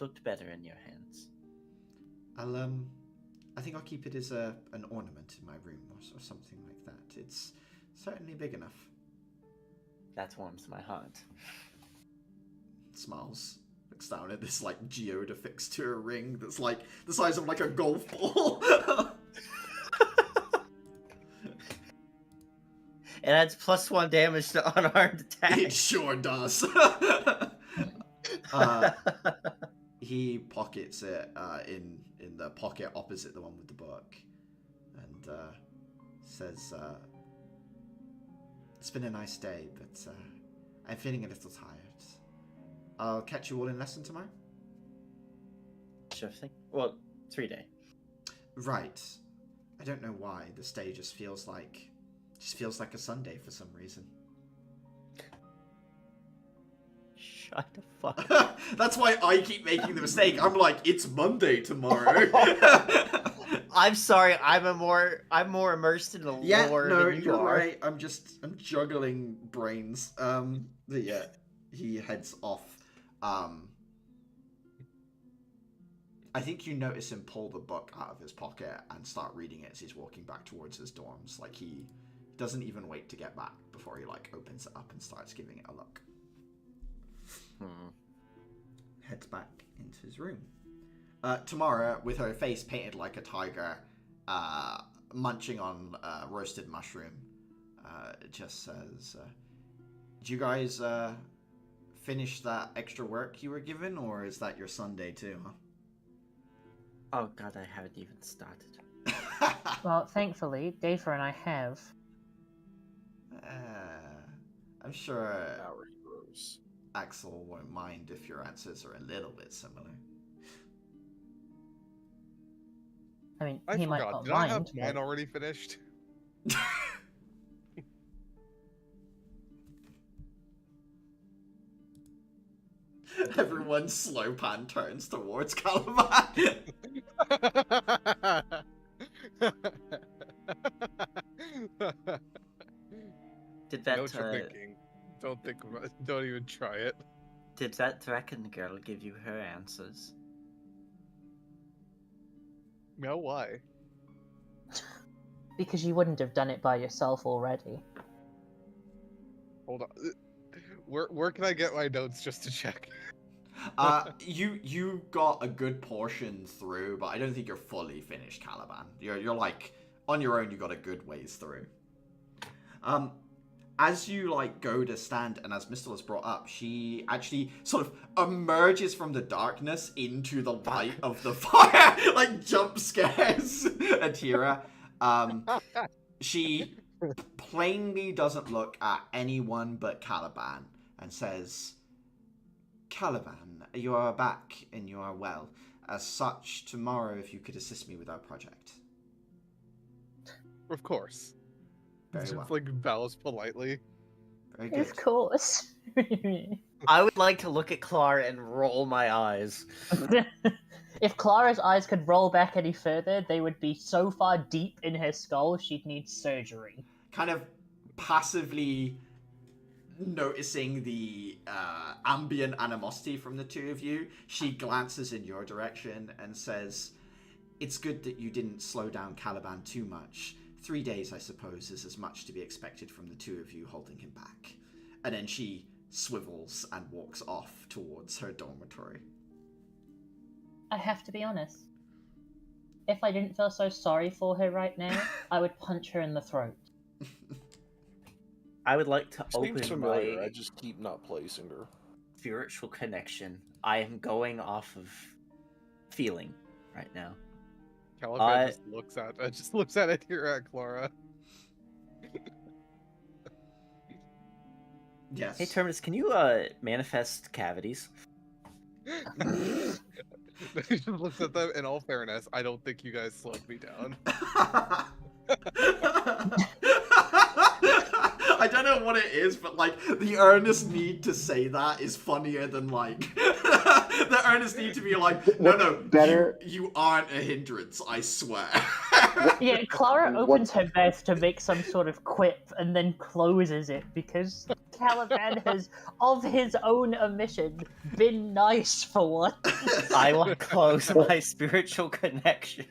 looked better in your hands. I think I'll keep it as an ornament in my room or something like that. It's certainly big enough. That warms my heart. Smiles. Looks down at this like geode affixed to a ring that's like the size of like a golf ball. It adds +1 damage to unarmed attack. It sure does. he pockets it in the pocket opposite the one with the book, and says, "It's been a nice day, but I'm feeling a little tired. I'll catch you all in lesson tomorrow." Sure thing. Well, 3-day. Right. I don't know why this day just feels like a Sunday for some reason. Shut the fuck up. That's why I keep making the mistake. I'm like, it's Monday tomorrow. I'm sorry. I'm more immersed in the lore than you you're are. right. I'm juggling brains. But yeah, he heads off. I think you notice him pull the book out of his pocket and start reading it as he's walking back towards his dorms. Like, he doesn't even wait to get back before he, like, opens it up and starts giving it a look. Heads back into his room. Tamara, with her face painted like a tiger, munching on roasted mushroom, just says, "Did you guys finish that extra work you were given, or is that your Sunday too, huh?" Oh god, I haven't even started. Well, thankfully, Dava and I have. I'm sure Our heroes. Axel won't mind if your answers are a little bit similar. I mean, I he might forgot. not Did I have mind. mine but- already finished? Everyone's slow pan turns towards Caliban. Did I that know what you're thinking. Don't think about it. Don't even try it. did that dragon girl give you her answers? No, why? Because you wouldn't have done it by yourself already. Hold on. Where can I get my notes just to check? You got a good portion through, but I don't think you're fully finished, Caliban. You're like on your own. You got a good ways through. As you like go to stand, and as Mistel has brought up, she actually sort of emerges from the darkness into the light of the fire, like jump scares Atira. She plainly doesn't look at anyone but Caliban and says, "Caliban, you are back and you are well. As such, tomorrow if you could assist me with our project." Of course. Very Just well. like bows politely. Very good. Of course. I would like to look at Clara and roll my eyes. If Clara's eyes could roll back any further, they would be so far deep in her skull she'd need surgery. Kind of passively noticing the ambient animosity from the two of you, she glances in your direction and says, "It's good that you didn't slow down Caliban too much. 3 days, I suppose, is as much to be expected from the two of you holding him back." And then she swivels and walks off towards her dormitory. I have to be honest. If I didn't feel so sorry for her right now, I would punch her in the throat. I would like to Seems open familiar. my I just keep not placing her. spiritual connection. I am going off of feeling right now. Caliban just looks at it here at Clara. Yes. Hey, Terminus, can you manifest cavities? He just looks at them. In all fairness, I don't think you guys slowed me down. I don't know what it is, but like the earnest need to say that is funnier than like the earnest need to be like, no, Better- you aren't a hindrance, I swear. Yeah, Clara What- opens her mouth to make some sort of quip and then closes it because Caliban has, of his own admission, been nice for once. I will close my spiritual connection.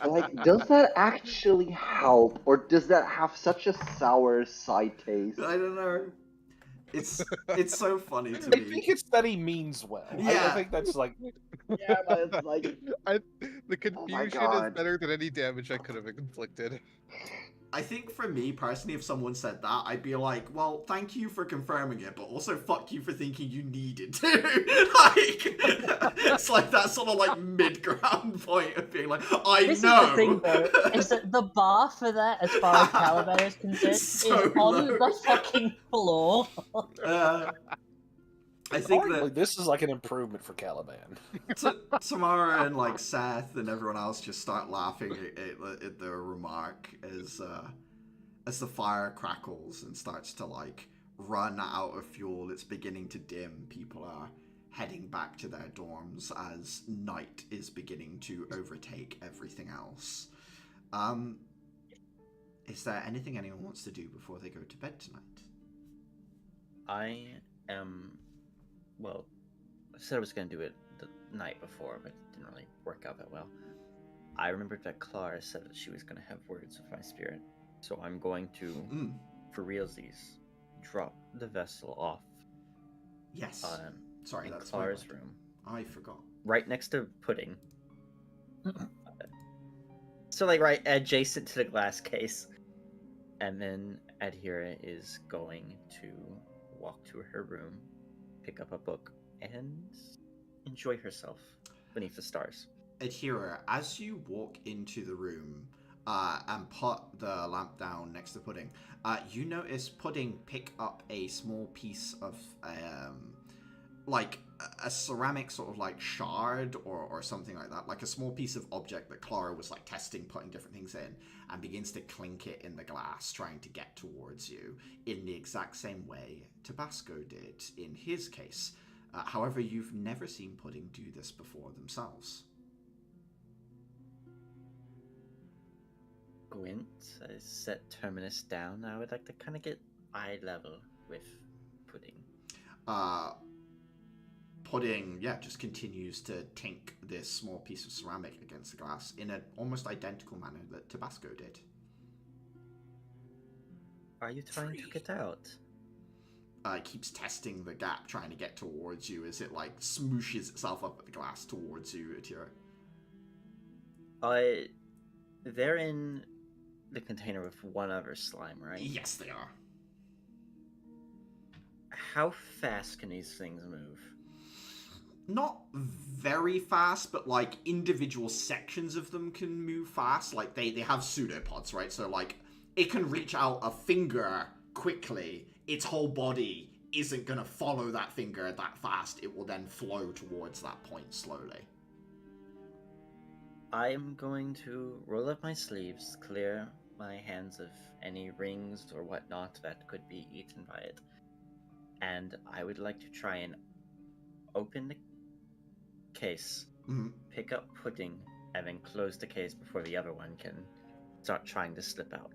Like, does that actually help, or does that have such a sour side taste? I don't know. It's so funny to I me. think it's that he means well. I Yeah. think that's like Yeah, but it's like, The confusion is God. better than any damage I could have inflicted. I think for me personally, if someone said that, I'd be like, well, thank you for confirming it, but also fuck you for thinking you needed to. Like, it's like that sort of like mid-ground point of being like, I This know. is the thing, though, is that the bar for that, as far as Caliban is concerned, So is on low. the fucking floor. I think Arguably, that this is like an improvement for Caliban. Tamara and like Seth and everyone else just start laughing at their remark as the fire crackles and starts to like run out of fuel. It's beginning to dim. People are heading back to their dorms as night is beginning to overtake everything else. Is there anything anyone wants to do before they go to bed tonight? I am, well, I said I was going to do it the night before, but it didn't really work out that well. I remembered that Clara said that she was going to have words with my spirit, so I'm going to, for realsies, drop the vessel off. Yes. Sorry, in that's Clara's room. I forgot. Right next to Pudding. So, like, right adjacent to the glass case. And then Adhira is going to walk to her room, pick up a book, and enjoy herself beneath the stars. Adhira, as you walk into the room and put the lamp down next to Pudding, you notice Pudding pick up a small piece of like a ceramic sort of like shard or something like that, like a small piece of object that Clara was like testing, putting different things in, and begins to clink it in the glass, trying to get towards you in the exact same way Tabasco did in his case. However, you've never seen Pudding do this before themselves. Gwent, I set Terminus down. I would like to kind of get eye level with Pudding. Pudding, just continues to tink this small piece of ceramic against the glass in an almost identical manner that Tabasco did. Are you trying to get out? It keeps testing the gap, trying to get towards you as it like smooshes itself up at the glass towards you, Atira. They're in the container with one other slime, right? Yes, they are. How fast can these things move? Not very fast, but like individual sections of them can move fast. Like they have pseudopods, right? So like it can reach out a finger quickly. Its whole body isn't going to follow that finger that fast. It will then flow towards that point slowly. I am going to roll up my sleeves, clear my hands of any rings or whatnot that could be eaten by it. And I would like to try and open the case, pick up Pudding, and then close the case before the other one can start trying to slip out.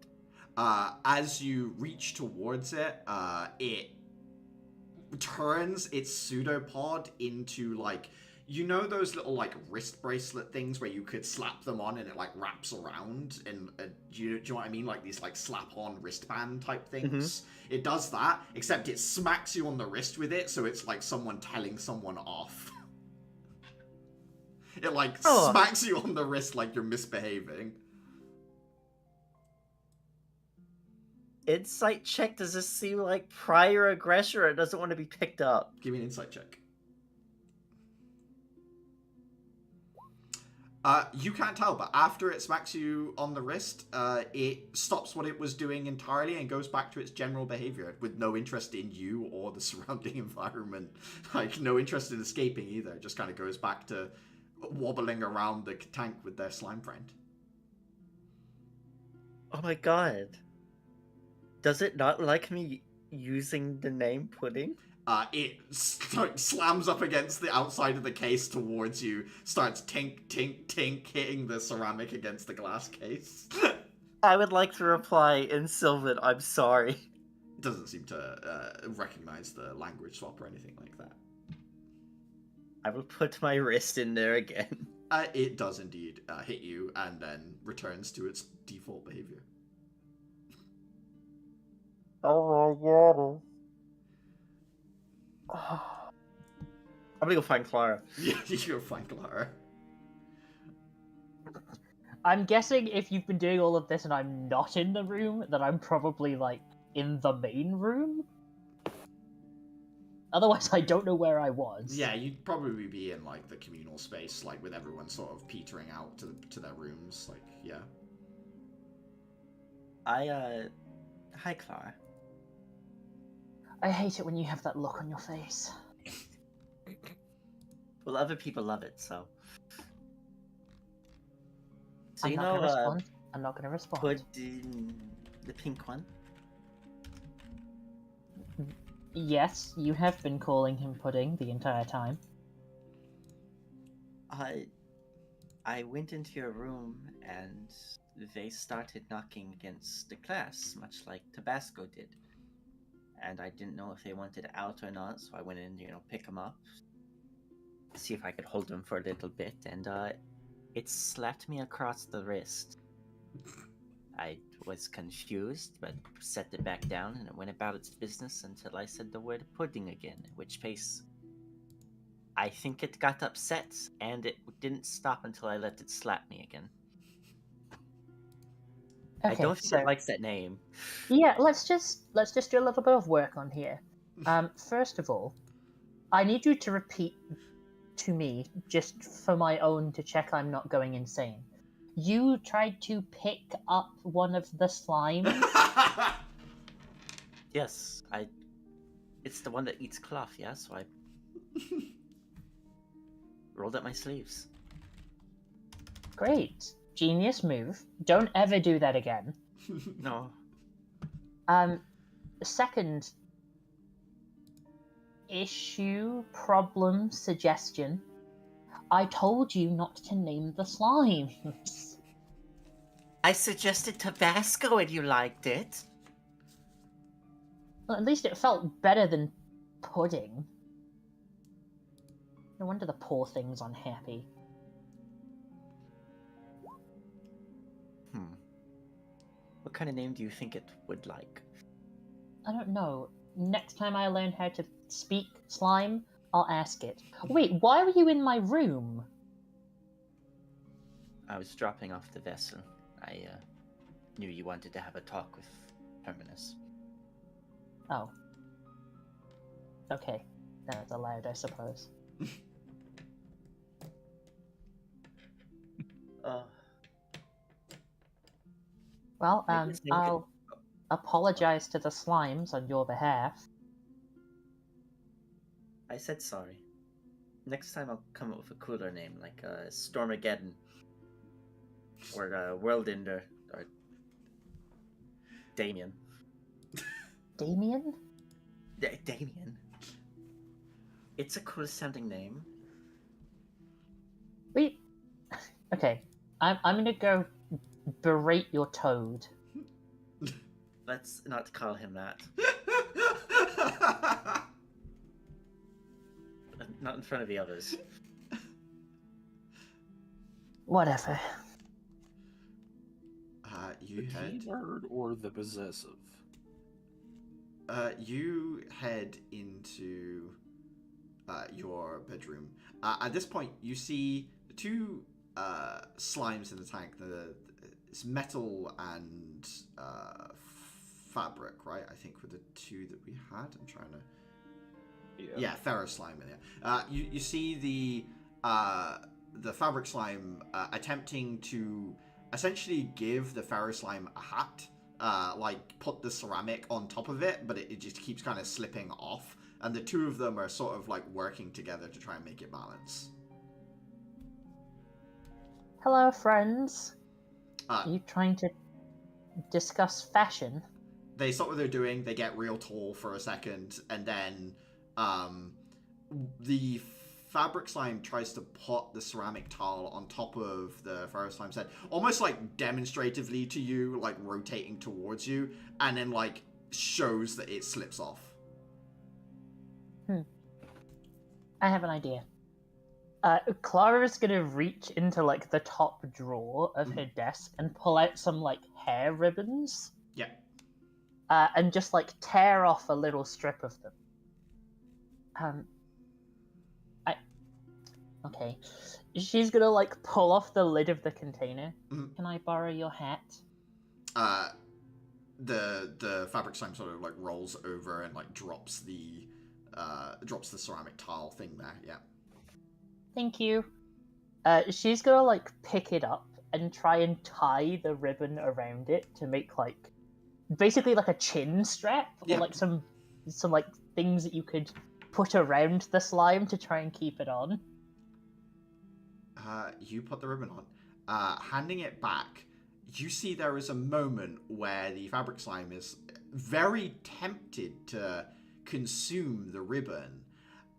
As you reach towards it, it turns its pseudopod into like, you know those little like wrist bracelet things where you could slap them on and it like wraps around, and do you know what I mean? Like these like slap-on wristband type things. Mm-hmm. It does that, except it smacks you on the wrist with it, so it's like someone telling someone off. It like smacks you on the wrist like you're misbehaving. Insight check, does this seem like prior aggression or it doesn't want to be picked up? Give me an insight check. You can't tell, but after it smacks you on the wrist, it stops what it was doing entirely and goes back to its general behavior with no interest in you or the surrounding environment. Like, no interest in escaping either. It just kind of goes back to wobbling around the tank with their slime friend. Oh my god. Does it not like me using the name Pudding? It slams up against the outside of the case towards you, starts tink, tink, tink, hitting the ceramic against the glass case. I would like to reply in Sylvan, I'm sorry. It doesn't seem to recognize the language swap or anything like that. I will put my wrist in there again. It does indeed hit you and then returns to its default behavior. Oh my god. I'm gonna go find Clara. Yeah, you go find Clara. I'm guessing if you've been doing all of this and I'm not in the room, that I'm probably, like, in the main room? Otherwise, I don't know where I was. Yeah, you'd probably be in, like, the communal space, like, with everyone sort of petering out to their rooms. Like, yeah. Hi, Clara. I hate it when you have that look on your face. Well, other people love it, so. So I'm you not know, gonna respond. I'm not gonna respond. Pudding, the pink one. Yes, you have been calling him Pudding the entire time. I went into your room and they started knocking against the glass, much like Tabasco did. And I didn't know if they wanted out or not, so I went in, pick them up, see if I could hold them for a little bit, and it slapped me across the wrist. I was confused, but set it back down, and it went about its business until I said the word pudding again, in which case I think it got upset, and it didn't stop until I let it slap me again. Okay, I don't think it likes that name. Yeah, let's just do a little bit of work on here. First of all, I need you to repeat to me, just for my own, to check I'm not going insane. You tried to pick up one of the slimes? Yes, it's the one that eats cloth, yeah, so I rolled up my sleeves. Great. Genius move. Don't ever do that again. No. Second issue, problem, suggestion. I told you not to name the slimes. I suggested Tabasco and you liked it. Well, at least it felt better than pudding. No wonder the poor thing's unhappy. What kind of name do you think it would like? I don't know. Next time I learn how to speak slime, I'll ask it. Wait, why were you in my room? I was dropping off the vessel. I knew you wanted to have a talk with Terminus. Oh. Okay. Then it's allowed, I suppose. Well, I'll apologize to the slimes on your behalf. I said sorry. Next time I'll come up with a cooler name, like Stormageddon. Or Worldender. Or Damien. Damien? Damien? It's a cool sounding name. Wait. Okay. I'm gonna go berate your toad. Let's not call him that. Not in front of the others. Whatever. You the head... keyword or the possessive? You head into your bedroom. At this point, you see two slimes in the tank. It's metal and fabric, right? I think were the two that we had. I'm trying to... Yeah, ferrous slime in there. You see the fabric slime attempting to essentially give the ferrous slime a hat. Like put the ceramic on top of it, but it just keeps kind of slipping off. And the two of them are sort of like working together to try and make it balance. Hello, friends. Are you trying to discuss fashion? They stop what they're doing, they get real tall for a second, and then the fabric slime tries to put the ceramic tile on top of the ferrous slime's head, almost like demonstratively to you, like rotating towards you, and then like shows that it slips off. I have an idea. Clara's gonna reach into like the top drawer of her desk and pull out some like hair ribbons. Yeah. And just like tear off a little strip of them. Okay. She's gonna like pull off the lid of the container. Mhm. Can I borrow your hat? The fabric slime sort of like rolls over and like drops the ceramic tile thing there. Yeah. Thank you. She's gonna like pick it up and try and tie the ribbon around it to make like basically like a chin strap or Yeah. like some like things that you could put around the slime to try and keep it on. You put the ribbon on. Handing it back, you see there is a moment where the fabric slime is very tempted to consume the ribbon,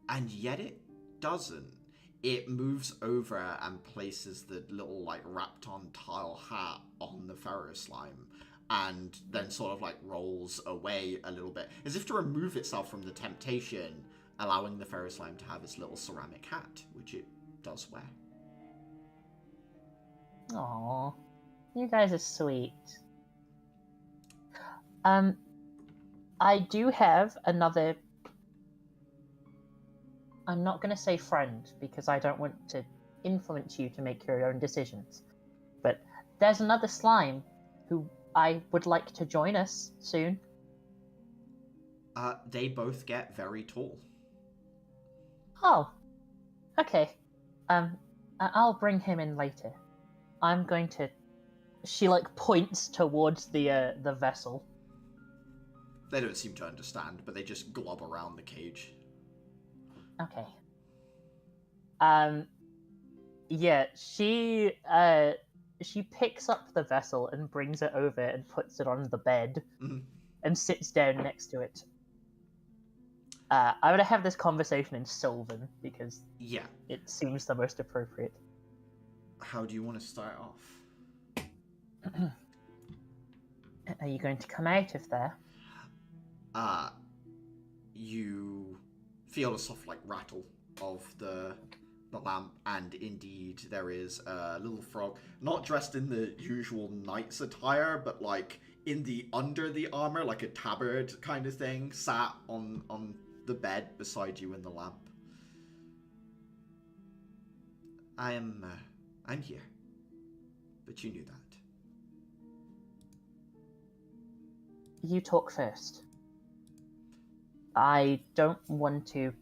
and yet it doesn't. It moves over and places the little like wrapped on tile hat on the ferro slime, and then sort of like rolls away a little bit as if to remove itself from the temptation, allowing the ferro slime to have its little ceramic hat, which it does wear. Aww, you guys are sweet. I do have another. I'm not going to say friend because I don't want to influence you to make your own decisions. But there's another slime who I would like to join us soon. They both get very tall. Oh, okay. I'll bring him in later. I'm going to. She like points towards the vessel. They don't seem to understand, but they just glob around the cage. Okay. Yeah, she picks up the vessel and brings it over and puts it on the bed and sits down next to it. I'm gonna have this conversation in Sylvan because it seems the most appropriate. How do you want to start off? Are you going to come out of there? You feel a soft like rattle of the lamp, and indeed there is a little frog, not dressed in the usual knight's attire, but like in the under the armor, like a tabard kind of thing, sat on the bed beside you in the lamp. I'm here, but you knew that. You talk first. I don't want to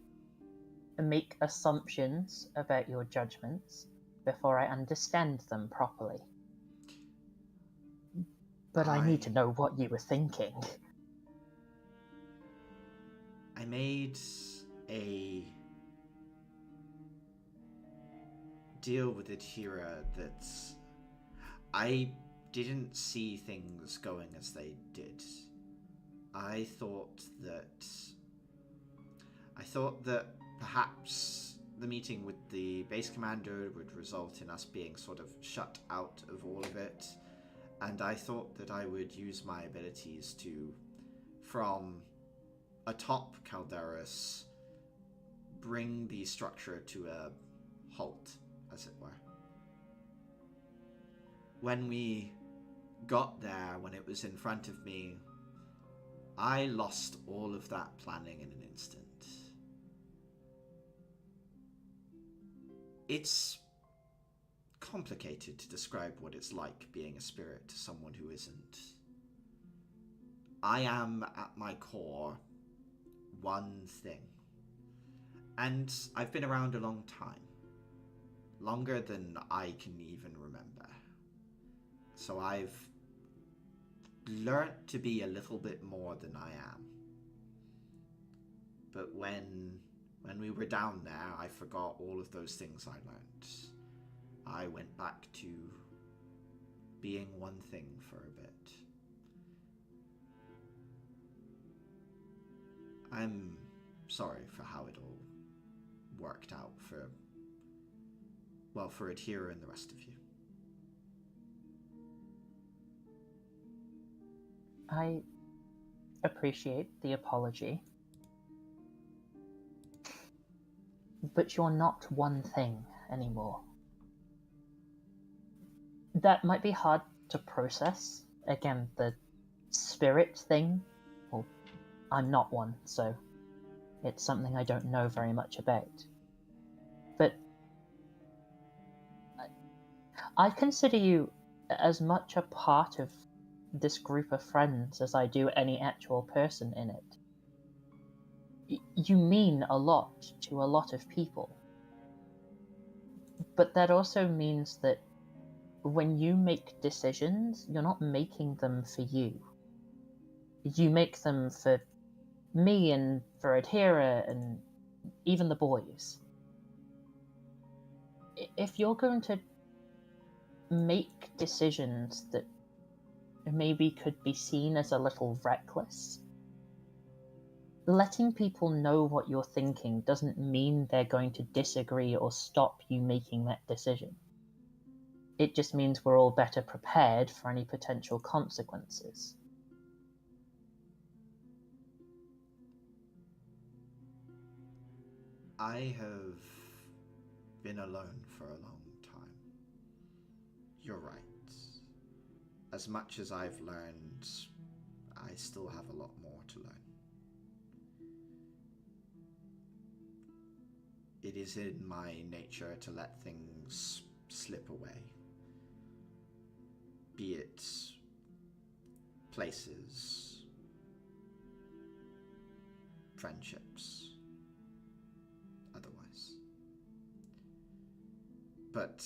make assumptions about your judgments before I understand them properly. But I need to know what you were thinking. I made a deal with Atira that I didn't see things going as they did. I thought that perhaps the meeting with the base commander would result in us being sort of shut out of all of it, and I thought that I would use my abilities to, from atop Calderis, bring the structure to a halt, as it were. When we got there, when it was in front of me, I lost all of that planning in an instant. It's complicated to describe what it's like being a spirit to someone who isn't. I am, at my core, one thing. And I've been around a long time. Longer than I can even remember. So I've learnt to be a little bit more than I am. But when we were down there, I forgot all of those things I learnt. I went back to being one thing for a bit. I'm sorry for how it all worked out for Atira and the rest of you. I appreciate the apology. But you're not one thing anymore. That might be hard to process. Again, the spirit thing, well, I'm not one, so it's something I don't know very much about. But I consider you as much a part of this group of friends as I do any actual person in it. You mean a lot to a lot of people. But that also means that when you make decisions, you're not making them for you. You make them for me and for Adhira and even the boys. If you're going to make decisions that maybe could be seen as a little reckless, letting people know what you're thinking doesn't mean they're going to disagree or stop you making that decision. It just means we're all better prepared for any potential consequences. I have been alone for a long time. You're right. As much as I've learned, I still have a lot more to learn. It is in my nature to let things slip away. Be it places, friendships, otherwise. But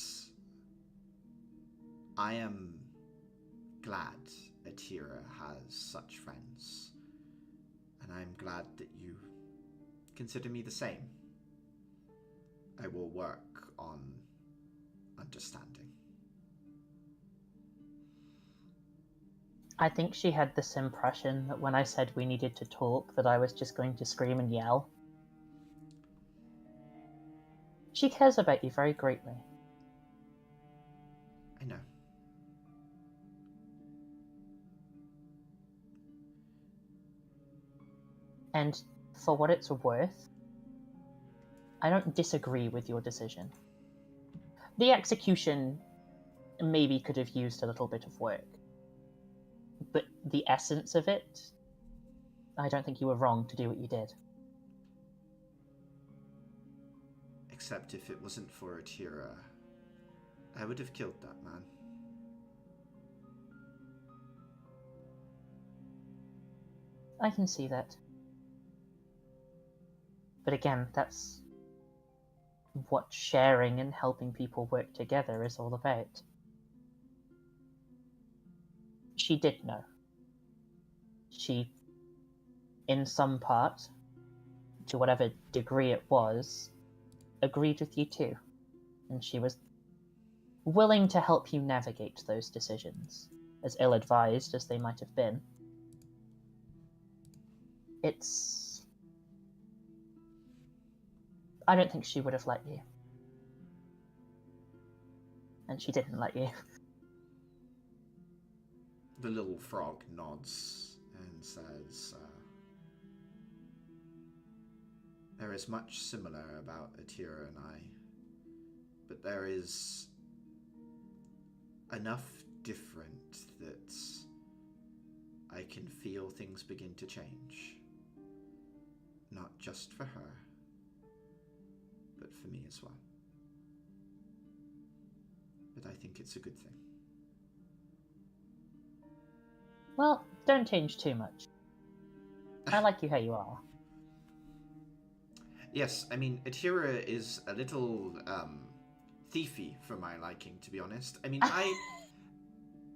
I am glad Adhira has such friends, and I'm glad that you consider me the same. I will work on understanding. I think she had this impression that when I said we needed to talk, that I was just going to scream and yell. She cares about you very greatly. I know. And for what it's worth, I don't disagree with your decision. The execution maybe could have used a little bit of work, but the essence of it, I don't think you were wrong to do what you did. Except if it wasn't for Adhira, I would have killed that man. I can see that. But again, that's what sharing and helping people work together is all about. She did know. She, in some part, to whatever degree it was, agreed with you too. And she was willing to help you navigate those decisions, as ill-advised as they might have been. I don't think she would have let you. And she didn't let you. The little frog nods and says, there is much similar about Adhira and I, but there is enough different that I can feel things begin to change. Not just for her, but for me as well. But I think it's a good thing. Well, don't change too much. I like you how you are. Yes, I mean, Adhira is a little thiefy for my liking, to be honest. I mean,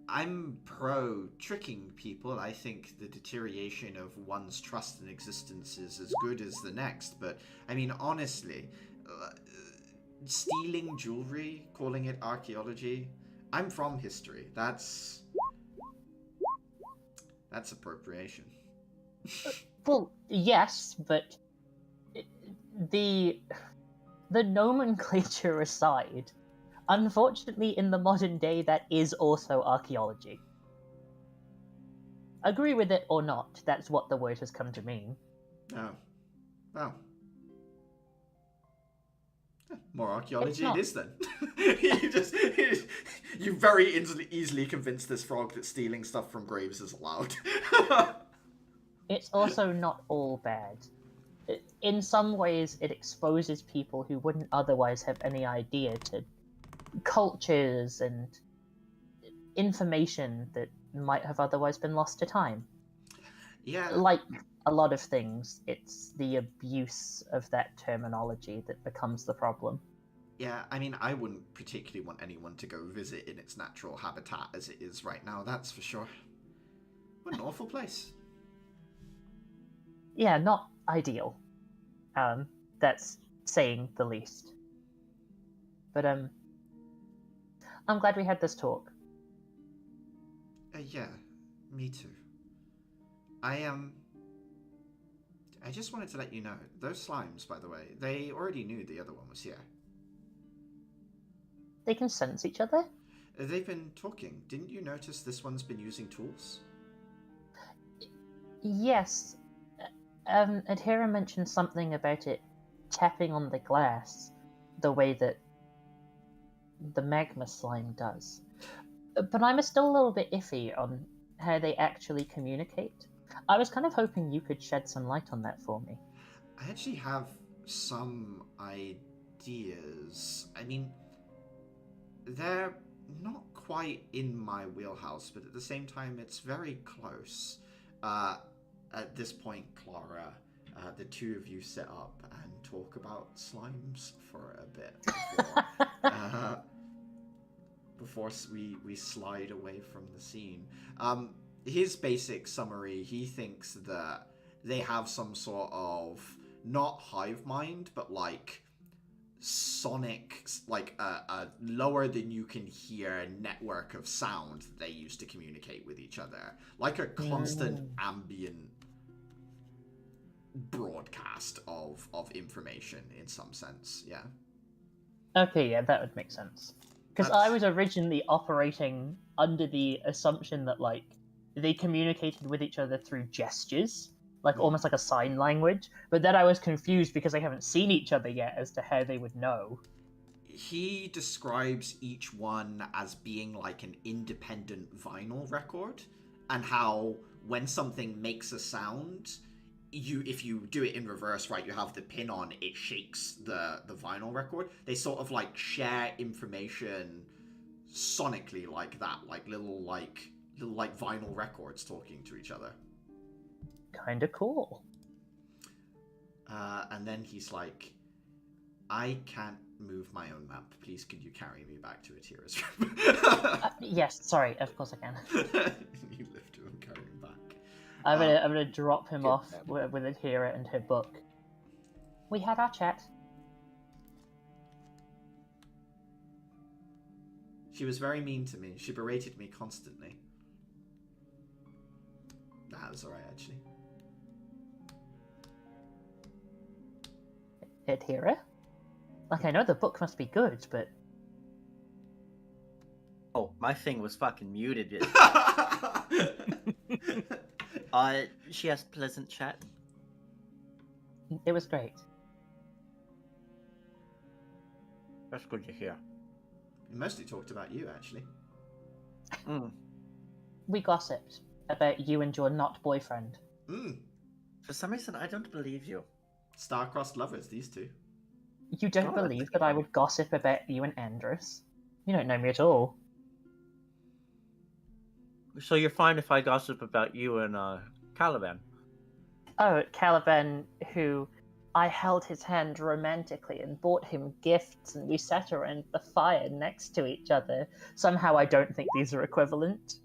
I'm pro tricking people. I think the deterioration of one's trust in existence is as good as the next. But, I mean, honestly, stealing jewelry, calling it archaeology, I'm from history. That's appropriation. Well, yes, but the nomenclature aside, unfortunately in the modern day that is also archaeology. Agree with it or not, that's what the word has come to mean. Oh. Well. More archaeology it is then. You very easily convinced this frog that stealing stuff from graves is allowed. It's also not all bad. In some ways, it exposes people who wouldn't otherwise have any idea to cultures and information that might have otherwise been lost to time. Yeah, Like a lot of things, it's the abuse of that terminology that becomes the problem. yeah. I mean, I wouldn't particularly want anyone to go visit in its natural habitat as it is right now. That's for sure. What an awful place. Yeah, not ideal. That's saying the least. But I'm glad we had this talk. Yeah, me too. I just wanted to let you know, those slimes, by the way, they already knew the other one was here. They can sense each other? They've been talking. Didn't you notice this one's been using tools? Yes. Adhira mentioned something about it tapping on the glass the way that the magma slime does. But I'm still a little bit iffy on how they actually communicate. I was kind of hoping you could shed some light on that for me. I actually have some ideas. I mean, they're not quite in my wheelhouse, but at the same time, it's very close. At this point, Clara, the two of you sit up and talk about slimes for a bit before we slide away from the scene. His basic summary, he thinks that they have some sort of, not hive mind, but like sonic, like a lower than you can hear network of sound that they use to communicate with each other, like a constant ambient broadcast of information in some sense. Yeah. Okay, yeah, that would make sense. Because I was originally operating under the assumption that, like, they communicated with each other through gestures, like almost like a sign language, but then I was confused because they haven't seen each other yet as to how they would know. He describes each one as being like an independent vinyl record, and how when something makes a sound, if you do it in reverse, right, you have the pin on, it shakes the vinyl record. They sort of like share information sonically like that, like little vinyl records talking to each other. Kinda cool. And then he's like, I can't move my own map. Please, could you carry me back to Atira's room? Yes, sorry, of course I can. You lift him and carry him back. I'm gonna drop him off with Adhira and her book. We had our chat. She was very mean to me. She berated me constantly. That was alright, actually. Adhira? Like, I know the book must be good, but... Oh, my thing was fucking muted. She has pleasant chat. It was great. That's good to hear. We mostly talked about you, actually. We gossiped about you and your not boyfriend. For some reason, I don't believe you. Star-crossed lovers, these two. You don't believe that I would gossip about you and Andrus? You don't know me at all. So you're fine if I gossip about you and Caliban? Oh, Caliban, who I held his hand romantically and bought him gifts, and we sat around the fire next to each other. Somehow I don't think these are equivalent.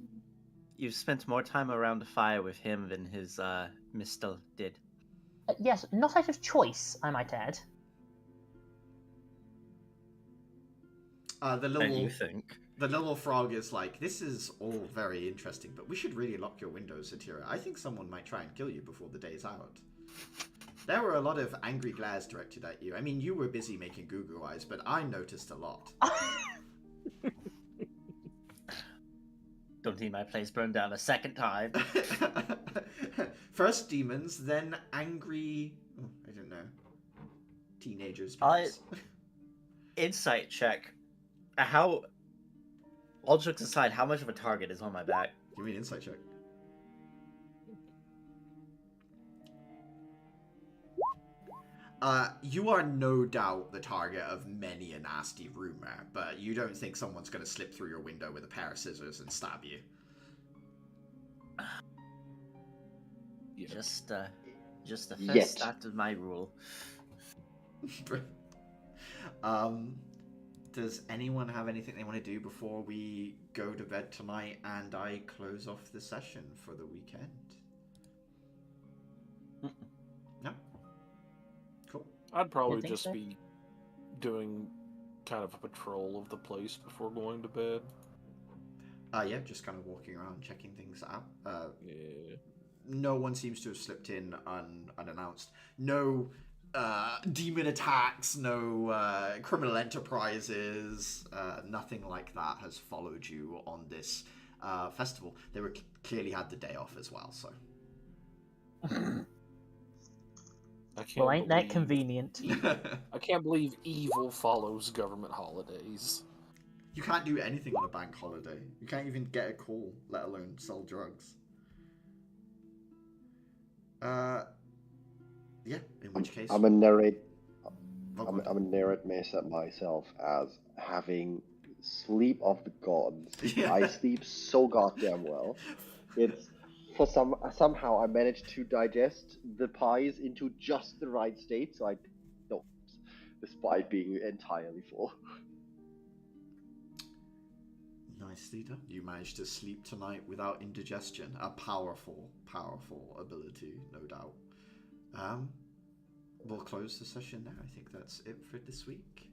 You've spent more time around the fire with him than his Mistel did. Yes, not out of choice, I might add. The you think? The little frog is like, this is all very interesting, but we should really lock your windows, Atira. I think someone might try and kill you before the day's out. There were a lot of angry glares directed at you. I mean, you were busy making goo-goo eyes, but I noticed a lot. Don't need my place burned down a second time. First demons, then angry... Oh, I don't know. Teenagers, perhaps. Insight check. How... All jokes aside, how much of a target is on my back? Give me an insight check. You are no doubt the target of many a nasty rumor, but you don't think someone's going to slip through your window with a pair of scissors and stab you. Yeah. Just the first Yet. start of my rule. Does anyone have anything they want to do before we go to bed tonight and I close off the session for the weekend? No? Cool. I'd probably think just so. be doing kind of a patrol of the place before going to bed. Yeah, just kind of walking around, checking things out. Yeah. No one seems to have slipped in unannounced. No demon attacks, no criminal enterprises, nothing like that has followed you on this festival. They were clearly had the day off as well, so. I can't Well, ain't that believe- convenient? I can't believe evil follows government holidays. You can't do anything on a bank holiday. You can't even get a call, let alone sell drugs. Yeah, in which case... I'm a narrate myself as having sleep of the gods. Yeah. I sleep so goddamn well. It's somehow I managed to digest the pies into just the right state, so I don't, despite being entirely full. Nicely done. You managed to sleep tonight without indigestion. A powerful, powerful ability, no doubt. We'll close the session there. I think that's it for this week.